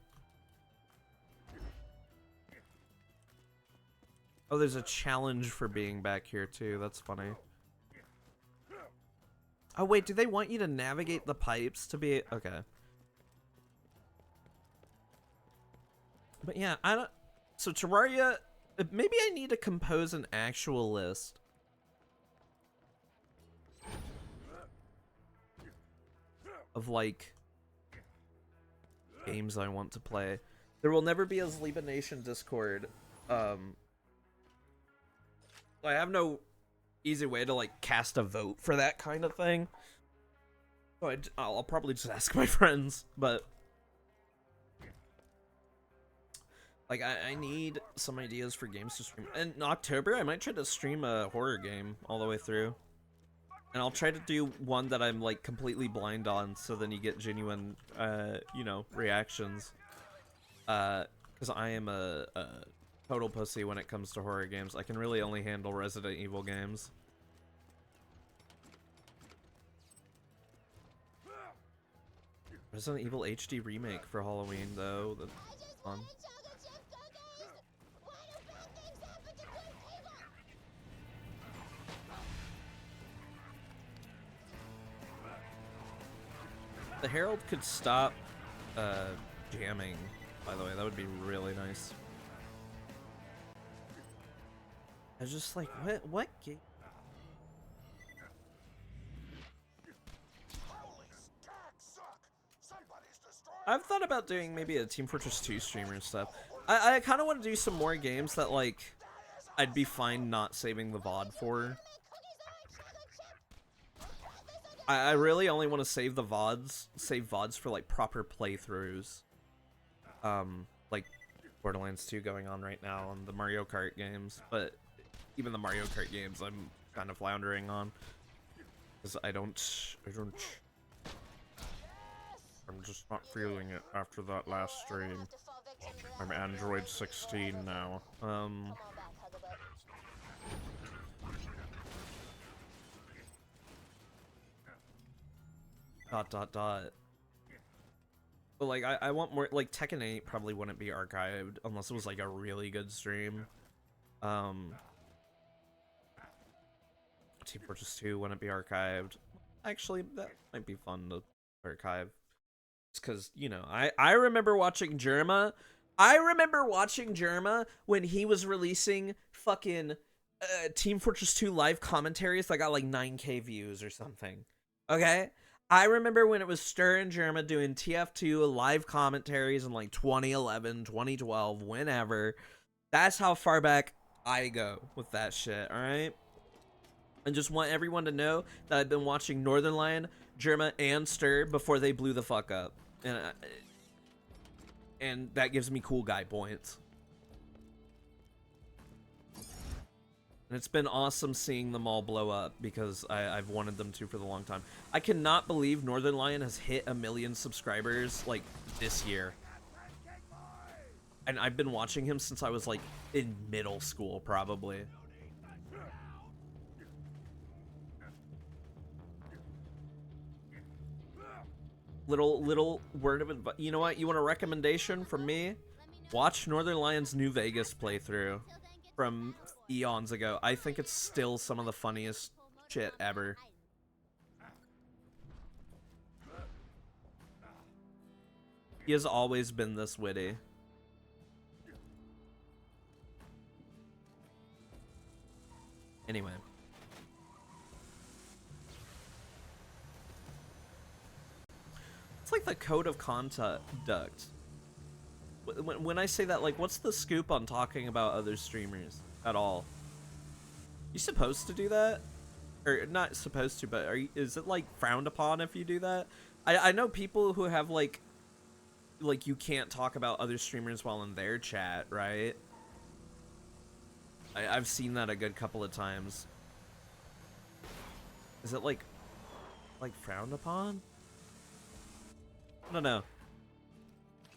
Oh, there's a challenge for being back here too. That's funny. Oh wait, do they want you to navigate the pipes to be okay? But yeah, I don't. So Terraria, maybe I need to compose an actual list. Of like games I want to play. There will never be a Zliba Nation Discord. I have no easy way to like cast a vote for that kind of thing. So I'll probably just ask my friends, but like I need some ideas for games to stream. In October, I might try to stream a horror game all the way through. And I'll try to do one that I'm like completely blind on, so then you get genuine, you know, reactions. Because I am a total pussy when it comes to horror games. I can really only handle Resident Evil games. Resident Evil HD remake for Halloween, though. That's fun. Chocolate chip cookies! Why do bad things happen to good people? The Herald could stop jamming, by the way. That would be really nice. I was just like, what game? Holy stack suck! Somebody's destroying. I've thought about doing maybe a Team Fortress 2 streamer and stuff. I kind of want to do some more games that, like, I'd be fine not saving the VOD for. I really only want to save the VODs for, like, proper playthroughs. Like Borderlands 2 going on right now and the Mario Kart games. But even the Mario Kart games I'm kind of floundering on. Because I'm just not feeling it after that last stream. I'm Android 16 now. But like I want more, like Tekken 8 probably wouldn't be archived unless it was like a really good stream. Team Fortress 2 wouldn't be archived. Actually, that might be fun to archive. It's because, you know, I remember watching Jerma. I remember watching Jerma when he was releasing fucking Team Fortress 2 live commentaries that got like 9K views or something. Okay? I remember when it was Stir and Jerma doing TF2 live commentaries in like 2011, 2012, whenever. That's how far back I go with that shit, alright? And just want everyone to know that I've been watching Northern Lion, Jerma, and Stir before they blew the fuck up. And that gives me cool guy points. And it's been awesome seeing them all blow up because I've wanted them to for the long time. I cannot believe Northern Lion has hit 1 million subscribers like this year. And I've been watching him since I was like in middle school probably. Little word of advice. You know what? You want a recommendation from me? Watch Northern Lion's New Vegas playthrough from eons ago. I think it's still some of the funniest shit ever. He has always been this witty. Anyway. It's like the code of conduct. When I say that, like, what's the scoop on talking about other streamers at all? You supposed to do that? Or not supposed to, but is it like frowned upon if you do that? I know people who have like you can't talk about other streamers while in their chat, right? I've seen that a good couple of times. Is it like frowned upon? I don't know.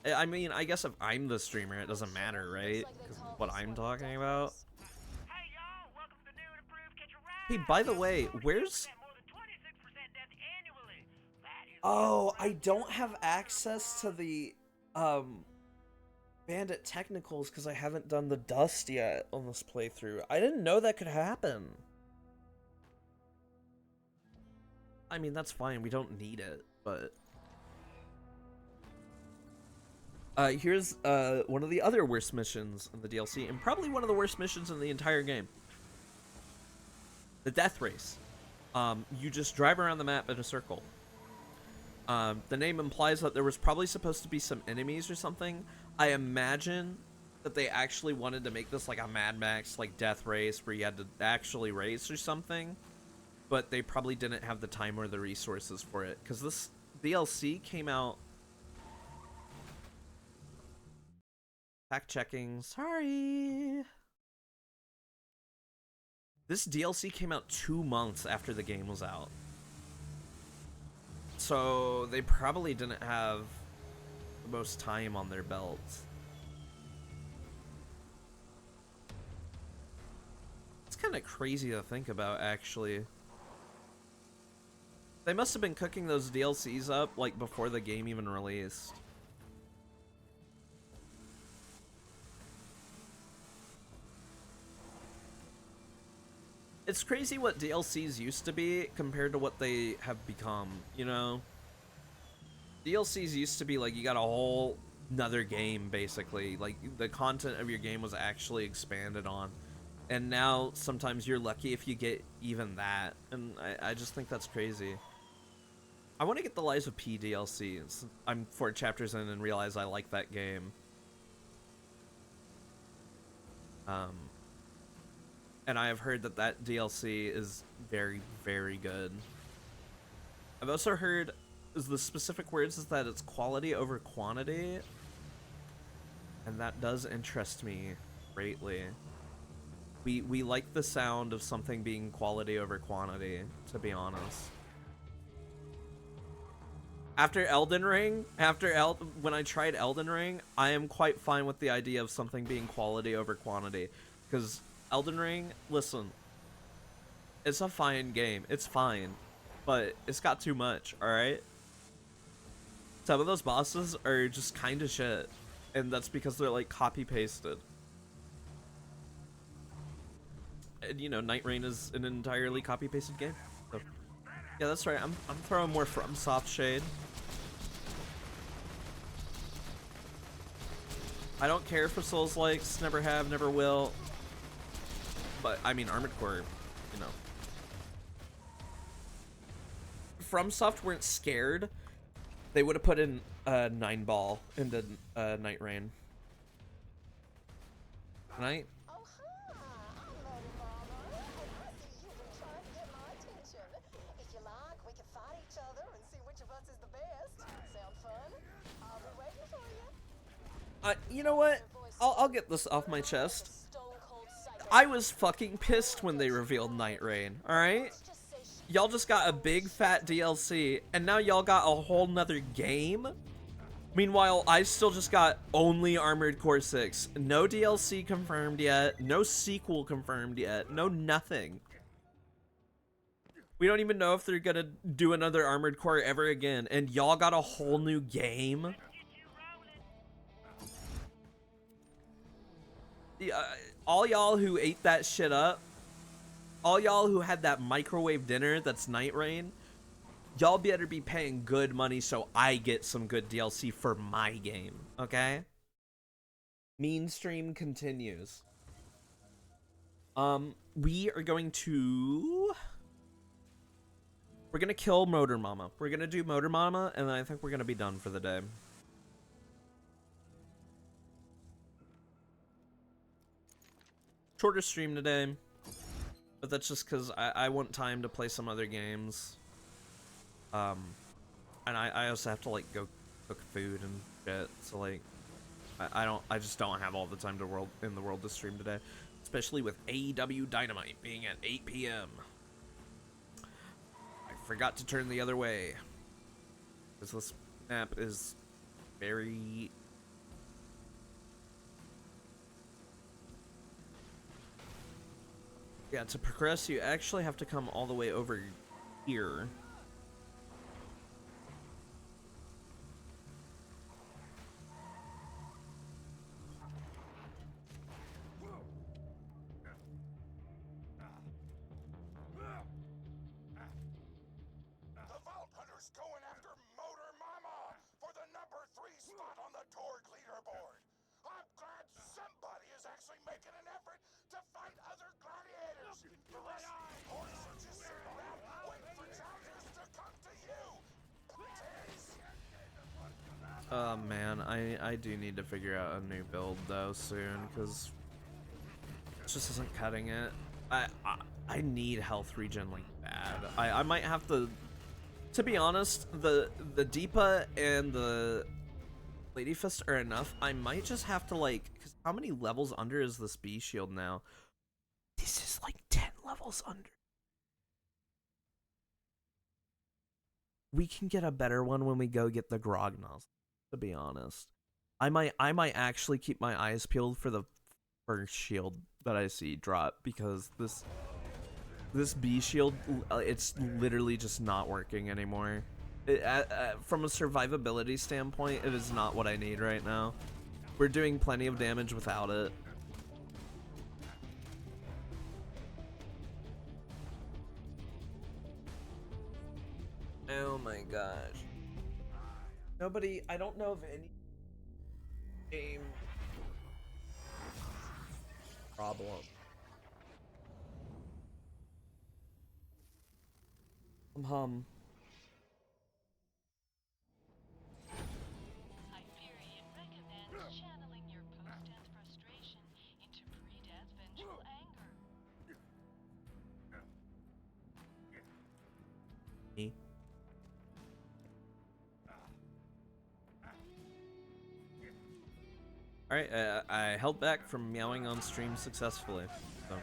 I mean, I guess if I'm the streamer, it doesn't matter, right? 'Cause what I'm talking about. Hey, by the way, where's... Oh, I don't have access to the, Bandit Technicals because I haven't done the Dust yet on this playthrough. I didn't know that could happen. I mean, that's fine. We don't need it, but... here's, one of the other worst missions in the DLC, and probably one of the worst missions in the entire game. The Death Race. You just drive around the map in a circle. The name implies that there was probably supposed to be some enemies or something. I imagine that they actually wanted to make this like a Mad Max, like, Death Race, where you had to actually race or something. But they probably didn't have the time or the resources for it. Because this DLC came out... Fact checking, sorry. This DLC came out 2 months after the game was out. So they probably didn't have the most time on their belts. It's kind of crazy to think about, actually. They must have been cooking those DLCs up like before the game even released. It's crazy what DLCs used to be compared to what they have become, you know? DLCs used to be like you got a whole another game, basically. Like, the content of your game was actually expanded on. And now, sometimes you're lucky if you get even that. And I just think that's crazy. I want to get the Lies of P DLC. I'm 4 chapters in and realize I like that game. And I have heard that that DLC is very, very good. I've also heard, the specific words is that it's quality over quantity. And that does interest me greatly. We like the sound of something being quality over quantity, to be honest. After Elden Ring, when I tried Elden Ring, I am quite fine with the idea of something being quality over quantity. Because Elden Ring, listen, it's a fine game. It's fine. But it's got too much, alright? Some of those bosses are just kind of shit. And that's because they're, like, copy-pasted. And, you know, Night Rain is an entirely copy-pasted game. So, yeah, that's right. I'm throwing more FromSoft shade. I don't care for Souls-likes. Never have, never will. But, I mean, Armored Core, you know. FromSoft weren't scared. They would have put in 9-ball into Night Rain. Right? Oh, hi. I'm Lady Mama. I see you've been trying to get my attention. If you like, we can fight each other and see which of us is the best. Sound fun? I'll be waiting for you. You know what? I'll get this off my chest. I was fucking pissed when they revealed Night Rain, alright? Y'all just got a big fat DLC, and now y'all got a whole nother game? Meanwhile, I still just got only Armored Core 6. No DLC confirmed yet, no sequel confirmed yet, no nothing. We don't even know if they're gonna do another Armored Core ever again, and y'all got a whole new game? All y'all who ate that shit up, all y'all who had that microwave dinner that's Night Rain, y'all better be paying good money so I get some good DLC for my game, okay? Mean stream continues. We are going to... We're gonna kill Motor Mama. We're gonna do Motor Mama, and then I think we're gonna be done for the day. Shorter stream today, but that's just because I want time to play some other games. And I also have to, like, go cook food and shit, so, like, I just don't have all the time in the world to stream today. Especially with AEW Dynamite being at 8 p.m. I forgot to turn the other way. Because this map is very... Yeah, to progress, you actually have to come all the way over here. The Vault Hunter's going after Motor Mama for the #3 spot on the Torgue leaderboard. I'm glad somebody is actually making an effort to fight other gladiators. The rest of the hordes are just sitting around waiting for challengers to come to you. Oh man, I do need to figure out a new build though soon, because it just isn't cutting it. I need health regen like bad. I might have to be honest, the Deepa and the Lady Fist are enough. I might just have to, like, because how many levels under is this B shield now? This is like 10 levels under. We can get a better one when we go get the Grog nozzle, to be honest. I might actually keep my eyes peeled for the first shield that I see drop, because this B shield, it's literally just not working anymore. From a survivability standpoint, it is not what I need right now. We're doing plenty of damage without it. Oh my gosh. I don't know of any game problem. Hyperion recommends channeling your post-death frustration into pre-death vengeful anger. Me. Alright, I held back from meowing on stream successfully. So.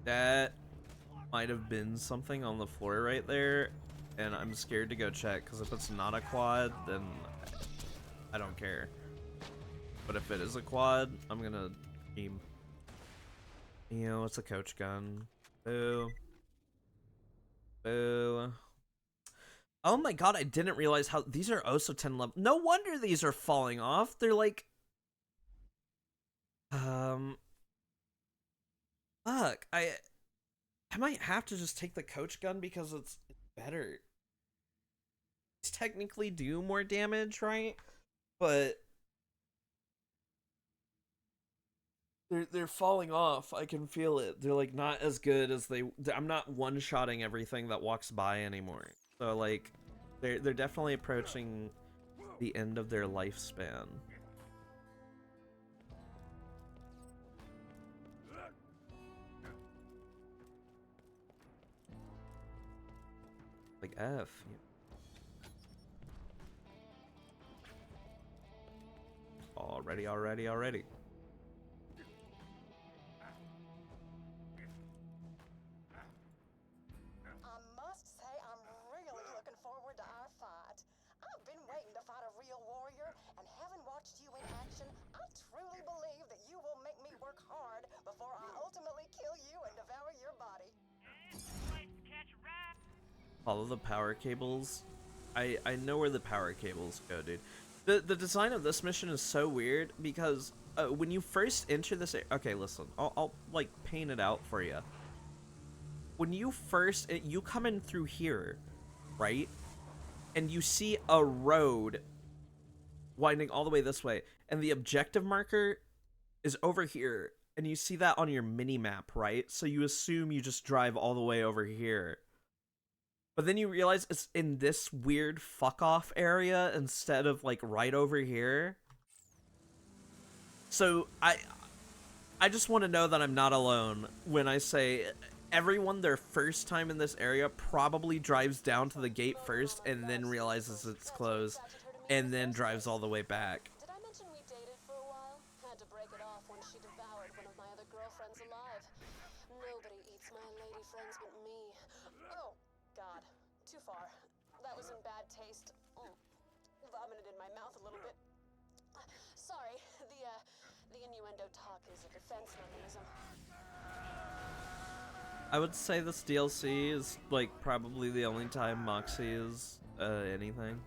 That might have been something on the floor right there, and I'm scared to go check, because if it's not a quad, then I don't care. But if it is a quad, I'm gonna team. You know, it's a coach gun. Boo. Boo. Oh my god, I didn't realize how these are also 10 level. No wonder these are falling off. They're like... Fuck, I might have to just take the coach gun because it's better. These technically do more damage, right? But they're falling off. I can feel it. They're like not as good as I'm not one-shotting everything that walks by anymore. So like they're definitely approaching the end of their lifespan. Like F. Already. I must say, I'm really looking forward to our fight. I've been waiting to fight a real warrior, and having watched you in action, I truly believe that you will make me work hard before I ultimately kill you and devour your body. Follow the power cables. I know where the power cables go, dude. The design of this mission is so weird because when you first enter this, okay, listen, I'll like paint it out for you. When you first, you come in through here, right? And you see a road winding all the way this way, and the objective marker is over here, and you see that on your mini map, right? So you assume you just drive all the way over here. But then you realize it's in this weird fuck off area instead of like right over here. So I just want to know that I'm not alone when I say everyone their first time in this area probably drives down to the gate first and then realizes it's closed and then drives all the way back. Did I mention we dated for a while? Had to break it off when she devoured one of my other girlfriends alive. Nobody eats my lady friends but me. Oh, God. Too far. That was in bad taste. Vomited in my mouth a little bit. Sorry, the innuendo talk is a defense mechanism. I would say this DLC is like probably the only time Moxie is anything.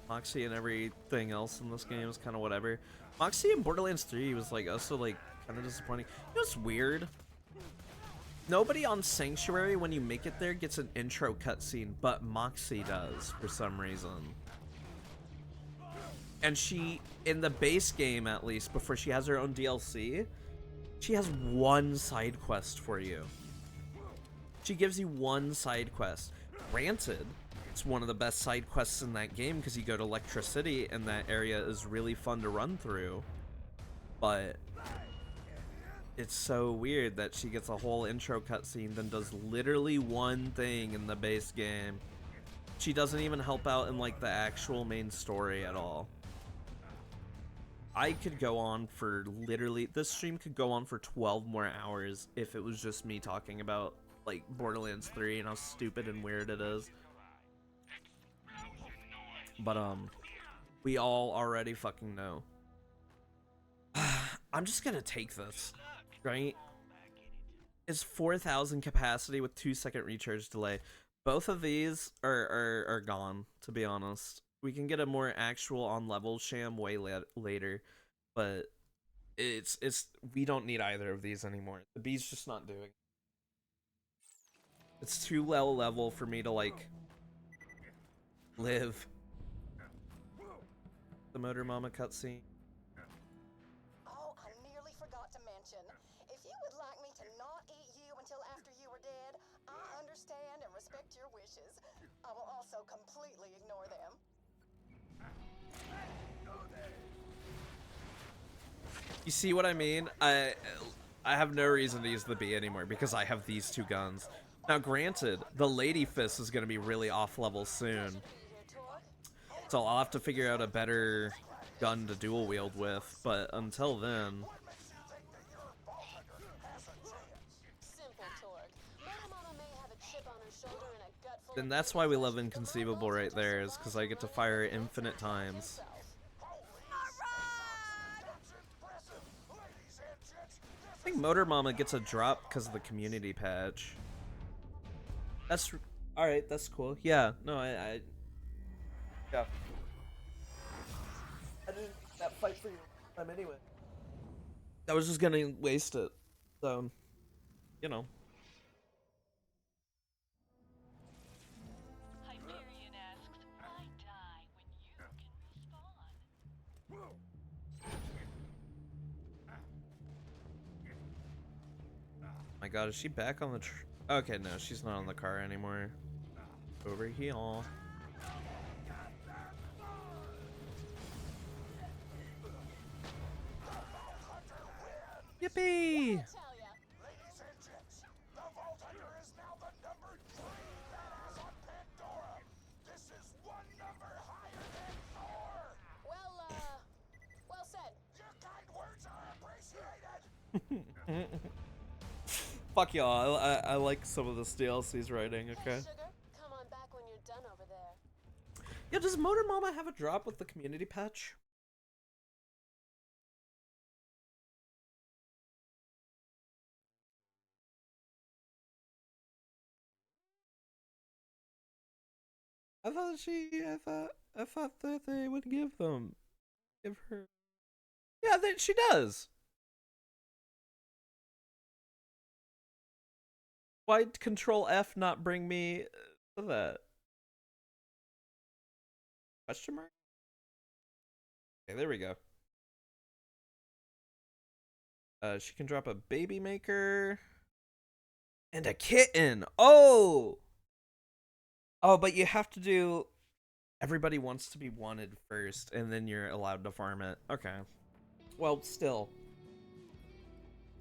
Moxie and everything else in this game is kind of whatever. Moxie in Borderlands 3 was like also like kind of disappointing. You know what's weird? Nobody on Sanctuary when you make it there gets an intro cutscene, but Moxie does for some reason. And she, in the base game at least, before she has her own DLC, she has one side quest for you. She gives you one side quest. Granted, it's one of the best side quests in that game because you go to Electricity and that area is really fun to run through. But it's so weird that she gets a whole intro cutscene, then does literally one thing in the base game. She doesn't even help out in like the actual main story at all. I could go on for literally, this stream could go on for 12 more hours if it was just me talking about like Borderlands 3 and how stupid and weird it is. But we all already fucking know. I'm just gonna take this, right? It's 4,000 capacity with 2-second recharge delay. Both of these are gone, to be honest. We can get a more actual on level sham way later, but it's we don't need either of these anymore. The B's just not doing. It's too low level for me to like live. The Motor Mama cutscene. Oh, I nearly forgot to mention. If you would like me to not eat you until after you are dead, I understand and respect your wishes. I will also completely ignore them. You see what I mean? I have no reason to use the B anymore because I have these two guns. Now granted, the Lady Fist is going to be really off level soon. So I'll have to figure out a better gun to dual wield with, but until then... Simple, Torgue. Motor Mama may have a chip on her shoulder and a gut full Then of that's why we love Inconceivable right there, is because I get to fire it infinite times. I think Motor Mama gets a drop because of the community patch. That's... Alright, that's cool. Yeah, no, I yeah. I didn't make that fight for your time anyway. I was just gonna waste it. So, you know. Hyperion asks, why die when you can respawn? My god, is she back on the okay, no, she's not on the car anymore. Over here. Yippee! Ladies and gents, the Vault Hunter is now the number 3 badass on Pandora. This is one number higher than Thor. Well said. Your kind words are appreciated. Fuck y'all, I like some of the DLC's writing, okay? Sugar, come on back when you're done over there. Yeah, does Motor Mama have a drop with the community patch? I thought that they would give her. Yeah, that she does. Why'd Control F not bring me to that? Question mark? Okay, there we go. She can drop a baby maker and a kitten. Oh, but you have to do. Everybody wants to be wanted first, and then you're allowed to farm it. Okay. Well, still.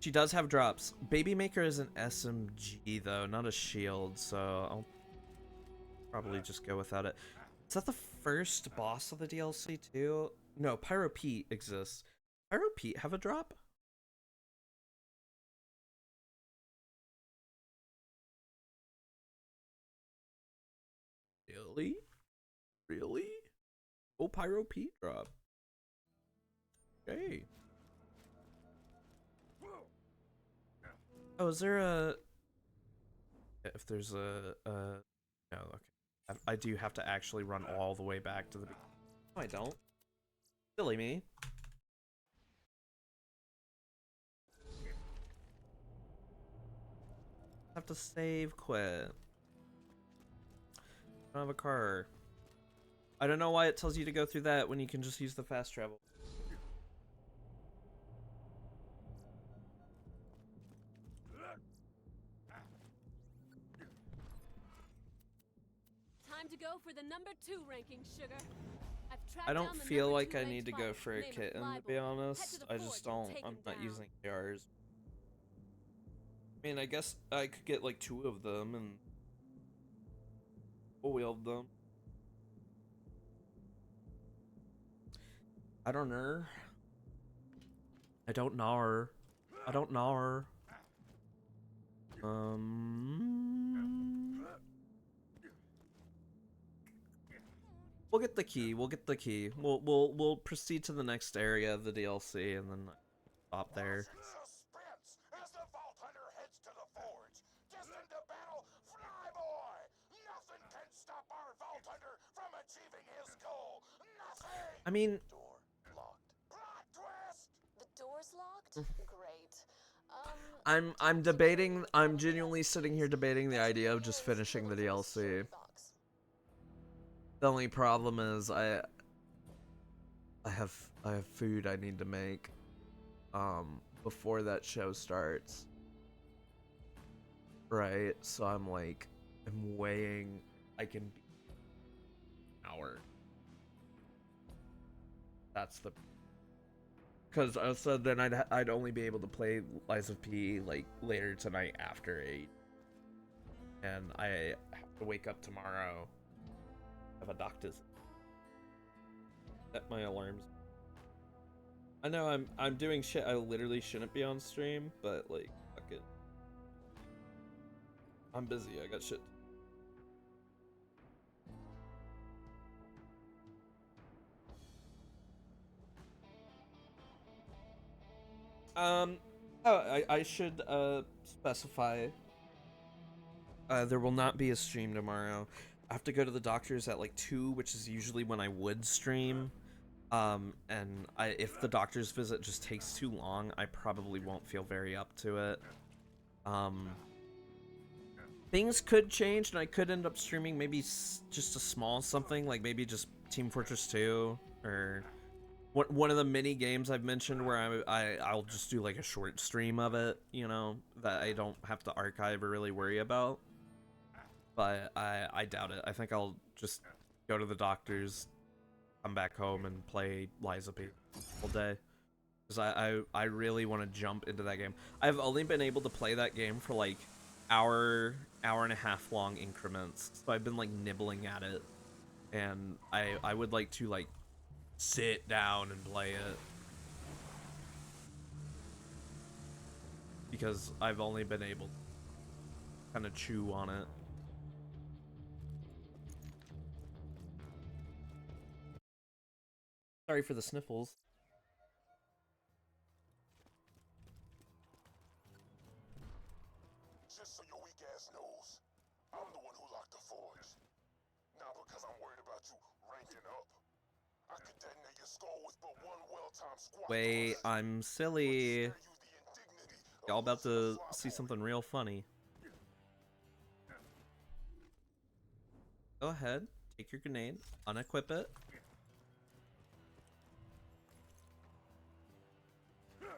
She does have drops. Baby maker is an SMG though, not a shield, so I'll probably just go without it. Is that the first boss of the DLC too? No, Pyro Pete exists. Pyro Pete have a drop? Really? Really? Oh, Pyro Pete drop. Okay. Oh, is there a... If there's a... No, okay. I do have to actually run all the way back to the... No, I don't. Silly me. Have to save quit. I don't have a car. I don't know why it tells you to go through that when you can just use the fast travel. Time to go for the number 2 ranking, sugar. I've tracked I down don't the feel number like 2 I ranked need to go fighter. for a Name of kitten, to Libel. be Head to honest. the I just forge and don't. take I'm him not down. using ARs. I mean, I guess I could get like 2 of them and wield them. I don't know. I don't know. I don't know. We'll get the key. We'll get the key. We'll proceed to the next area of the DLC and then stop there. Suspense as the Vault Hunter heads to the forge. Destined to battle Flyboy. Nothing can stop our Vault Hunter from achieving his goal. Nothing. I mean, Door locked. Plot twist. The door's locked? Great. I'm debating. I'm genuinely sitting here debating the idea of just finishing the DLC. The only problem is I have food I need to make before that show starts. Right? So I'm weighing I can be an hour. That's the because so then I'd only be able to play Lies of P like later tonight after 8. And I have to wake up tomorrow. Have a doctor's. Set my alarms. I know I'm doing shit I literally shouldn't be on stream, but like fuck it. I'm busy. I got shit. I should specify there will not be a stream tomorrow. I have to go to the doctor's at like 2, which is usually when I would stream. And if the doctor's visit just takes too long, I probably won't feel very up to it. Things could change and I could end up streaming maybe just a small something, like maybe just Team Fortress 2 or one of the mini games I've mentioned where I'll just do like a short stream of it, you know, that I don't have to archive or really worry about. But I doubt it. I think I'll just go to the doctor's, come back home and play Lies of P all day. Because I really want to jump into that game. I've only been able to play that game for like hour and a half long increments. So I've been like nibbling at it. And I would like to like sit down and play it. Because I've only been able to kind of chew on it. Sorry for the sniffles. Just so your weak ass knows, I'm the one who locked the forge. Now, because because I'm worried about you ranking up. I could detonate your skull with but one well-timed squat Wait, thrust. I'm Would silly. spare you the indignity of Y'all about losing a to fly see point. something real funny. Go ahead, take your grenade, unequip it. You're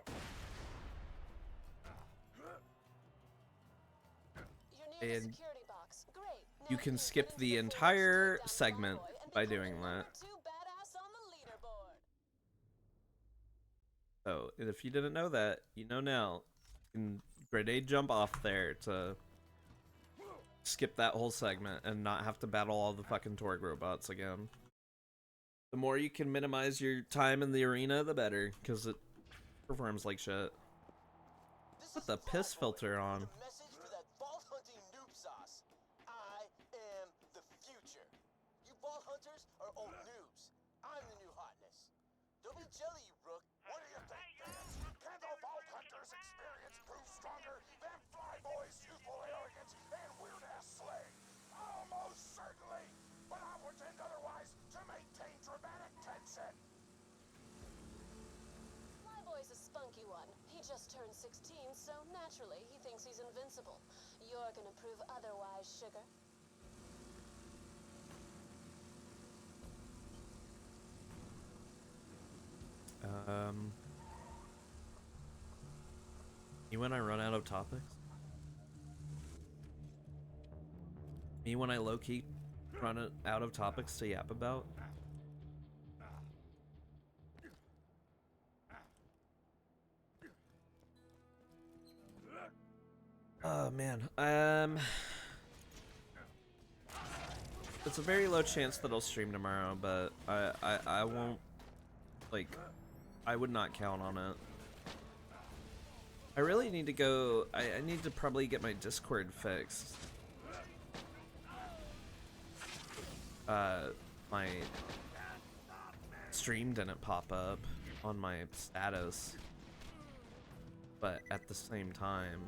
near the And security box. Great. Now you can get skip into the Forge, entire take down segment Flyboy, and by become doing the that. #2 badass on the leaderboard. So, and if you didn't know that, you know now. You can grenade jump off there to skip that whole segment and not have to battle all the fucking Torgue robots again. The more you can minimize your time in the arena, the better, because it performs like shit. Put the piss filter on. The message for that vault hunting noob sauce. I am the future. You vault hunters are old noobs. I'm the new hotness. Don't be jelly, you rook. What do you think, Vance? Can the Vault Hunter's experience prove stronger than Flyboy's youthful arrogance and weird-ass slang? Almost certainly, but I pretend otherwise to maintain dramatic tension. Flyboy's a spunky one. He just turned 16, so naturally he thinks he's invincible. You're gonna prove otherwise, sugar. Me when I run out of topics? Me when I low-key run out of topics to yap about? Oh man, it's a very low chance that I'll stream tomorrow, but I won't, like, I would not count on it. I really need to go, I need to probably get my Discord fixed. My stream didn't pop up on my status, but at the same time,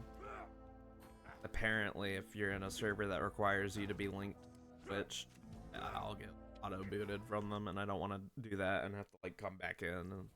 apparently if you're in a server that requires you to be linked to Twitch, I'll get auto-booted from them, and I don't want to do that and have to like come back in. And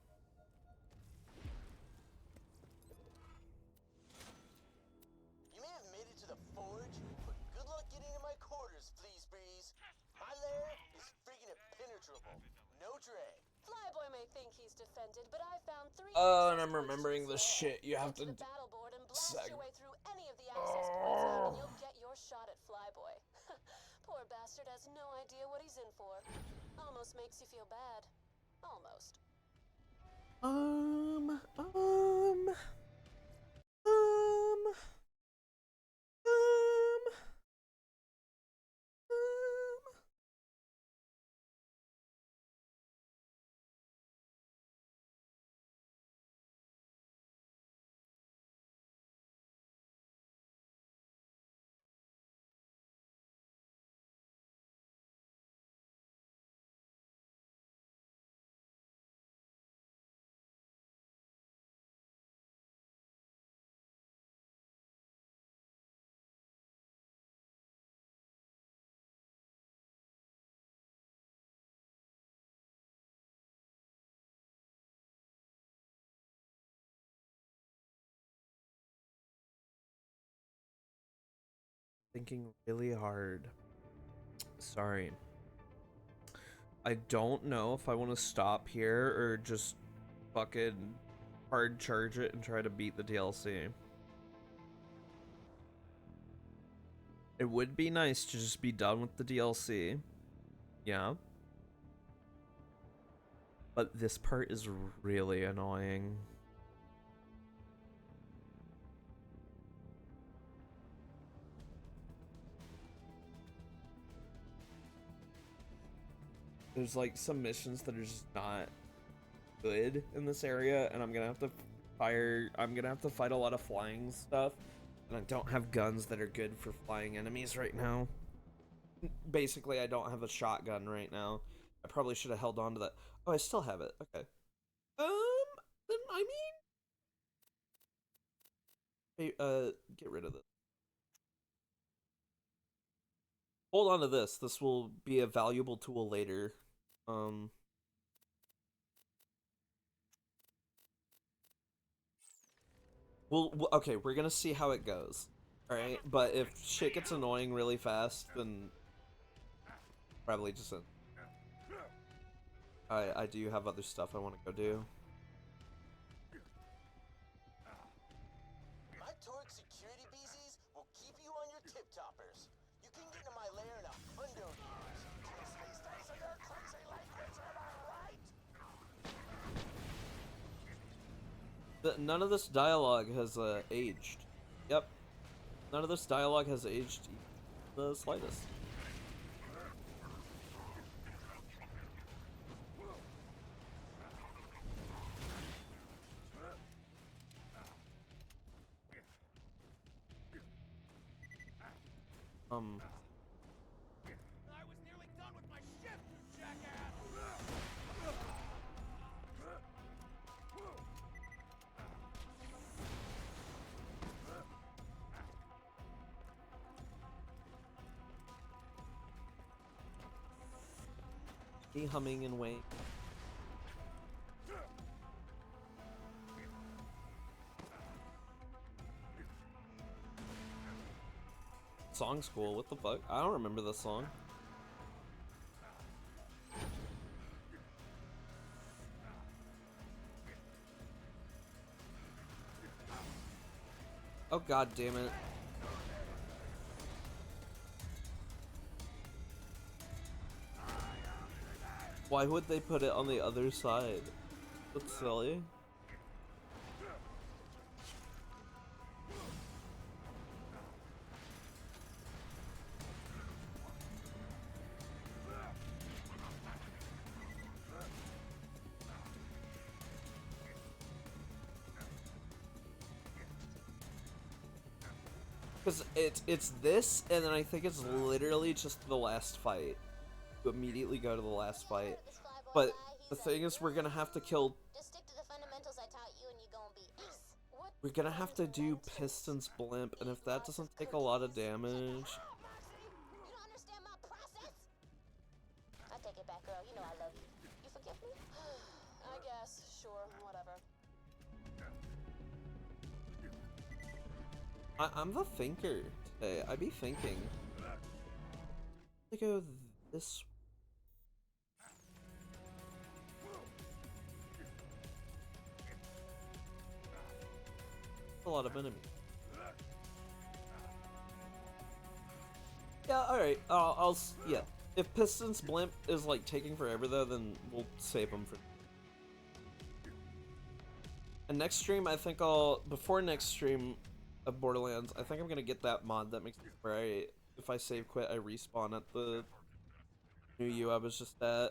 You may have made it to the forge, but good luck getting in my quarters, please, Breeze. My lair is freaking impenetrable. No drag. Flyboy may think he's defended, but I found 3 oh, and access I'm points remembering to the his shit you lair. have Get to the battle board and blast seg- your way through any of the access points, and you'll get your shot at Flyboy. Poor bastard has no idea what he's in for. Almost makes you feel bad. Almost. um thinking really hard. Sorry. I don't know if I want to stop here or just fucking hard charge it and try to beat the DLC. It would be nice to just be done with the DLC. Yeah. But this part is really annoying. There's like some missions that are just not good in this area, and I'm gonna have to fight a lot of flying stuff, and I don't have guns that are good for flying enemies right now. Basically, I don't have a shotgun right now. I probably should have held on to that. Oh, I still have it. Okay. Then I mean, hey, get rid of this. hold on to this. This will be a valuable tool later. Um, okay, we're gonna see how it goes. All right, but if shit gets annoying really fast, then probably just I do have other stuff I want to go do. My Torgue security BZs will keep you on your tip-toppers. You can get into my lair in a hundo years. Kiss these days of your crazy language, am I right? None of this dialogue has aged. Yep, none of this dialogue has aged the slightest. I was nearly done with my shift, you jackass! He humming and wait. Song's cool. What the fuck? I don't remember this song. Oh god damn it. Why would they put it on the other side? That's silly. Because it's this, and then I think it's literally just the last fight. You immediately go to the last fight. But the thing is, we're gonna have to kill. Just stick to the fundamentals I taught you and you're gonna be ace. We're gonna have to do Piston's Blimp, and if that doesn't take a lot of damage. You don't understand my process? I take it back, girl. You know I love you. You forgive me? I guess. Sure. Whatever. I'm the thinker today. I be thinking. I go this. A lot of enemies. Yeah, alright. Yeah. If Piston's Blimp is like taking forever though, then we'll save him for. And next stream, I think before next stream of Borderlands, I think I'm gonna get that mod that makes it where if I save quit, I respawn at the new U I was just at.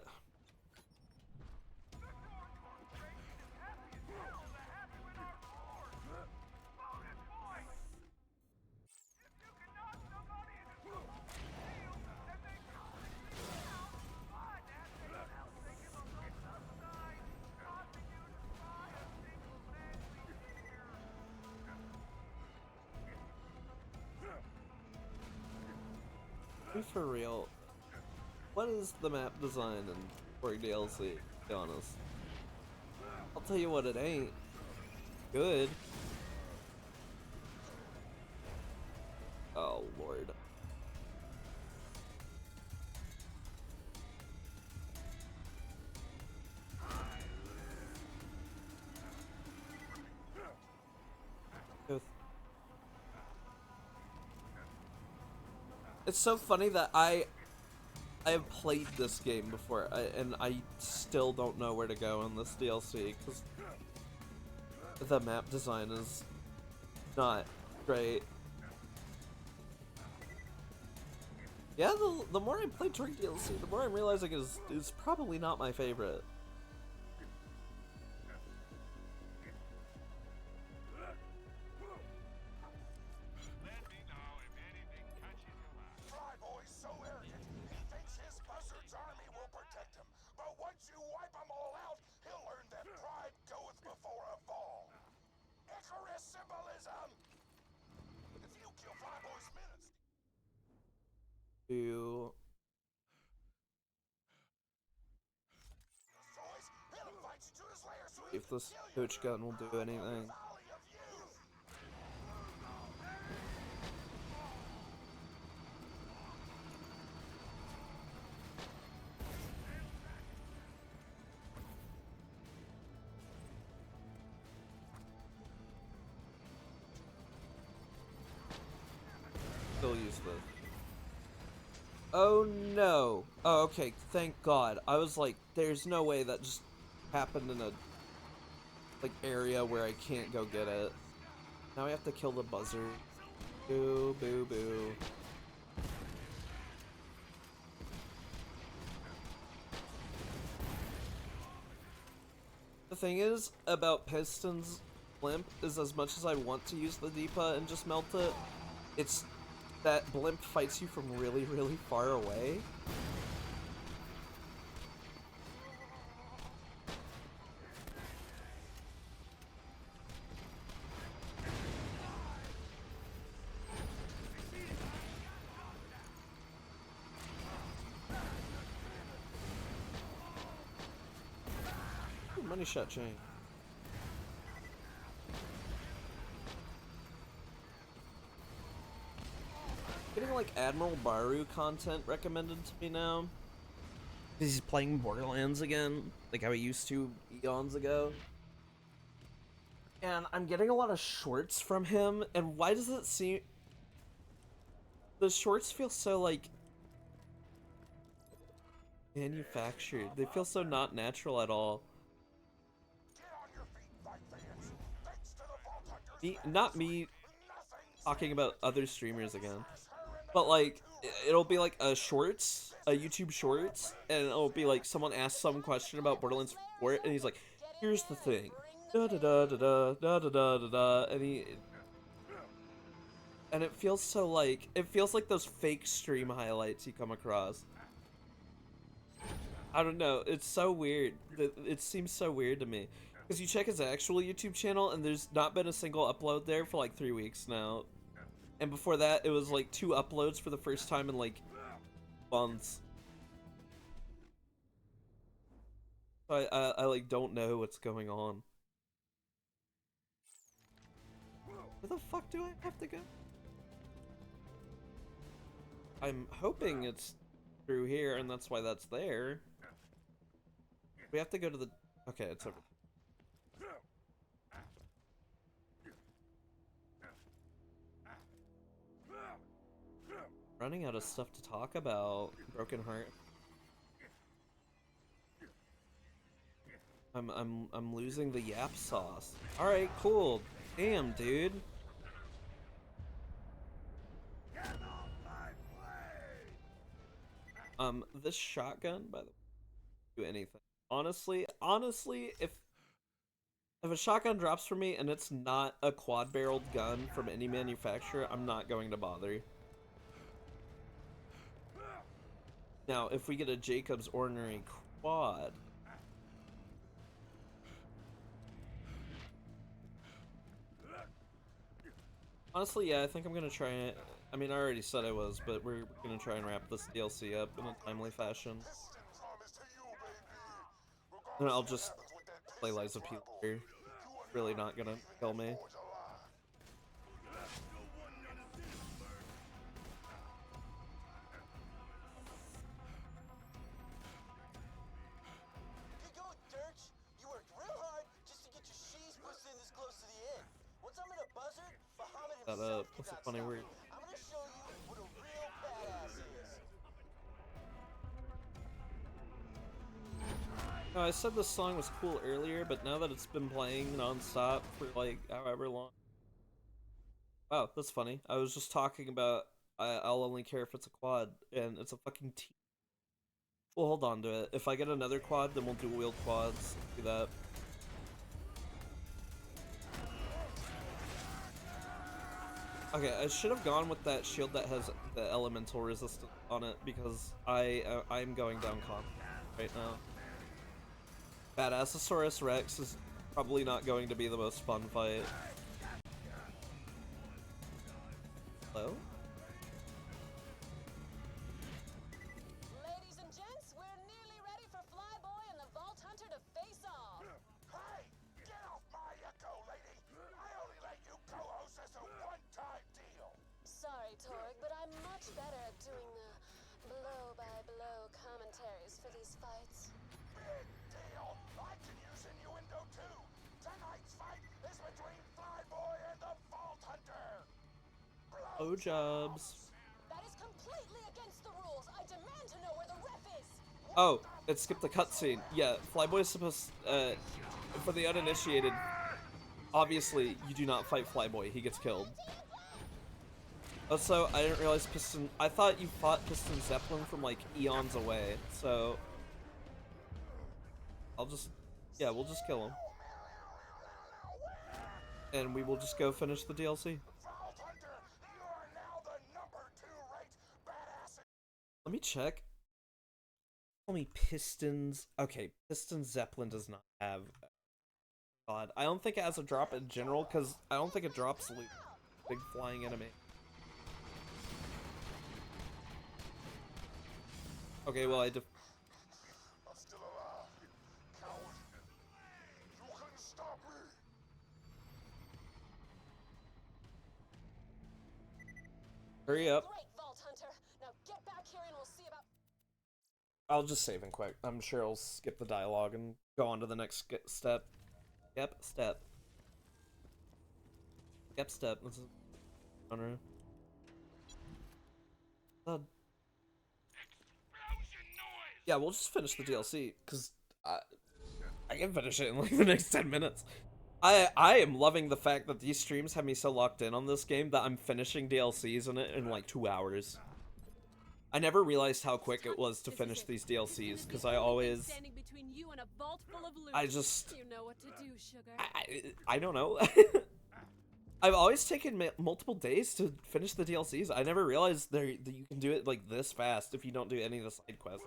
Be for real. What is the map design in Torgue DLC? To be honest, I'll tell you what, it ain't good. Oh lord. It's so funny that I have played this game before, and I still don't know where to go in this DLC because the map design is not great. Yeah, the more I play Torgue DLC, the more I'm realizing is probably not my favorite. Flyboy's so arrogant, he thinks his buzzard's army will protect him. But once you wipe them all out, he'll learn that pride goeth before a fall. Icarus symbolism! If you kill Flyboy's minutes... to see if this coach gun will do anything. Still use this. Oh no. Oh, okay, thank God. I was like, there's no way that just happened in a like area where I can't go get it. Now I have to kill the buzzard. Boo, boo, boo. The thing is about Piston's blimp is as much as I want to use the Deepa and just melt it, it's that blimp fights you from really, really far away. Ooh, money shot chain. Getting like Admiral Baru content recommended to me now. He's playing Borderlands again, like how he used to eons ago. And I'm getting a lot of shorts from him, and why does it seem... The shorts feel so, like... manufactured. They feel so not natural at all. Not me talking about other streamers again. But like, it'll be like a shorts, a YouTube shorts, and it'll be like someone asks some question about Borderlands 4, and he's like, "Here's the thing, da da da da da da da da da da," and it feels so like those fake stream highlights you come across. I don't know, it's so weird. It seems so weird to me because you check his actual YouTube channel, and there's not been a single upload there for like 3 weeks now. And before that, it was like 2 uploads for the first time in like months. So I like don't know what's going on. Where the fuck do I have to go? I'm hoping it's through here, and that's why that's there. We have to go to the... Okay, it's over. Running out of stuff to talk about. Broken heart. I'm losing the yap sauce. All right, cool. Damn, dude. This shotgun, by the way, do anything. Honestly, if a shotgun drops for me and it's not a quad-barreled gun from any manufacturer, I'm not going to bother. Now, if we get a Jacobs ordinary quad, honestly, yeah, I think I'm gonna try it. I mean, I already said I was, but we're gonna try and wrap this DLC up in a timely fashion. And I'll just play Lies of P later. Really not gonna kill me. That up. That's a funny word. I'm gonna show you what a real badass is. No, I said this song was cool earlier, but now that it's been playing non-stop for like however long. Wow, that's funny. I was just talking about I'll only care if it's a quad, and it's a fucking T. We'll hold on to it. If I get another quad, then we'll do wheel quads. Do that. Okay, I should have gone with that shield that has the elemental resistance on it because I'm going down con right now. Badassosaurus Rex is probably not going to be the most fun fight. Hello? much better at doing the blow-by-blow commentaries for these fights. Big deal! I can use innuendo too! Tonight's fight is between Flyboy and the Vault Hunter! Oh, jobs. That is completely against the rules. I demand to know where the ref is. Oh, it skipped the cutscene. Yeah, Flyboy's supposed, for the uninitiated, obviously, you do not fight Flyboy. He gets killed. Also, I didn't realize Piston... I thought you fought Piston Zeppelin from, like, eons away, so... I'll just... Yeah, we'll just kill him. And we will just go finish the DLC. Vault Hunter, you are now the #2 ranked badass. Let me check. Tell me Pistons... Okay, Piston Zeppelin does not have... God, I don't think it has a drop in general, because I don't think it drops loot. Big flying enemy. Okay, well, I'm still alive, coward. You couldn't stop me. Hurry up. Great, Vault Hunter. Now get back here and we'll see about... I'll just save and quick. I'm sure I'll skip the dialogue and go on to the next step. Yep, step. Yep, step. This is... Yeah, we'll just finish the DLC, because I can finish it in like the next 10 minutes. I am loving the fact that these streams have me so locked in on this game that I'm finishing DLCs in it in like 2 hours. I never realized how quick it was to finish these DLCs, because I always... I just... You know what to do, sugar. I don't know. I've always taken multiple days to finish the DLCs. I never realized that you can do it like this fast if you don't do any of the side quests,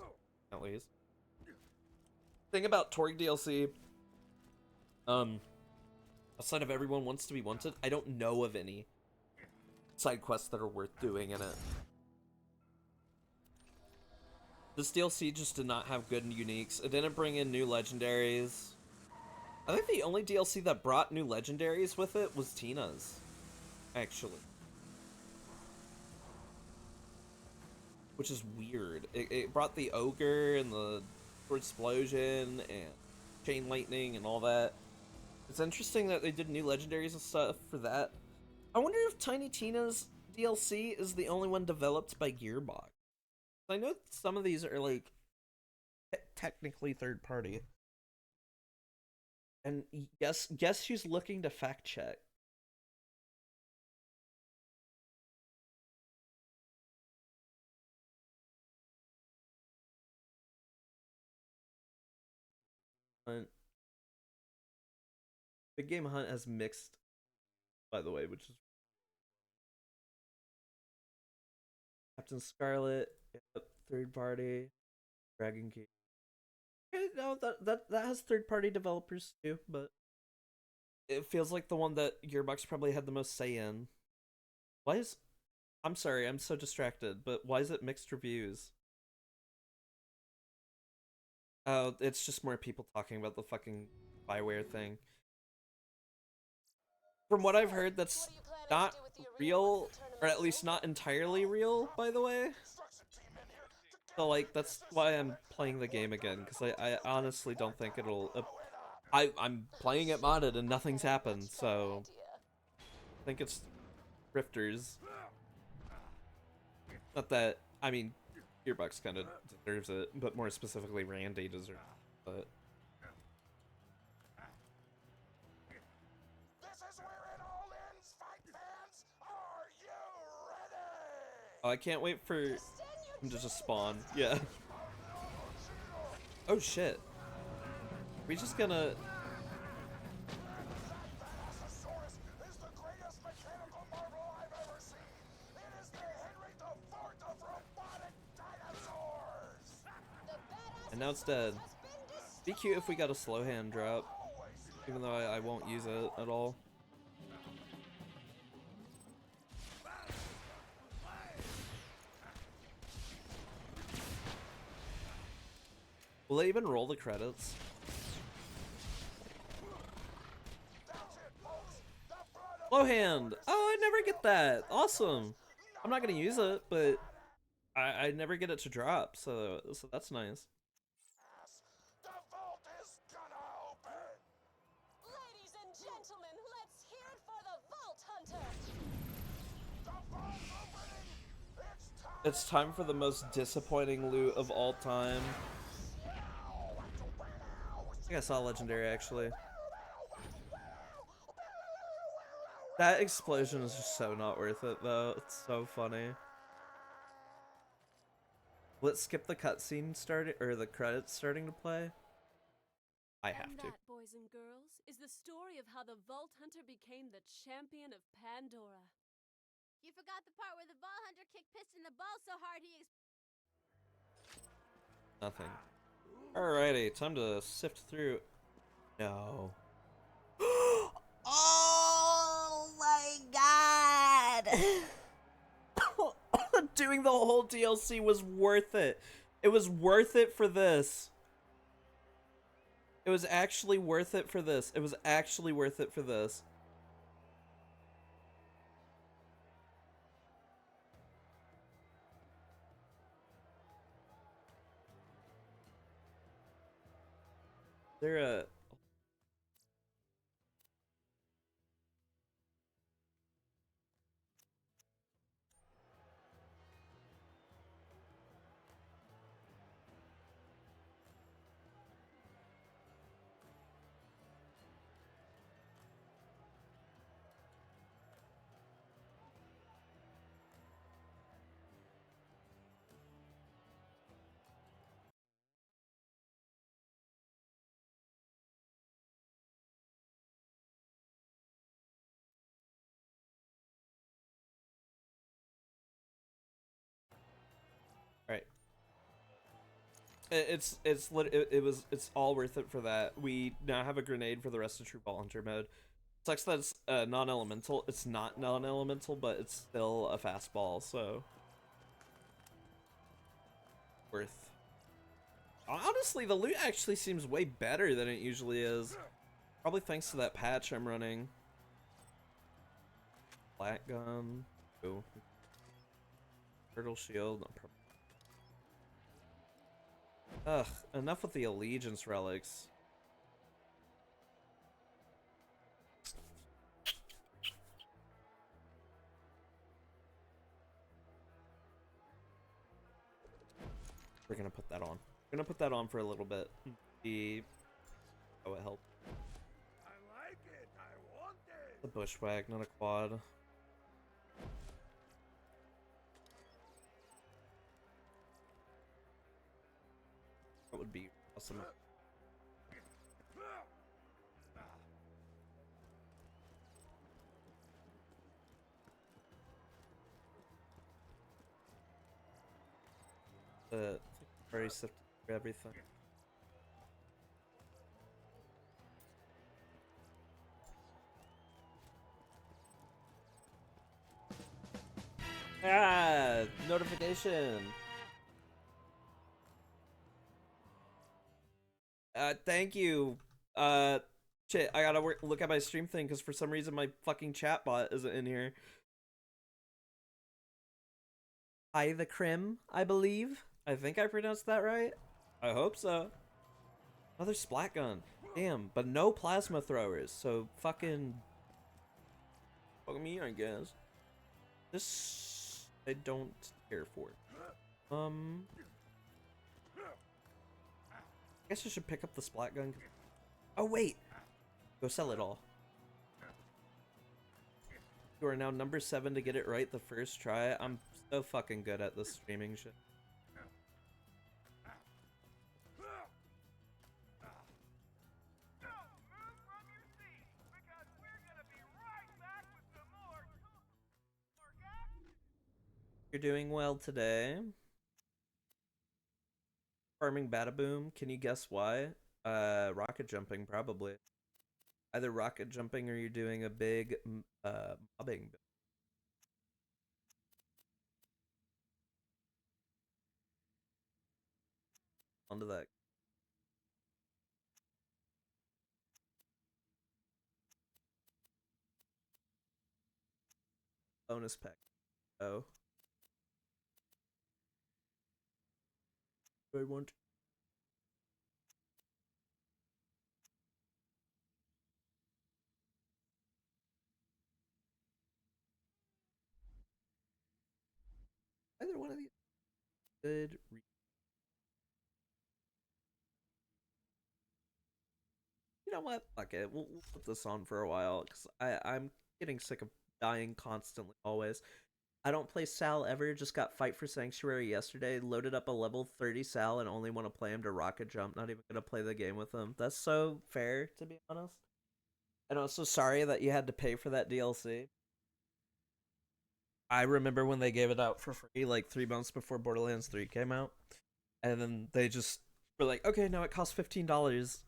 at least. Thing about Torgue DLC, outside of Everyone Wants to Be Wanted, I don't know of any side quests that are worth doing in it. This DLC just did not have good uniques. It didn't bring in new legendaries. I think the only DLC that brought new legendaries with it was Tina's, actually. Which is weird. It brought the Ogre and the Sword Explosion and Chain Lightning and all that. It's interesting that they did new legendaries and stuff for that. I wonder if Tiny Tina's DLC is the only one developed by Gearbox. I know some of these are like technically third party. And guess who's looking to fact check? Big Game Hunt has mixed, by the way, which is Captain Scarlet, yep, third party, Dragon King. Okay, no, that has third party developers too, but it feels like the one that Gearbox probably had the most say in. Why is... I'm sorry, I'm so distracted, but why is it mixed reviews? Oh, it's just more people talking about the fucking Bioware thing. From what I've heard, that's not real, or at least not entirely real, by the way. So, like, that's why I'm playing the game again, because I honestly don't think it'll... I'm playing it modded and nothing's happened, so... I think it's Rifters. Not that... I mean, Gearbox kind of deserves it, but more specifically Randy deserves it, but... Oh, I can't wait for him to just spawn. Yeah. Oh shit. We just gonna... And now it's dead. Be cute if we got a slow hand drop. Even though I won't use it at all. Will they even roll the credits? Slow hand! Oh, I never get that! Awesome! I'm not gonna use it, but I never get it to drop, so that's nice. The vault is gonna open! Ladies and gentlemen, let's hear it for the Vault Hunter! The vault's opening! It's time for the most disappointing loot of all time. I think I saw legendary actually. That explosion is just so not worth it though. It's so funny. Let's skip the cutscene starting or the credits starting to play. I have And to. that, boys and girls, is the story of how the Vault Hunter became the champion of Pandora. You forgot the part where the ball hunter kicked Piston the ball so hard he Nothing. Alrighty, time to sift through. No. Oh my god! Doing the whole DLC was worth it. It was worth it for this. It was actually worth it for this. It was actually worth it for this. There Right. It's all worth it for that. We now have a grenade for the rest of True Ball Hunter mode. Sucks that it's non-elemental. It's not non-elemental, but it's still a fastball, so worth. Honestly, the loot actually seems way better than it usually is. Probably thanks to that patch I'm running. Flat gun. Ooh. Turtle shield. No problem. Ugh, enough with the allegiance relics. We're gonna put that on. We're gonna put that on for a little bit. See how it helps. I like it! I want it! The bushwhack, not a quad. That would be awesome. Very sifted through everything. Ah, notification. Thank you. Shit, I gotta look at my stream thing because for some reason my fucking chat bot isn't in here. Hi, the Crim, I believe. I think I pronounced that right. I hope so. Another splat gun. Damn, but no plasma throwers, so fucking... Fuck me, I guess. This... I don't care for. I guess I should pick up the splat gun. Oh, wait! Go sell it all. You are now number 7 to get it right the first try. I'm so fucking good at this streaming shit. You're doing well today. Farming Badaboom. Can you guess why? Rocket jumping, probably. Either rocket jumping or you're doing a big mobbing. Onto that. Bonus pack. Oh. I want. Either one of these good. You know what? Fuck it. We'll put this on for a while because I'm getting sick of dying constantly. Always. I don't play Sal ever. Just got Fight for Sanctuary yesterday. Loaded up a level 30 Sal and only want to play him to rocket jump. Not even gonna play the game with him. That's so fair, to be honest. And I'm so sorry that you had to pay for that DLC. I remember when they gave it out for free like 3 months before Borderlands 3 came out, and then they just were like, okay, no, it costs $15.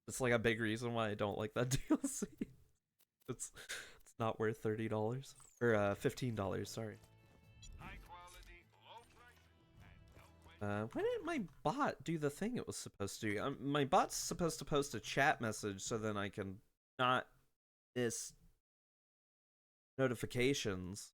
It's like a big reason why I don't like that DLC. It's not worth $30 or $15. Sorry. Why didn't my bot do the thing it was supposed to do? My bot's supposed to post a chat message so then I can not miss notifications.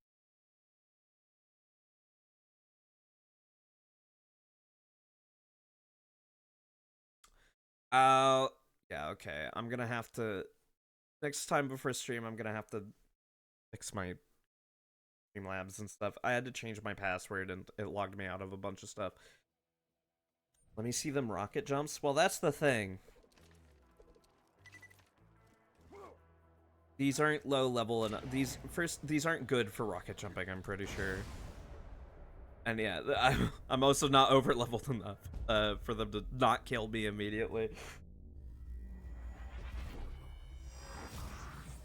Uh, yeah, okay. I'm gonna have to next time before stream. I'm gonna have to fix my Streamlabs and stuff. I had to change my password and it logged me out of a bunch of stuff. Let me see them rocket jumps. Well, that's the thing. These aren't low level enough. These aren't good for rocket jumping, I'm pretty sure. And yeah, I'm also not over leveled enough for them to not kill me immediately.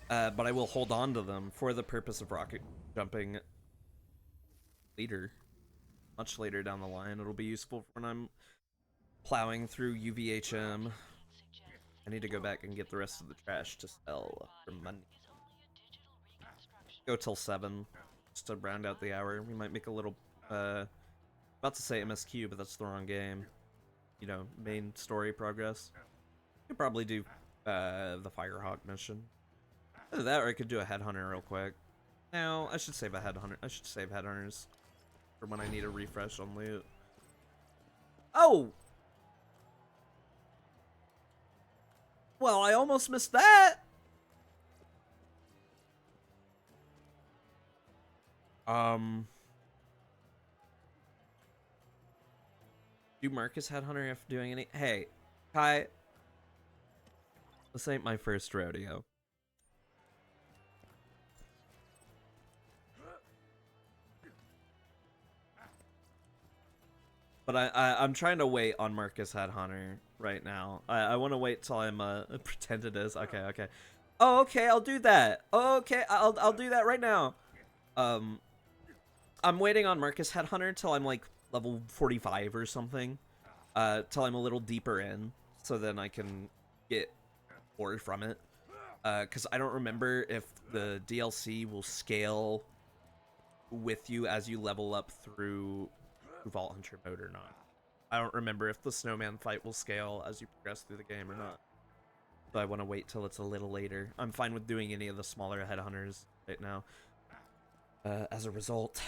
But I will hold on to them for the purpose of rocket jumping later. Much later down the line. It'll be useful when I'm plowing through UVHM. I need to go back and get the rest of the trash to sell for money. Go till 7 just to round out the hour. We might make a little about to say MSQ, but that's the wrong game. You know, main story progress. Could probably do the Firehawk mission. Either that or I could do a headhunter real quick. No, I should save a headhunter. I should save headhunters for when I need a refresh on loot. Oh! Well, I almost missed that! Do Marcus Headhunter if doing any? Hey, Kai, this ain't my first rodeo. But I'm trying to wait on Marcus Headhunter right now. I want to wait till I'm pretend it is. Okay, okay. Oh, okay, I'll do that. Okay, I'll do that right now. I'm waiting on Marcus Headhunter till I'm like level 45 or something. Till I'm a little deeper in, so then I can get more from it. Because I don't remember if the DLC will scale with you as you level up through Vault Hunter mode or not. I don't remember if the snowman fight will scale as you progress through the game or not. So I want to wait till it's a little later. I'm fine with doing any of the smaller headhunters right now. As a result.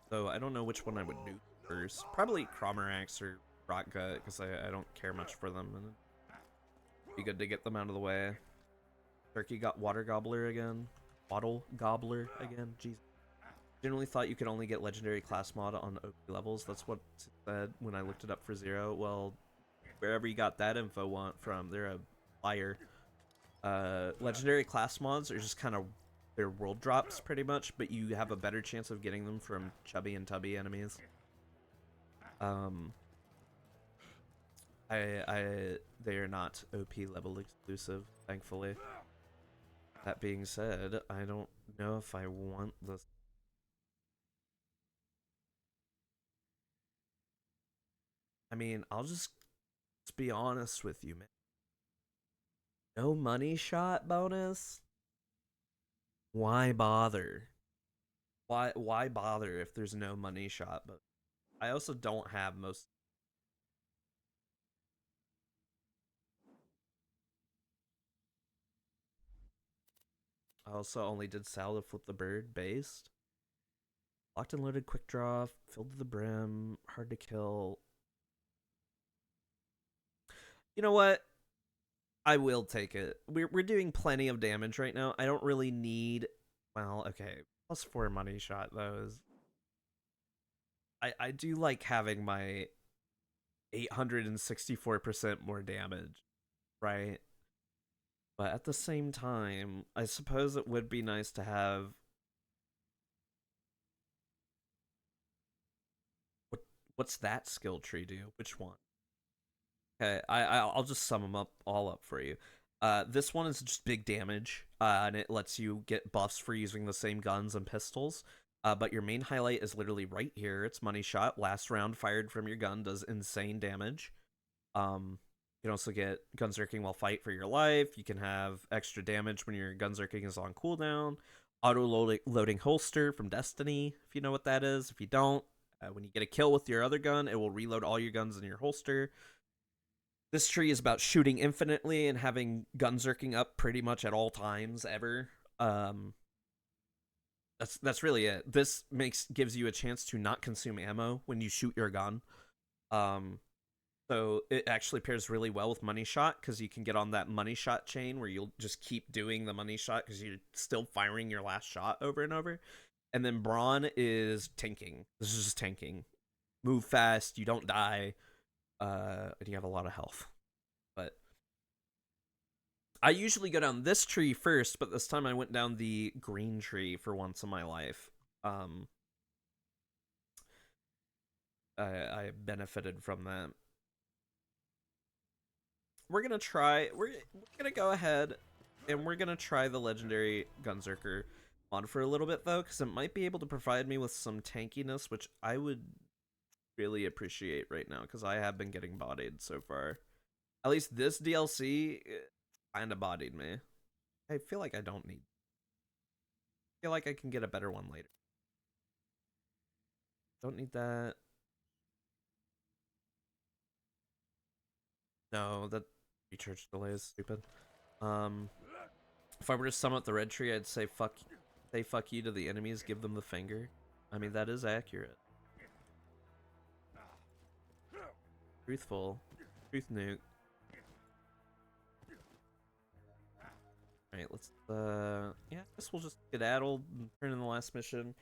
So I don't know which one I would do first. Probably Cromorax or Rotgut, because I don't care much for them. And it'd be good to get them out of the way. Turkey got Water Gobbler again. Waddle Gobbler again. Jesus. Generally thought you could only get legendary class mod on OP levels. That's what it said when I looked it up for Zero. Well, wherever you got that info from, they're a liar. Legendary class mods are just kind of they're world drops pretty much, but you have a better chance of getting them from chubby and tubby enemies. They are not OP level exclusive, thankfully. That being said, I don't know if I want this. I mean, let's be honest with you, man. No money shot bonus? Why bother? Why bother if there's no money shot? But I also don't have most. I also only did Sal to flip the bird based. Locked and loaded, quick draw, filled to the brim, hard to kill. You know what? I will take it. We're doing plenty of damage right now. I don't really need. Well, okay, +4 money shot though is. I do like having my 864% more damage, right? But at the same time, I suppose it would be nice to have. What's that skill tree do? Which one? Okay, I'll just sum them up all up for you. This one is just big damage, and it lets you get buffs for using the same guns and pistols. But your main highlight is literally right here. It's money shot. Last round fired from your gun does insane damage. You can also get gunzerking while fight for your life. You can have extra damage when your gunzerking is on cooldown. Auto loading holster from Destiny, if you know what that is. If you don't, when you get a kill with your other gun, it will reload all your guns in your holster. This tree is about shooting infinitely and having gunzerking up pretty much at all times ever. That's really it. This gives you a chance to not consume ammo when you shoot your gun. So it actually pairs really well with money shot because you can get on that money shot chain where you'll just keep doing the money shot because you're still firing your last shot over and over. And then brawn is tanking. This is just tanking. Move fast, you don't die, and you have a lot of health. But I usually go down this tree first, but this time I went down the green tree for once in my life. I benefited from that. We're gonna go ahead and we're gonna try the legendary Gunzerker mod for a little bit though, because it might be able to provide me with some tankiness, which I would really appreciate right now, because I have been getting bodied so far. At least this DLC kind of bodied me. I feel like I don't need. I feel like I can get a better one later. Don't need that. No, that recharge delay is stupid. If I were to sum up the red tree, I'd say fuck you to the enemies, give them the finger. I mean, that is accurate. Truthful. Truth nuke. Alright, let's, yeah, I guess we'll just skedaddle and turn in the last mission.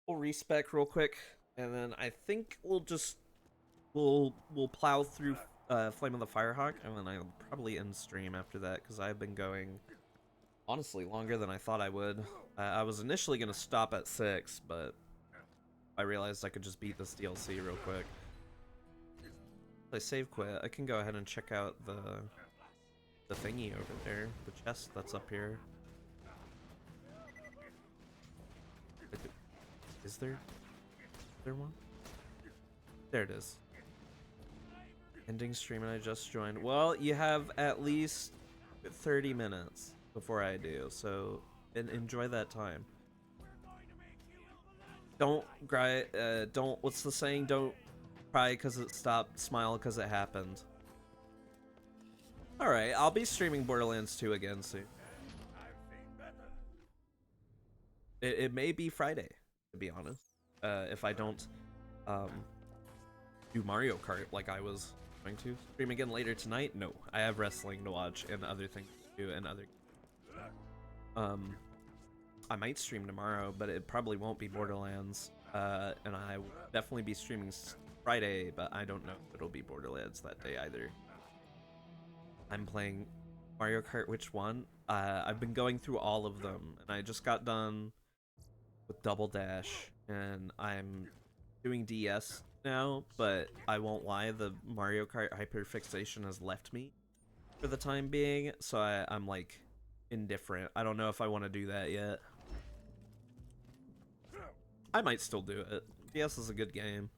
We'll respec real quick, and then I think we'll plow through, Flame of the Firehawk, and then I'll probably end stream after that, because I've been going, honestly, longer than I thought I would. I was initially going to stop at 6, but I realized I could just beat this DLC real quick. If I save quit, I can go ahead and check out the thingy over there, the chest that's up here. Is there one? There it is. Ending stream and I just joined. Well, you have at least 30 minutes before I do, so enjoy that time. Don't cry, what's the saying? Don't cry because it stopped, smile because it happened. Alright, I'll be streaming Borderlands 2 again soon. It may be Friday, to be honest. If I don't do Mario Kart like I was going to. Stream again later tonight? No. I have wrestling to watch and other things to do and other... I might stream tomorrow, but it probably won't be Borderlands. And I will definitely be streaming Friday, but I don't know if it'll be Borderlands that day either. I'm playing Mario Kart, which one? I've been going through all of them, and I just got done with Double Dash, and I'm doing DS now, but I won't lie, the Mario Kart hyperfixation has left me for the time being, so I'm like indifferent. I don't know if I want to do that yet. I might still do it. DS is a good game.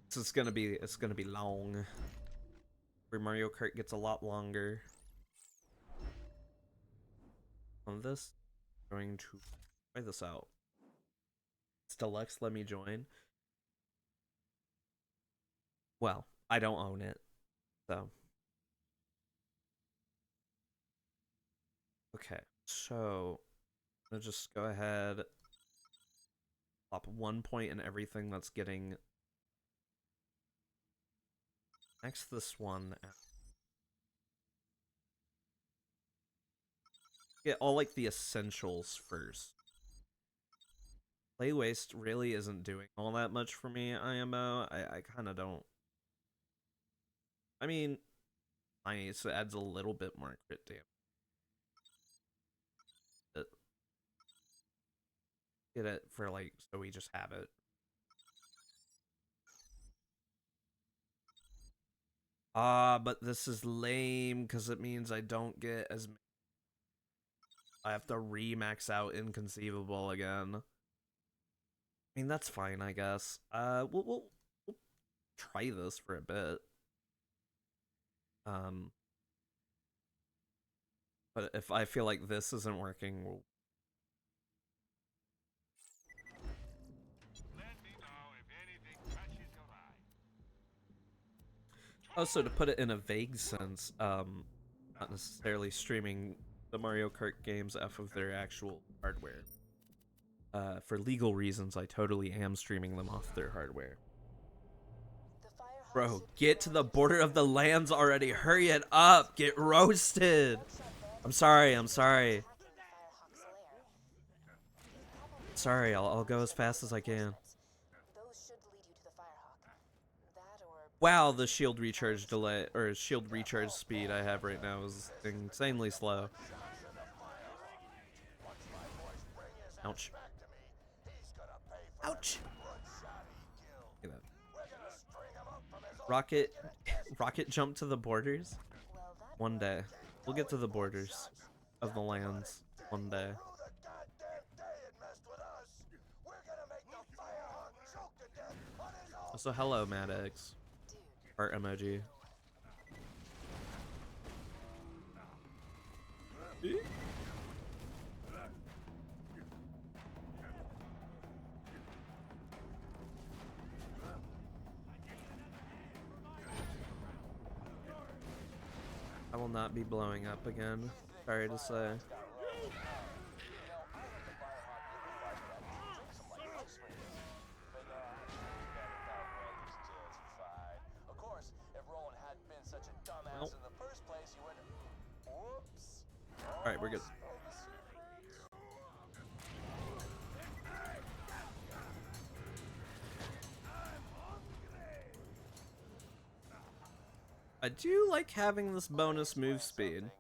It's gonna be long. Where Mario Kart gets a lot longer. On this, I'm going to try this out. It's deluxe, let me join. Well, I don't own it, so. Okay, so I'll just go ahead. Plop 1 point in everything that's getting next to this one. Get all like the essentials first. Play waste really isn't doing all that much for me, IMO. I kind of don't. I mean, nice. It adds a little bit more crit damage. Get it for like, so we just have it. But this is lame because it means I don't get as many. I have to re-max out Inconceivable again. I mean, that's fine, I guess. We'll try this for a bit. But if I feel like this isn't working, we'll... Also, to put it in a vague sense, not necessarily streaming the Mario Kart games off of their actual hardware. For legal reasons, I totally am streaming them off their hardware. Bro, get to the border of the lands already. Hurry it up. Get roasted. I'm sorry. Sorry, I'll go as fast as I can. Wow, the shield recharge delay, or shield recharge speed I have right now is insanely slow. Ouch. Ouch. Look at that. Rocket jump to the borders? One day. We'll get to the borders of the lands one day. Also, hello, Maddox. Heart emoji. I will not be blowing up again. Sorry to say. Nope. Alright, we're good. I do like having this bonus move speed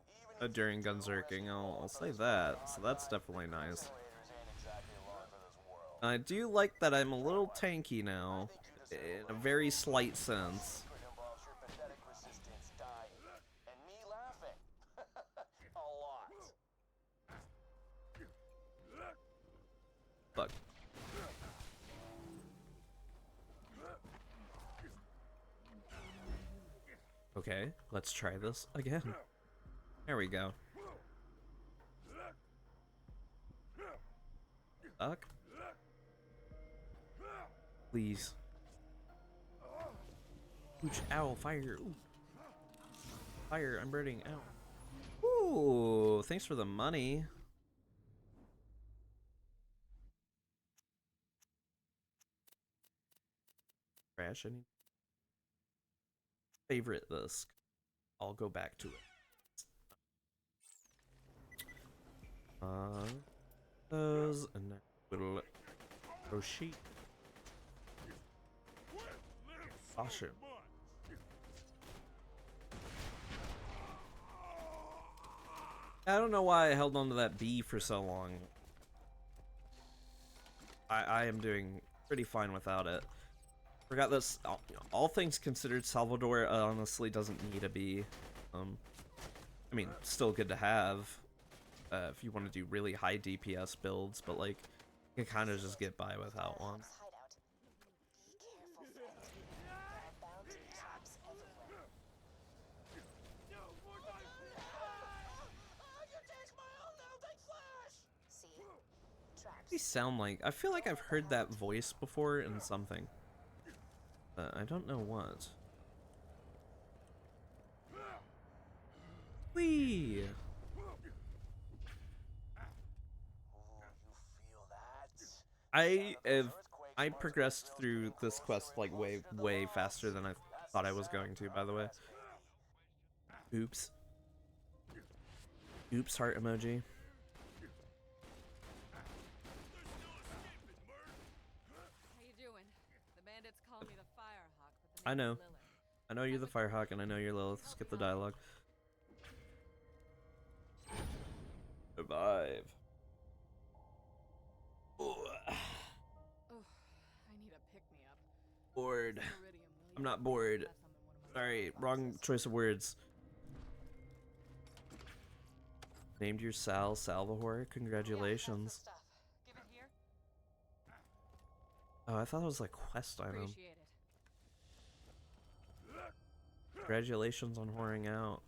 during gunzerking, I'll say that, so that's definitely nice. I do like that I'm a little tanky now, in a very slight sense. Fuck. Okay, let's try this again. There we go. Fuck. Please. Ooch, ow, fire. Ooh. Fire, I'm burning. Ow. Ooh, thanks for the money. Crash, any favorite this. I'll go back to it. Those, and then little sheet. Awesome. I don't know why I held on to that B for so long. I am doing pretty fine without it. Forgot this. All things considered, Salvador honestly doesn't need a B. I mean, still good to have if you want to do really high DPS builds, but like, you can kind of just get by without one. They sound like, I feel like I've heard that voice before in something. I don't know what. Whee! Ooh, you feel that? I progressed through this quest like way faster than I thought I was going to, by the way. Oops. Oops, heart emoji. How you doing? The bandits call me the Firehawk, but the I name's know. Lilith. I know you're the Firehawk and I know you're Lilith. Skip the dialogue. Survive. Oh, I need a pick-me-up. Bored. Iridium, will I'm you? not bored. Have some in one of my Sorry, boxes. wrong choice of words. Named your Sal Salvahor. Congratulations. Yeah, that's the stuff. Give it here. Oh, I thought it was like quest item. Appreciate it. Congratulations on whoring out.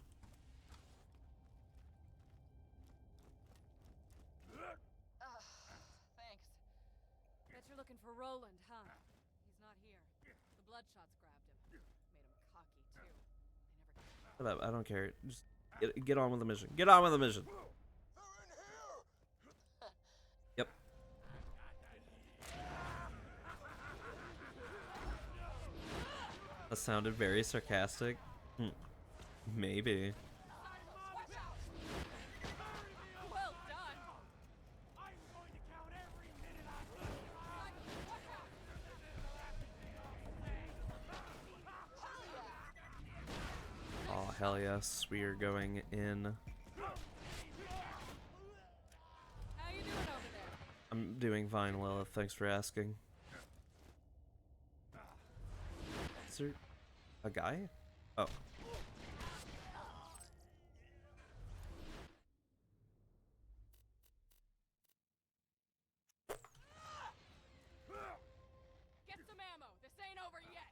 Thanks. Bet you're looking for Roland, huh? He's not here. The Bloodshots grabbed him. Made him cocky, too. They never Shut up, I don't care. Just get on with the mission. Get on with the mission. They're in here! Yep. That sounded very sarcastic. Maybe. Well done! Oh, hell yes. We are going in. How you doing over there? I'm doing fine, Lilith. Thanks for asking. Is there a guy? Oh. Get some ammo. This ain't over yet.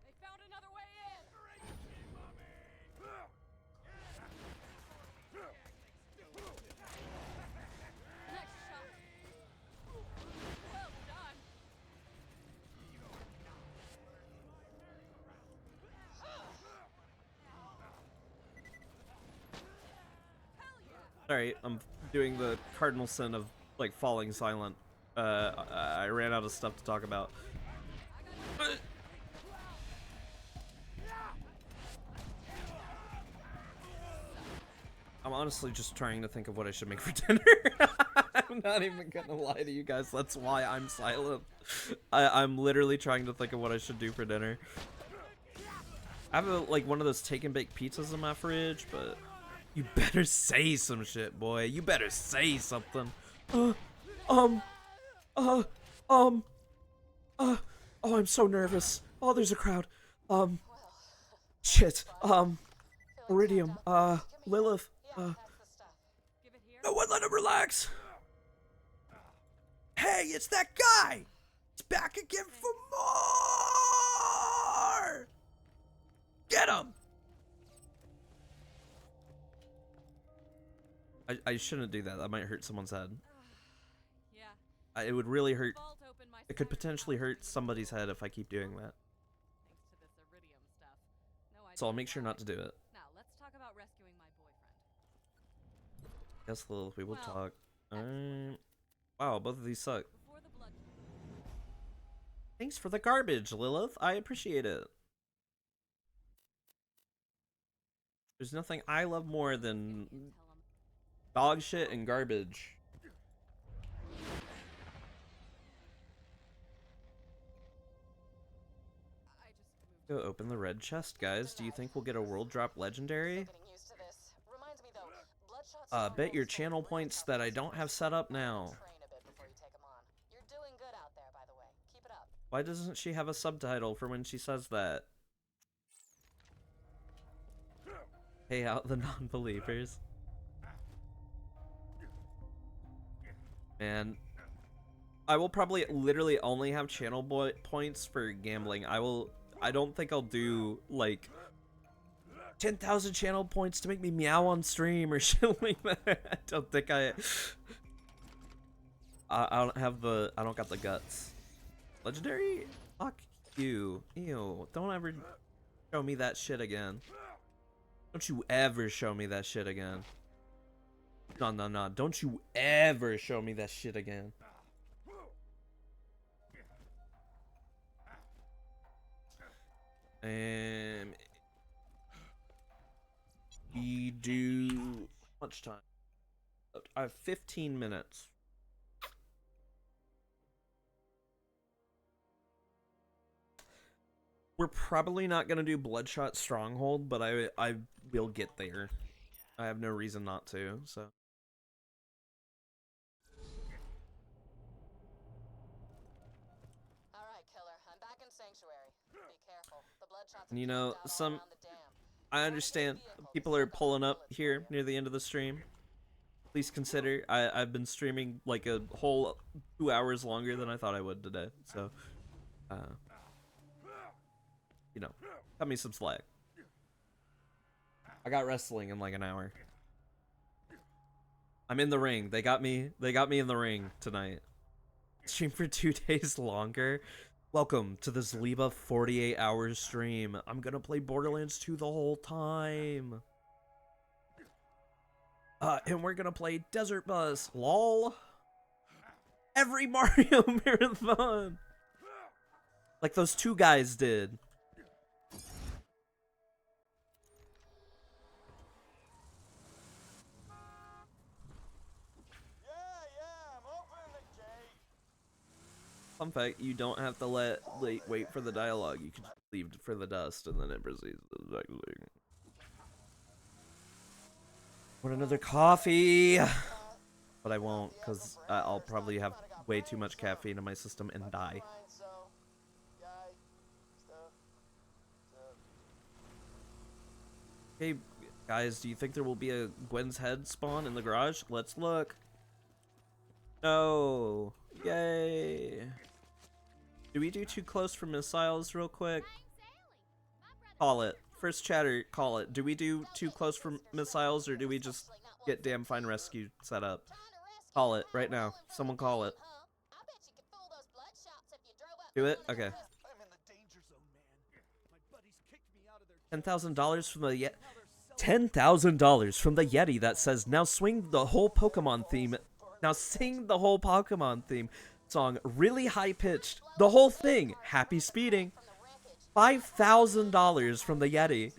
They found another way in. Nice shot. Well done. Hell yeah. Alright, I'm doing the cardinal sin of, like, falling silent. I ran out of stuff to talk about. I'm honestly just trying to think of what I should make for dinner. I'm not even gonna lie to you guys, that's why I'm silent. I'm literally trying to think of what I should do for dinner. I have like one of those take and bake pizzas in my fridge, but you better say some shit, boy. You better say something. Oh, I'm so nervous. Oh, there's a crowd. Shit. Iridium. Lilith. That's the stuff. Give it here. No one let him relax. Hey, it's that guy. He's back again for more. Get him. I shouldn't do that. That might hurt someone's head. Yeah. It would really hurt. Vault open my It could storage potentially hurt boxes. somebody's head if I keep doing that. Thanks to this iridium stuff. No idea So I'll make sure why. not to do it. Now, let's talk about rescuing my boyfriend. Yes, Lilith, we will Well, talk. excellent. Wow, both of these suck. Before the blood. Thanks for the garbage, Lilith. I appreciate it. There's nothing I love more than Tell 'em. dog shit and garbage. I just moved. Go open the red chest, guys. Do you think we'll get a world drop legendary? Getting used to this. Reminds me though, Bloodshot's Bet your channel points that I don't have set up now. train a bit before you take 'em on. You're doing good out there, by the way. Keep it up. Why doesn't she have a subtitle for when she says that? Pay out the non-believers. Man, I will probably literally only have channel points for gambling. I don't think I'll do like 10,000 channel points to make me meow on stream or shit like that. I don't think I don't have the, I don't got the guts. Legendary? Fuck you. Ew. Don't ever show me that shit again. Don't you ever show me that shit again. No, no, no. Don't you ever show me that shit again. We do... How much time? I have 15 minutes. We're probably not gonna do Bloodshot Stronghold, but I will get there. I have no reason not to, so. Alright, killer. I'm back in Sanctuary. Be careful. The Bloodshots And you have know, camped out all some... around the dam. I understand people are pulling up here near the end of the stream. Please consider, I've been streaming like a whole 2 hours longer than I thought I would today, so, you know, cut me some slack. I got wrestling in like an hour. I'm in the ring. They got me in the ring tonight. Stream for 2 days longer. Welcome to this Liba 48-hour stream. I'm gonna play Borderlands 2 the whole time. And we're gonna play Desert Bus. LOL. Every Mario marathon. Like those 2 guys did. Yeah, I'm opening the gate. Fun fact, you don't have to wait for the dialogue. You can just leave for the dust and then it proceeds to the next thing. Want another coffee? But I won't, because I'll probably have way too much caffeine in my system and die. Hey, guys, do you think there will be a Gwen's head spawn in the garage? Let's look. No. Yay. Do we do too close for missiles real quick? Call it. First chatter, call it. Do we do too close for missiles, or do we just get damn fine rescue set up? Call it right now. Someone call it. Do it? Okay. $10,000 from the $10,000 from the Yeti that says, now swing the whole Pokemon theme. Now sing the whole Pokemon theme song really high pitched. The whole thing. Happy speeding. $5,000 from the Yeti.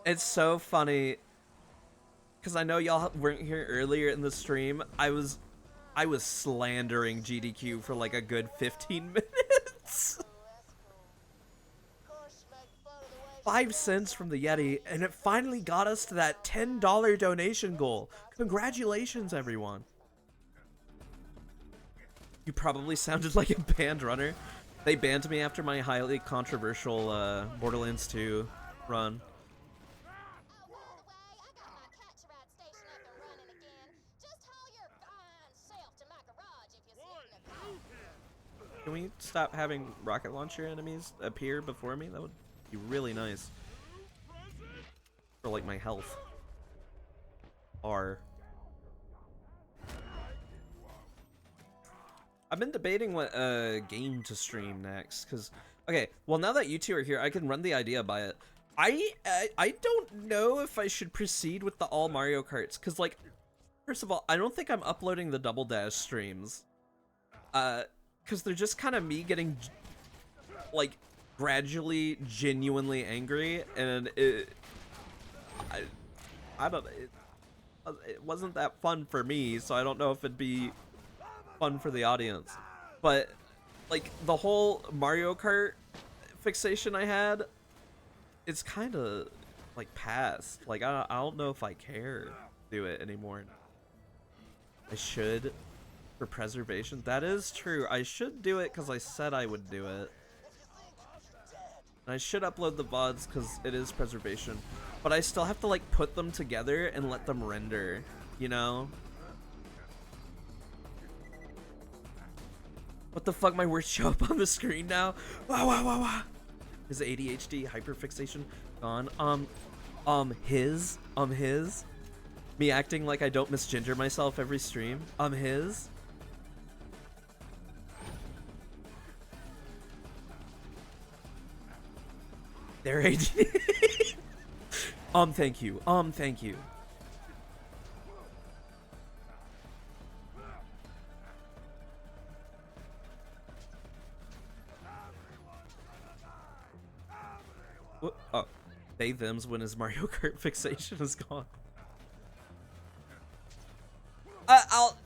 It's so funny because I know y'all weren't here earlier in the stream. I was slandering GDQ for like a good 15 minutes. 5 cents from the Yeti, and it finally got us to that $10 donation goal. Congratulations, everyone. You probably sounded like a banned runner. They banned me after my highly controversial Borderlands 2 run. Can we stop having rocket launcher enemies appear before me? That would be really nice. For like my health. I've been debating what game to stream next, because okay, well now that you two are here, I can run the idea by it. I don't know if I should proceed with the all Mario Karts, because like, first of all, I don't think I'm uploading the Double Dash streams, because they're just kind of me getting like gradually genuinely angry, and I don't, it wasn't that fun for me, so I don't know if it'd be fun for the audience. But like the whole Mario Kart fixation I had, it's kind of like past. Like I don't know if I care to do it anymore. I should, for preservation. That is true. I should do it because I said I would do it. And I should upload the VODs because it is preservation. But I still have to like put them together and let them render, you know? What the fuck, my words show up on the screen now? Wow, wow, wow, wow. Is ADHD hyperfixation gone? His? Me acting like I don't misgender myself every stream? His? Their ADHD. Thank you. Thank you. What? Oh, they thems when his Mario Kart fixation is gone. I'll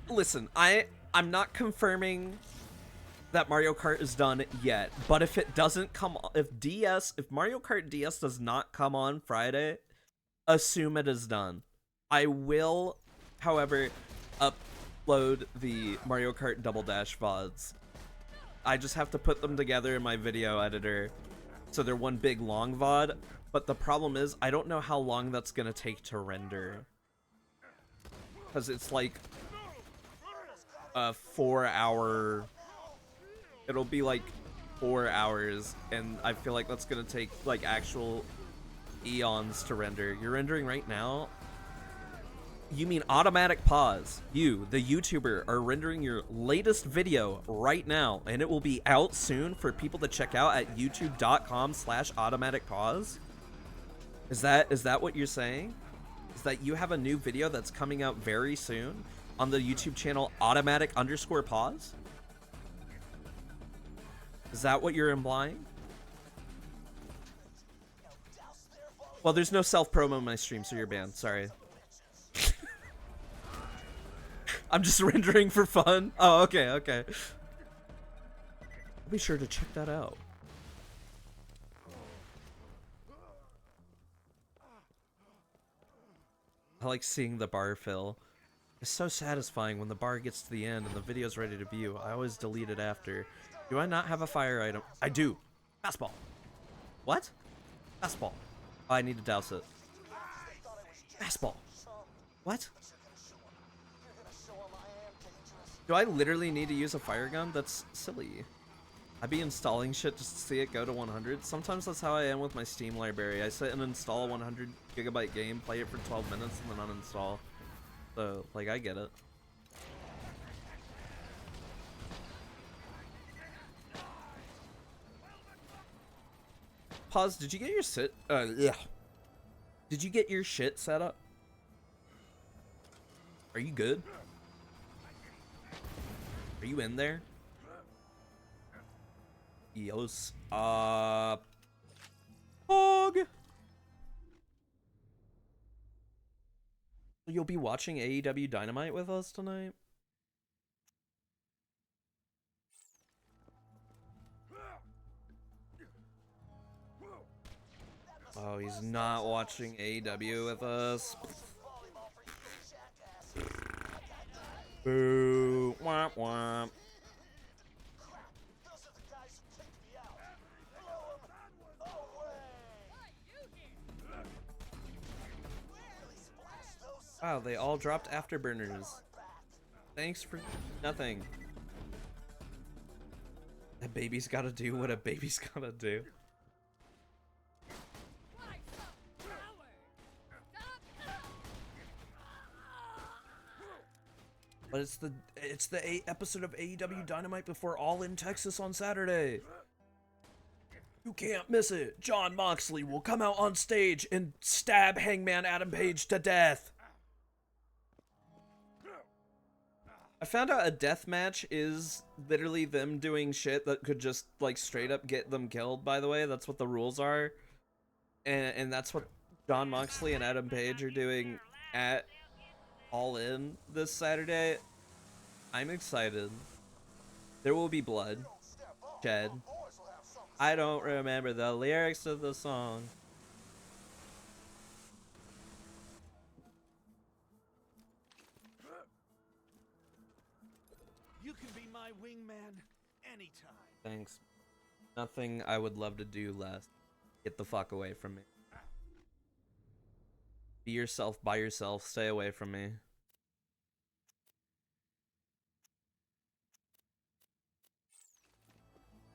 listen. I'm not confirming that Mario Kart is done yet, but if it doesn't come, if Mario Kart DS does not come on Friday, assume it is done. I will, however, upload the Mario Kart Double Dash VODs. I just have to put them together in my video editor, so they're one big long VOD. But the problem is, I don't know how long that's gonna take to render, because it's like a 4-hour. It'll be like 4 hours, and I feel like that's gonna take like actual eons to render. You're rendering right now? You mean automatic pause? You, the YouTuber, are rendering your latest video right now, and it will be out soon for people to check out at youtube.com/automatic pause? Is that what you're saying? Is that you have a new video that's coming out very soon on the YouTube channel automatic_pause? Is that what you're implying? Well, there's no self-promo in my stream, so you're banned. Sorry. I'm just rendering for fun. Oh, okay, okay. I'll be sure to check that out. I like seeing the bar fill. It's so satisfying when the bar gets to the end and the video's ready to view. I always delete it after. Do I not have a fire item? I do. Fastball. What? Fastball. Oh, I need to douse it. Fastball. What? Do I literally need to use a fire gun? That's silly. I'd be installing shit just to see it go to 100. Sometimes that's how I am with my Steam library. I sit and install a 100 gigabyte game, play it for 12 minutes, and then uninstall. So, like, I get it. Pause, did you get your yeah. Did you get your shit set up? Are you good? Are you in there? Yes. Torgue. You'll be watching AEW Dynamite with us tonight? Oh, he's not watching AEW with us. Boo. Womp womp. Wow, they all dropped afterburners. Thanks for nothing. A baby's gotta do what a baby's gotta do. But it's the episode of AEW Dynamite before All In Texas on Saturday. You can't miss it. Jon Moxley will come out on stage and stab Hangman Adam Page to death. I found out a death match is literally them doing shit that could just like straight up get them killed, by the way. That's what the rules are. And that's what Jon Moxley and Adam Page are doing at All In this Saturday. I'm excited. There will be blood shed. I don't remember the lyrics of the song. You can be my wingman anytime. Thanks. Nothing I would love to do less. Get the fuck away from me. Be yourself by yourself. Stay away from me.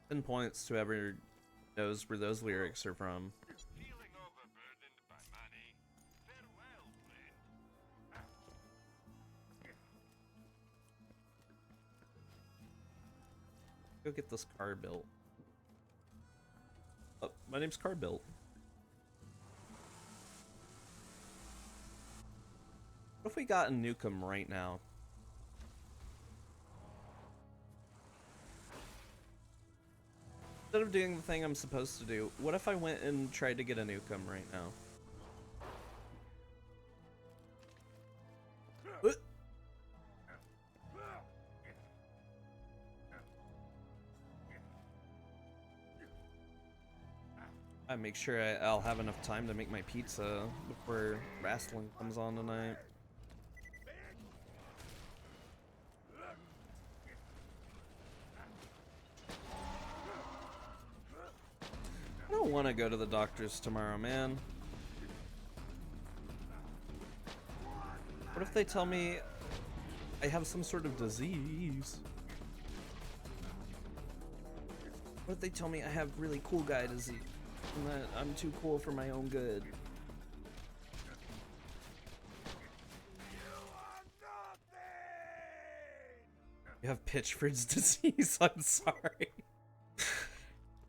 10 points to whoever knows where those lyrics are from. Feeling overburdened by money? Farewell, friend. Go get this car built. Oh, my name's Car Built. What if we got a Nukem right now? Instead of doing the thing I'm supposed to do, what if I went and tried to get a Nukem right now? I make sure I'll have enough time to make my pizza before wrestling comes on tonight. I don't want to go to the doctor's tomorrow, man. What if they tell me I have some sort of disease? What if they tell me I have really cool guy disease? And that I'm too cool for my own good. You have Pitchford's disease. I'm sorry.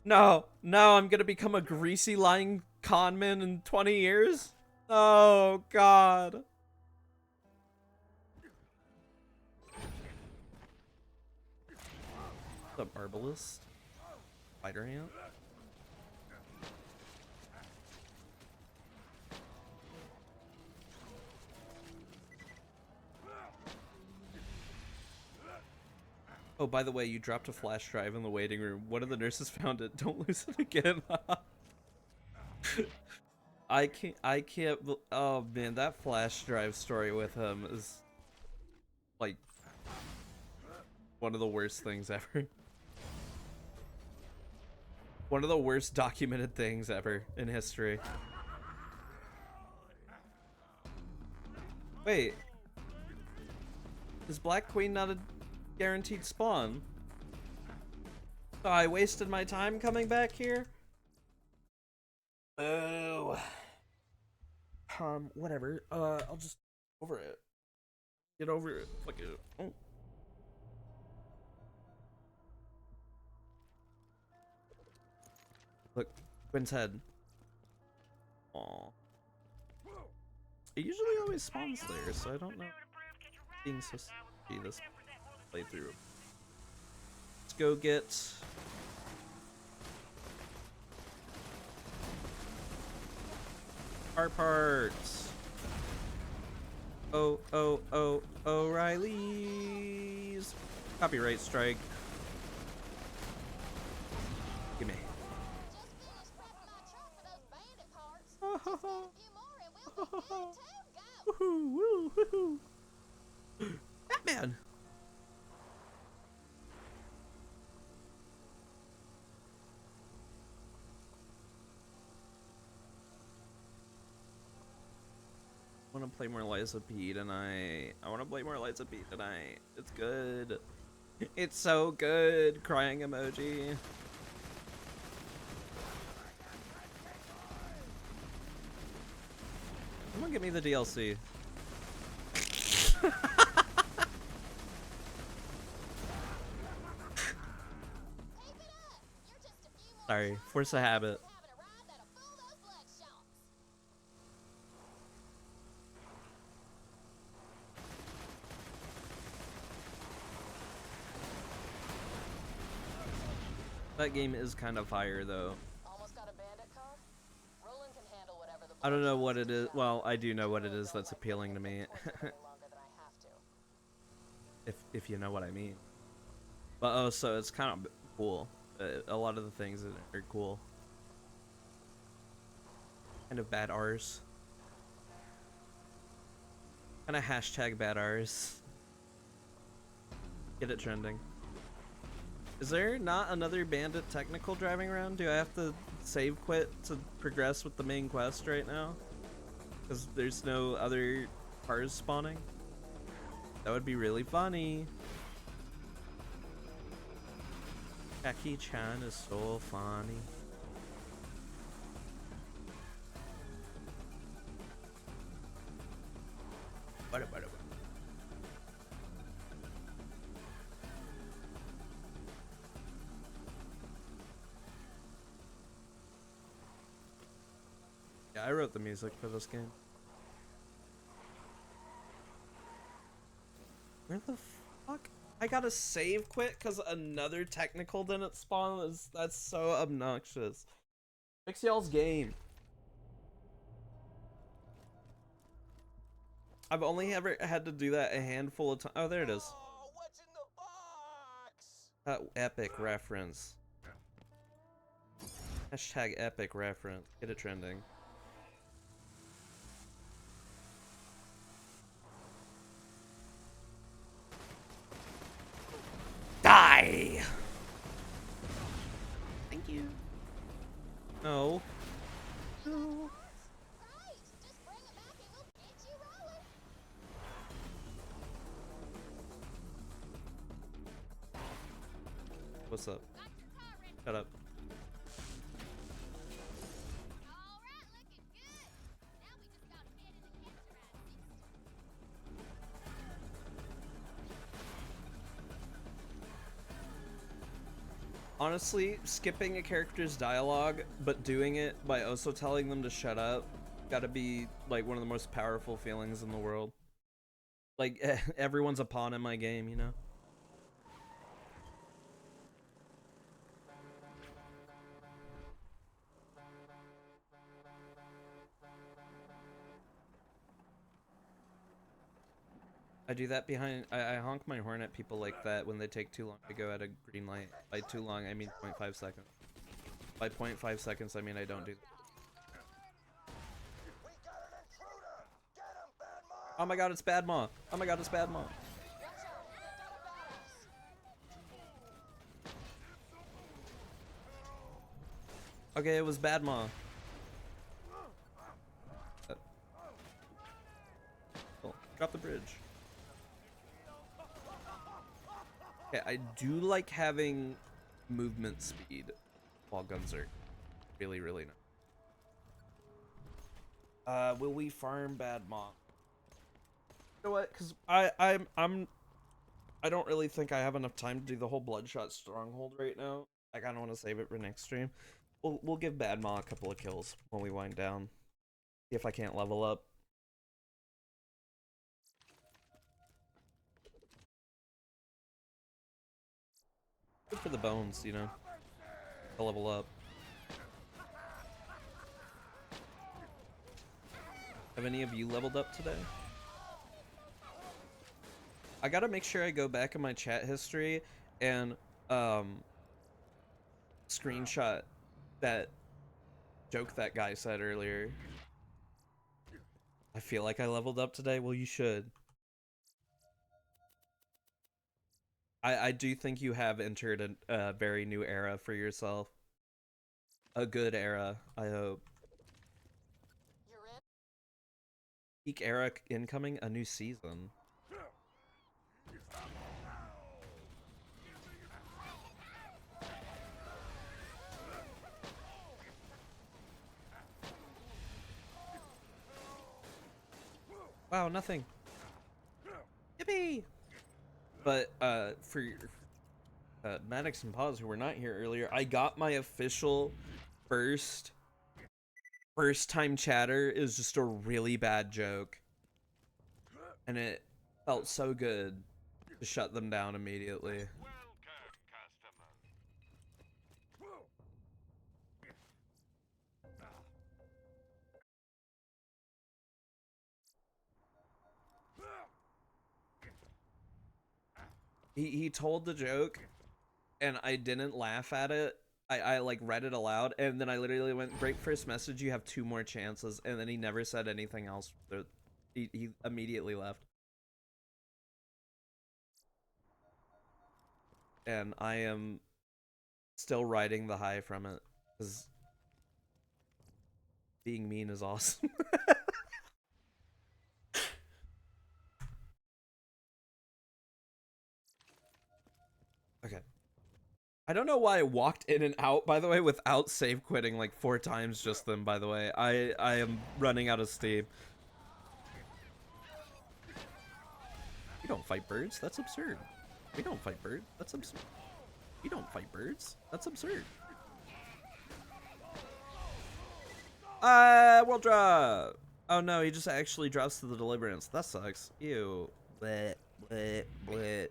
No, I'm gonna become a greasy lying conman in 20 years? Oh, God. The Barbalist? Spider Ant? Oh, by the way, you dropped a flash drive in the waiting room. One of the nurses found it. Don't lose it again. I can't, oh man, that flash drive story with him is like one of the worst things ever. One of the worst documented things ever in history. Wait. Is Black Queen not a guaranteed spawn? So I wasted my time coming back here? Oh. Whatever. I'll just over it. Get over it. Fuck it. Oh. Look, Quinn's head. Aw. It usually always spawns there, so I don't know. Being so see this playthrough. Let's go get car parts. Oh, O'Reilly's. Copyright strike. Give me. Woohoo! Batman. I want to play more Liza P tonight. I want to play more Liza P tonight. It's good. It's so good. Crying emoji. Come on, give me the DLC. Sorry, force a habit. That game is kind of fire, though. Almost got a bandit car? Roland can handle whatever the I don't know what it is. Well, I do know what it is that's appealing to me. if you know what I mean. But oh, so it's kind of cool. A lot of the things are cool. Kind of bad R's. Kind of hashtag bad R's. Get it trending. Is there not another bandit technical driving around? Do I have to save quit to progress with the main quest right now? Because there's no other cars spawning? That would be really funny. Jackie Chan is so funny. Yeah, I wrote the music for this game. Where the fuck? I gotta save quit because another technical didn't spawn. That's so obnoxious. Fix y'all's game. I've only ever had to do that a handful of times. Oh, there it is. Oh, what's in the box? Epic reference. Hashtag epic reference. Get it trending. Die! Thank you. No. No. Right! Just bring it back and we'll get you rolling. What's up? Shut up. Alright, looking good. Now we just gotta get in the catch around 60. Honestly, skipping a character's dialogue, but doing it by also telling them to shut up, gotta be like one of the most powerful feelings in the world. Like, everyone's a pawn in my game, you know? I do that behind. I honk my horn at people like that when they take too long to go at a green light. By too long, I mean 0.5 seconds. By 0.5 seconds, I mean I don't do that. We got an intruder! Get him, Bad Mom! Oh my god, it's Bad Mom! Oh my god, it's Bad Mom! Okay, it was Bad Mom. Oh, drop the bridge. Okay, I do like having movement speed while guns are really, really nice. Will we farm Bad Mom? You know what? Because I don't really think I have enough time to do the whole Bloodshot Stronghold right now. I kind of want to save it for next stream. We'll give Bad Mom a couple of kills when we wind down. See if I can't level up. Good for the bones, you know, to level up. Have any of you leveled up today? I gotta make sure I go back in my chat history and screenshot that joke that guy said earlier. I feel like I leveled up today. Well, you should. I do think you have entered a very new era for yourself. A good era, I hope. You're in? Peak era incoming, a new season. Wow, nothing. Yippee! But for Maddox and Paz, who were not here earlier, I got my official first time chatter is just a really bad joke, and it felt so good to shut them down immediately. He told the joke, and I didn't laugh at it. I like read it aloud, and then I literally went, "Great first message, you have 2 more chances," and then he never said anything else. He immediately left. And I am still riding the high from it, because being mean is awesome. Okay. I don't know why I walked in and out, by the way, without save quitting like 4 times just then, by the way. I am running out of steam. We don't fight birds. That's absurd. We don't fight birds. That's absurd. We don't fight birds. That's absurd. World drop. Oh no, he just actually drops to the deliverance. That sucks. Ew. Bleh. Bleh. Bleh.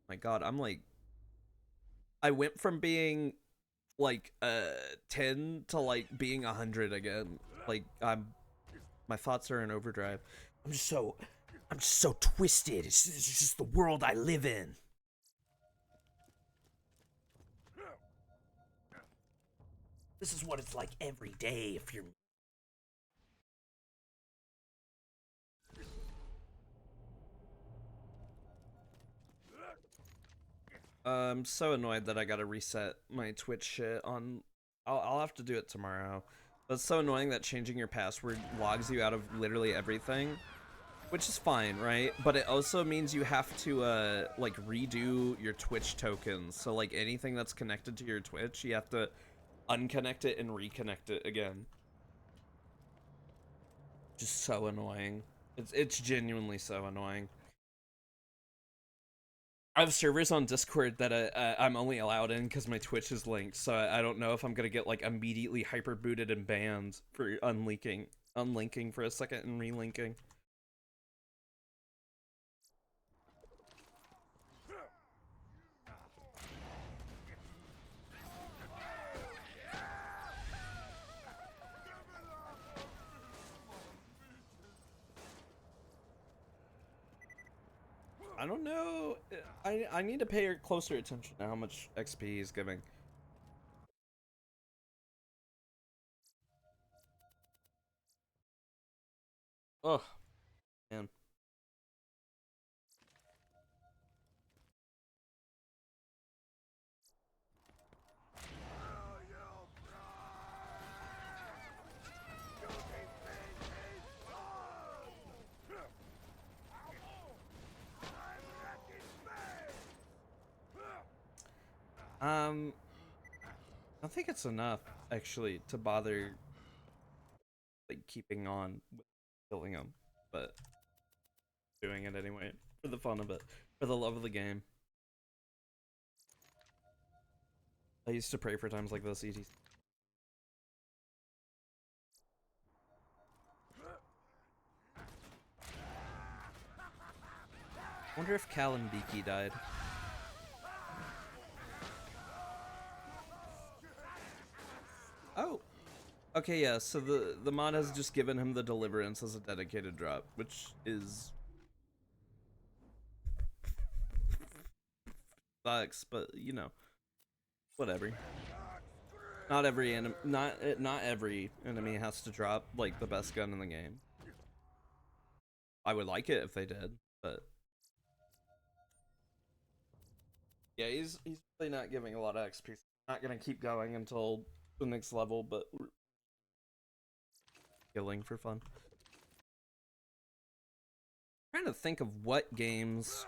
My God, I'm like, I went from being like 10 to like being 100 again. Like my thoughts are in overdrive. I'm just so twisted. It's just the world I live in. This is what it's like every day if you're. I'm so annoyed that I gotta reset my Twitch shit on. I'll have to do it tomorrow. But it's so annoying that changing your password logs you out of literally everything. Which is fine, right? But it also means you have to, like, redo your Twitch tokens. So, like, anything that's connected to your Twitch, you have to unconnect it and reconnect it again. Just so annoying. It's genuinely so annoying. I have servers on Discord that I'm only allowed in because my Twitch is linked, so I don't know if I'm gonna get, like, immediately hyper-booted and banned for unlinking for a second and relinking. I don't know. I need to pay closer attention to how much XP he's giving. Oh, man. I think it's enough, actually, to bother, like, keeping on with killing him, but doing it anyway, for the fun of it, for the love of the game. I used to pray for times like this, ET. Wonder if Kalambiki died. Oh! Okay, yeah, so the mod has just given him the Deliverance as a dedicated drop, which is... sucks, but, you know, whatever. Not every enemy has to drop, like, the best gun in the game. I would like it if they did, but... yeah, he's really not giving a lot of XP. Not gonna keep going until the next level, but we're killing for fun. I'm trying to think of what games,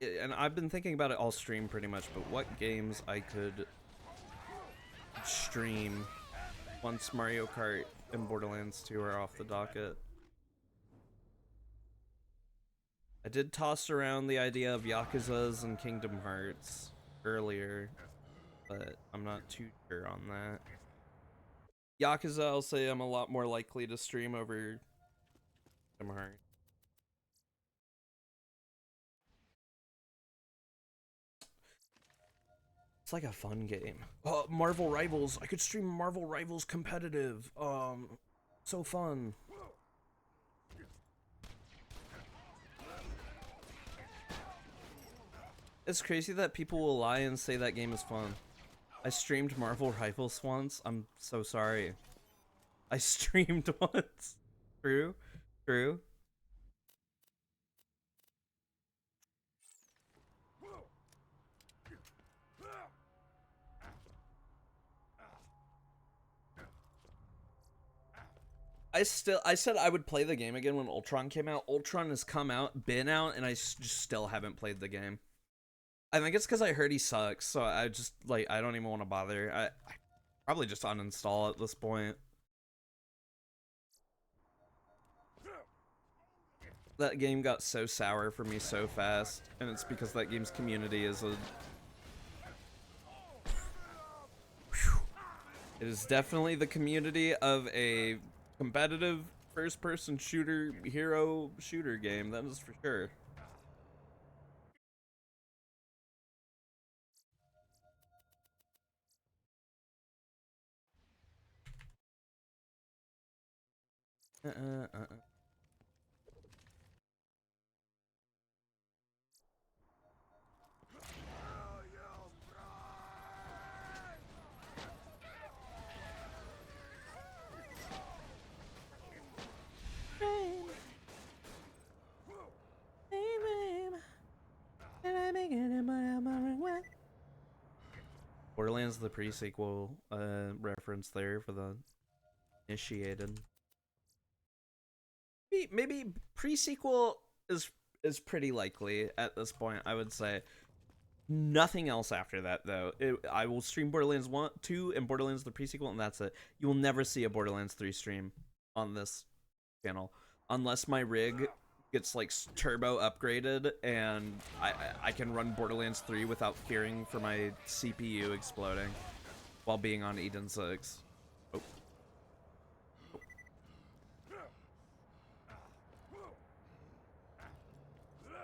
and I've been thinking about it all stream pretty much, but what games I could stream once Mario Kart and Borderlands 2 are off the docket. I did toss around the idea of Yakuza's and Kingdom Hearts earlier, but I'm not too sure on that. Yakuza, I'll say I'm a lot more likely to stream over Kingdom Hearts. It's like a fun game. Marvel Rivals. I could stream Marvel Rivals competitive. So fun. It's crazy that people will lie and say that game is fun. I streamed Marvel Rivals once. I'm so sorry. I streamed once. True. True. I said I would play the game again when Ultron came out. Ultron has been out, and I just still haven't played the game. I think it's because I heard he sucks, so I just, like, I don't even want to bother. I probably just uninstall at this point. That game got so sour for me so fast, and it's because that game's community is a... It is definitely the community of a competitive first-person shooter, hero shooter game. That is for sure. Borderlands the pre-sequel reference there for the initiated. Maybe pre-sequel is pretty likely at this point, I would say. Nothing else after that, though. I will stream Borderlands 1, 2, and Borderlands the pre-sequel, and that's it. You will never see a Borderlands 3 stream on this channel. Unless my rig gets, like, turbo upgraded, and I can run Borderlands 3 without fearing for my CPU exploding while being on Eden 6. Oh.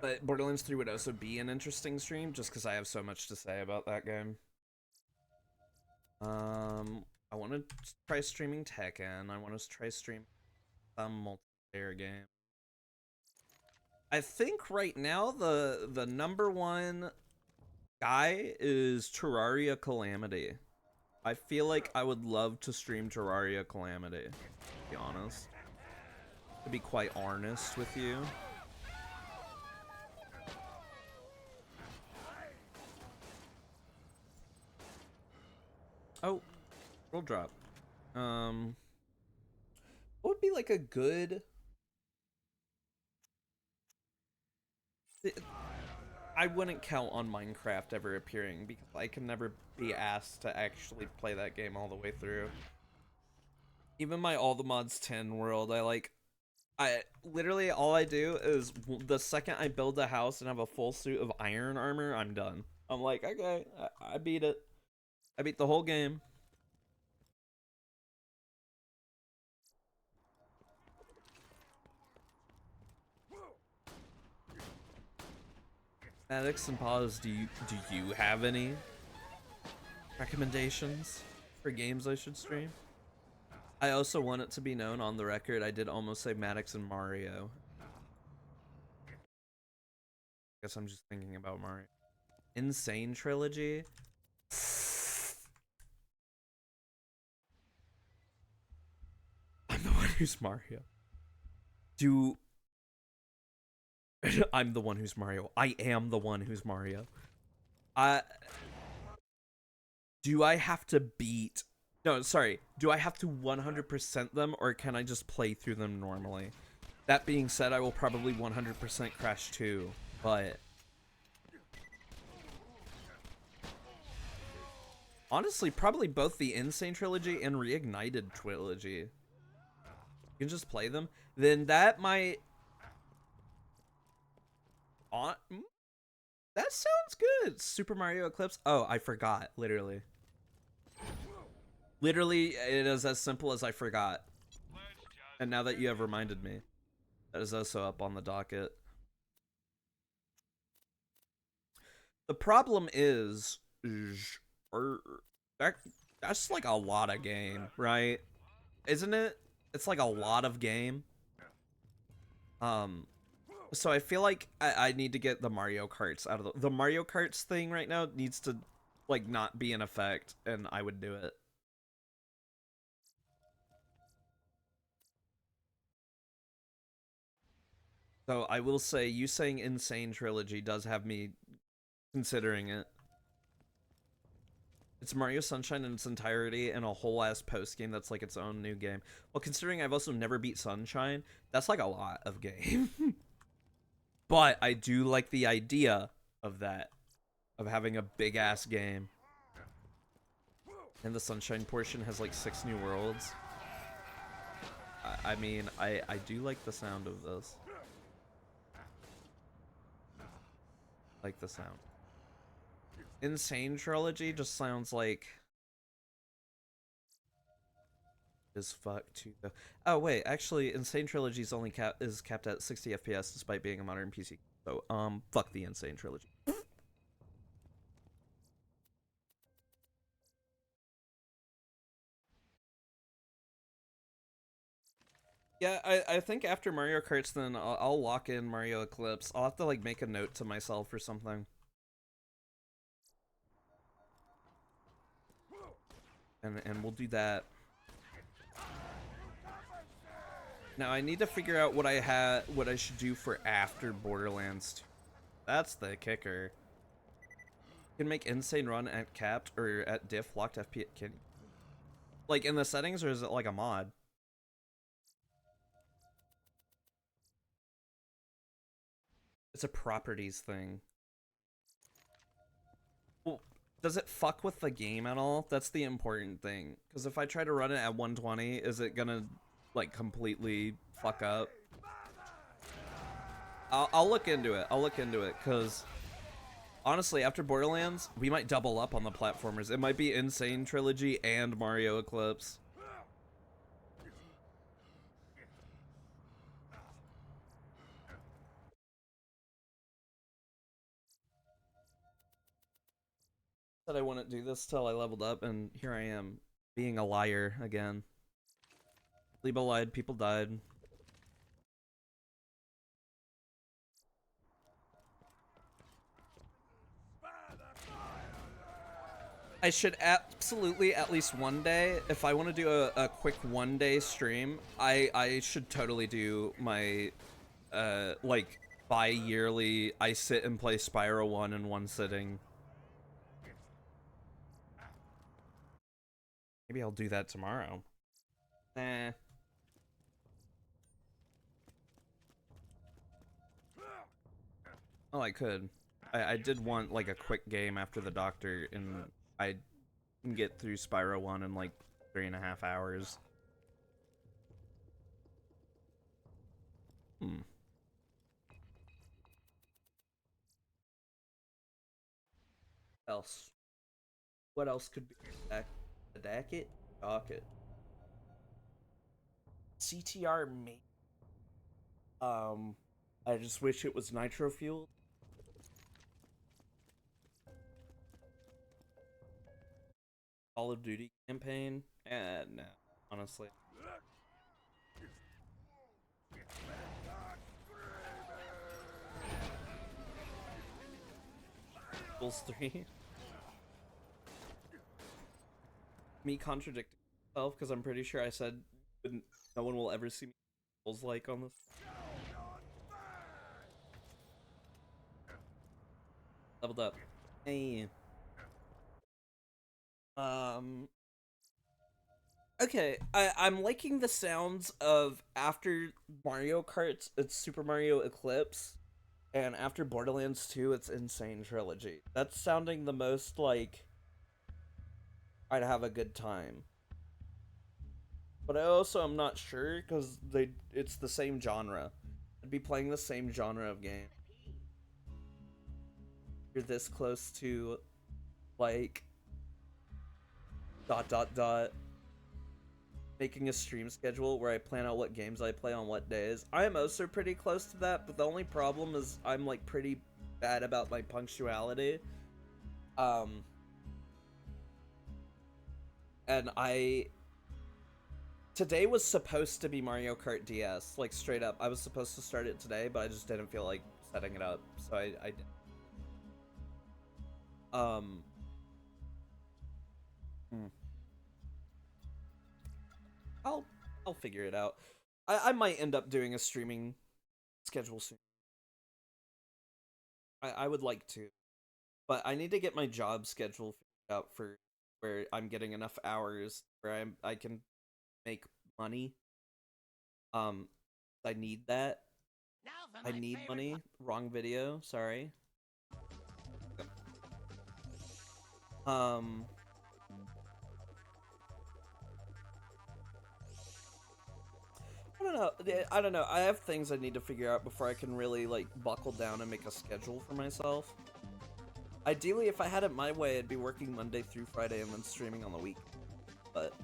But Borderlands 3 would also be an interesting stream, just because I have so much to say about that game. I want to try streaming Tekken. I want to try streaming some multiplayer game. I think right now the #1 guy is Terraria Calamity. I feel like I would love to stream Terraria Calamity, to be honest. To be quite honest with you. Oh, roll drop. What would be like a good... I wouldn't count on Minecraft ever appearing because I can never be asked to actually play that game all the way through. Even my All the Mods 10 world, I literally all I do is the second I build a house and have a full suit of iron armor, I'm done. I'm like, okay, I beat it. I beat the whole game. Addicts and Pause, do you have any recommendations for games I should stream? I also want it to be known on the record, I did almost say Maddox and Mario. Guess I'm just thinking about Mario. Insane Trilogy? I'm the one who's Mario. I'm the one who's Mario. I am the one who's Mario. Do I have to beat... No, sorry. Do I have to 100% them, or can I just play through them normally? That being said, I will probably 100% Crash 2, but... Honestly, probably both the Insane Trilogy and Reignited Trilogy. You can just play them. Then that might... That sounds good. Super Mario Eclipse. Oh, I forgot. Literally. Literally, it is as simple as I forgot. And now that you have reminded me, that is also up on the docket. The problem is, that's like a lot of game, right? Isn't it? It's like a lot of game. So I feel like I need to get the Mario Karts out of the Mario Karts thing right now needs to like not be in effect, and I would do it. So I will say, you saying Insane Trilogy does have me considering it. It's Mario Sunshine in its entirety and a whole ass post game that's like its own new game. Well, considering I've also never beat Sunshine, that's like a lot of game. But I do like the idea of that, of having a big ass game. And the Sunshine portion has like 6 new worlds. I mean, I do like the sound of this. Like the sound. Insane Trilogy just sounds like is fuck too though. Oh wait, actually, Insane Trilogy's only is capped at 60 FPS despite being a modern PC. So fuck the Insane Trilogy. Yeah, I think after Mario Karts, then I'll lock in Mario Eclipse. I'll have to like make a note to myself or something. And we'll do that. Now I need to figure out what I should do for after Borderlands 2. That's the kicker. You can make Insane Run at capped or at diff locked FPS. Can like in the settings, or is it like a mod? It's a properties thing. Well, does it fuck with the game at all? That's the important thing. Because if I try to run it at 120, is it gonna like completely fuck up? I'll look into it. I'll look into it because honestly, after Borderlands, we might double up on the platformers. It might be Insane Trilogy and Mario Eclipse. Said I wouldn't do this till I leveled up, and here I am, being a liar again. Lebo lied, people died. I should absolutely, at least one day, if I want to do a quick one-day stream, I should totally do my, like, bi-yearly, I sit and play Spyro 1 in one sitting. Maybe I'll do that tomorrow. Oh, I could. I did want, like, a quick game after the doctor, and I can get through Spyro 1 in, like, 3.5 hours. Else? What else could be a Dacket? Docket. CTR mate. I just wish it was nitro fueled. Call of Duty campaign? No, honestly. Bulls 3. Me contradicting myself because I'm pretty sure I said no one will ever see me Bulls like on this. Leveled up. Hey. Okay, I'm liking the sounds of after Mario Kart, it's Super Mario Eclipse, and after Borderlands 2, it's Insane Trilogy. That's sounding the most like I'd have a good time. But I also am not sure because it's the same genre. I'd be playing the same genre of game. You're this close to like making a stream schedule where I plan out what games I play on what days. I am also pretty close to that, but the only problem is I'm like pretty bad about my punctuality. And today was supposed to be Mario Kart DS, like straight up. I was supposed to start it today, but I just didn't feel like setting it up, so I did. I'll figure it out. I might end up doing a streaming schedule soon. I would like to, but I need to get my job schedule figured out for where I'm getting enough hours where I can make money. I need that. I need money. Wrong video. Sorry. I don't know. I have things I need to figure out before I can really, like, buckle down and make a schedule for myself. Ideally, if I had it my way, I'd be working Monday through Friday and then streaming on the week. But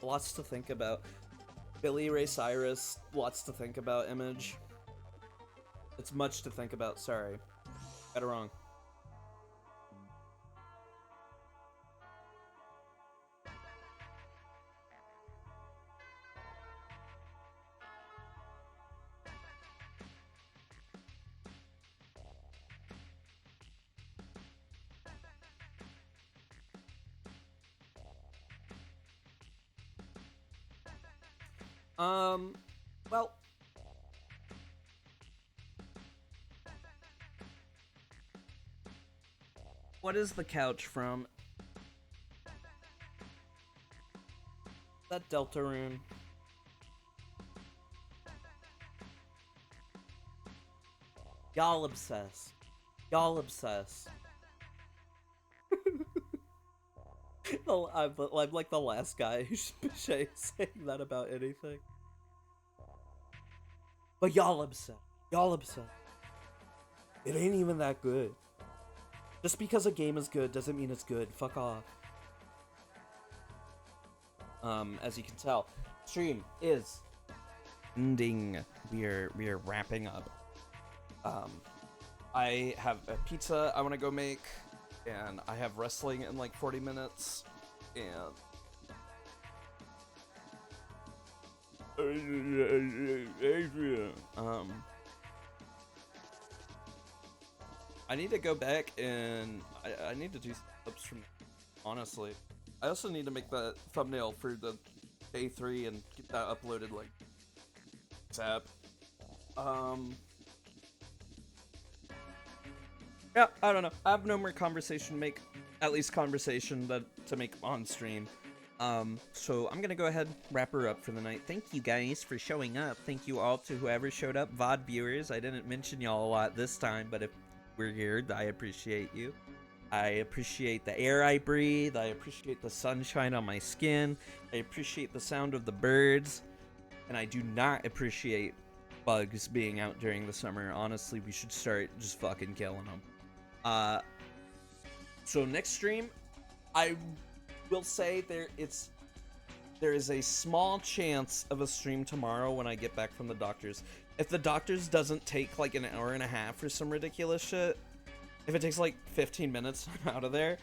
Lots to think about. Billy Ray Cyrus, lots to think about. Image. It's much to think about. Sorry, got it wrong. Well, what is the couch from? That Deltarune. Y'all obsess. Y'all obsess. I'm like the last guy who's saying that about anything. But y'all upset. Y'all upset. It ain't even that good. Just because a game is good doesn't mean it's good. Fuck off. As you can tell, stream is ending. We are wrapping up. I have a pizza I want to go make, and I have wrestling in like 40 minutes, and I need to go back and I need to do clips from, honestly. I also need to make that thumbnail for the day 3 and get that uploaded like ASAP. Yeah, I don't know. I have no more conversation to make, at least conversation to make on stream. So I'm gonna go ahead and wrap her up for the night. Thank you guys for showing up. Thank you all to whoever showed up. VOD viewers, I didn't mention y'all a lot this time, but if we're here, I appreciate you. I appreciate the air I breathe. I appreciate the sunshine on my skin. I appreciate the sound of the birds. And I do not appreciate bugs being out during the summer. Honestly, we should start just fucking killing them. So next stream, I will say there is a small chance of a stream tomorrow when I get back from the doctor's. If the doctor's doesn't take like an hour and a half or some ridiculous shit, if it takes like 15 minutes I'm out of there,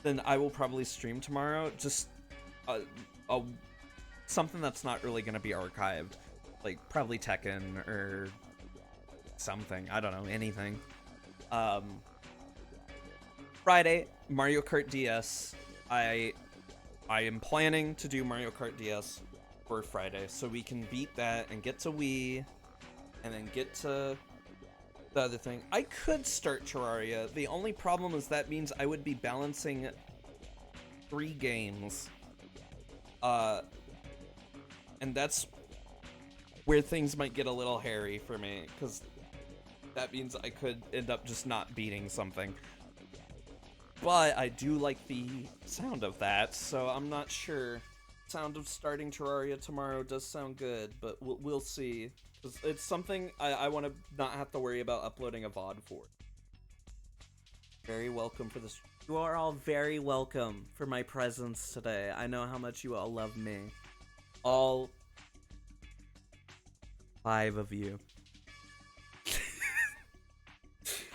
then I will probably stream tomorrow. Just something that's not really gonna be archived, like probably Tekken or something. I don't know, anything. Friday, Mario Kart DS. I am planning to do Mario Kart DS for Friday, so we can beat that and get to Wii, and then get to the other thing. I could start Terraria. The only problem is that means I would be balancing 3 games. And that's where things might get a little hairy for me, because that means I could end up just not beating something. But I do like the sound of that, so I'm not sure. Sound of starting Terraria tomorrow does sound good, but we'll see. It's something I want to not have to worry about uploading a VOD for. Very welcome for this. You are all very welcome for my presence today. I know how much you all love me. All 5 of you.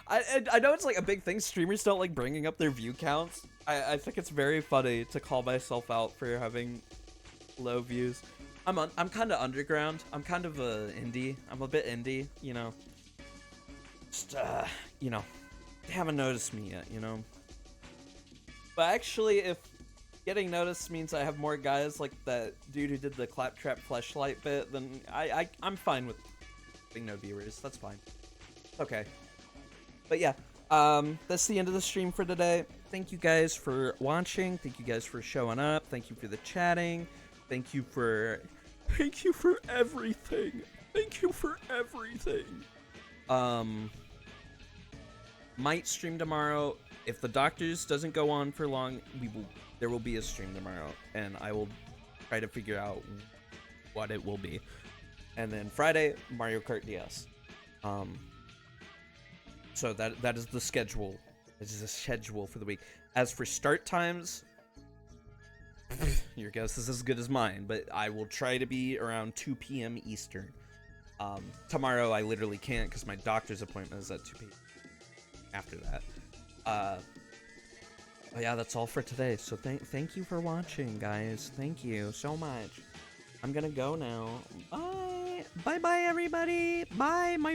I know it's like a big thing. Streamers don't like bringing up their view counts. I think it's very funny to call myself out for having low views. I'm kind of underground. I'm kind of indie. I'm a bit indie, you know. Just you know, they haven't noticed me yet, you know. But actually, if getting noticed means I have more guys like that dude who did the Claptrap Fleshlight bit, then I'm fine with having no viewers. That's fine. Okay. But yeah, that's the end of the stream for today. Thank you guys for watching. Thank you guys for showing up. Thank you for the chatting. Thank you for everything. Thank you for everything. Might stream tomorrow. If the doctor's doesn't go on for long, there will be a stream tomorrow, and I will try to figure out what it will be. And then Friday, Mario Kart DS. So that is the schedule. This is a schedule for the week. As for start times, Your guess is as good as mine, but I will try to be around 2 p.m. Eastern. Tomorrow I literally can't because my doctor's appointment is at 2 p.m. after that. But yeah, that's all for today. So thank you for watching, guys. Thank you so much. I'm gonna go now. Bye. Bye-bye, everybody. Bye, my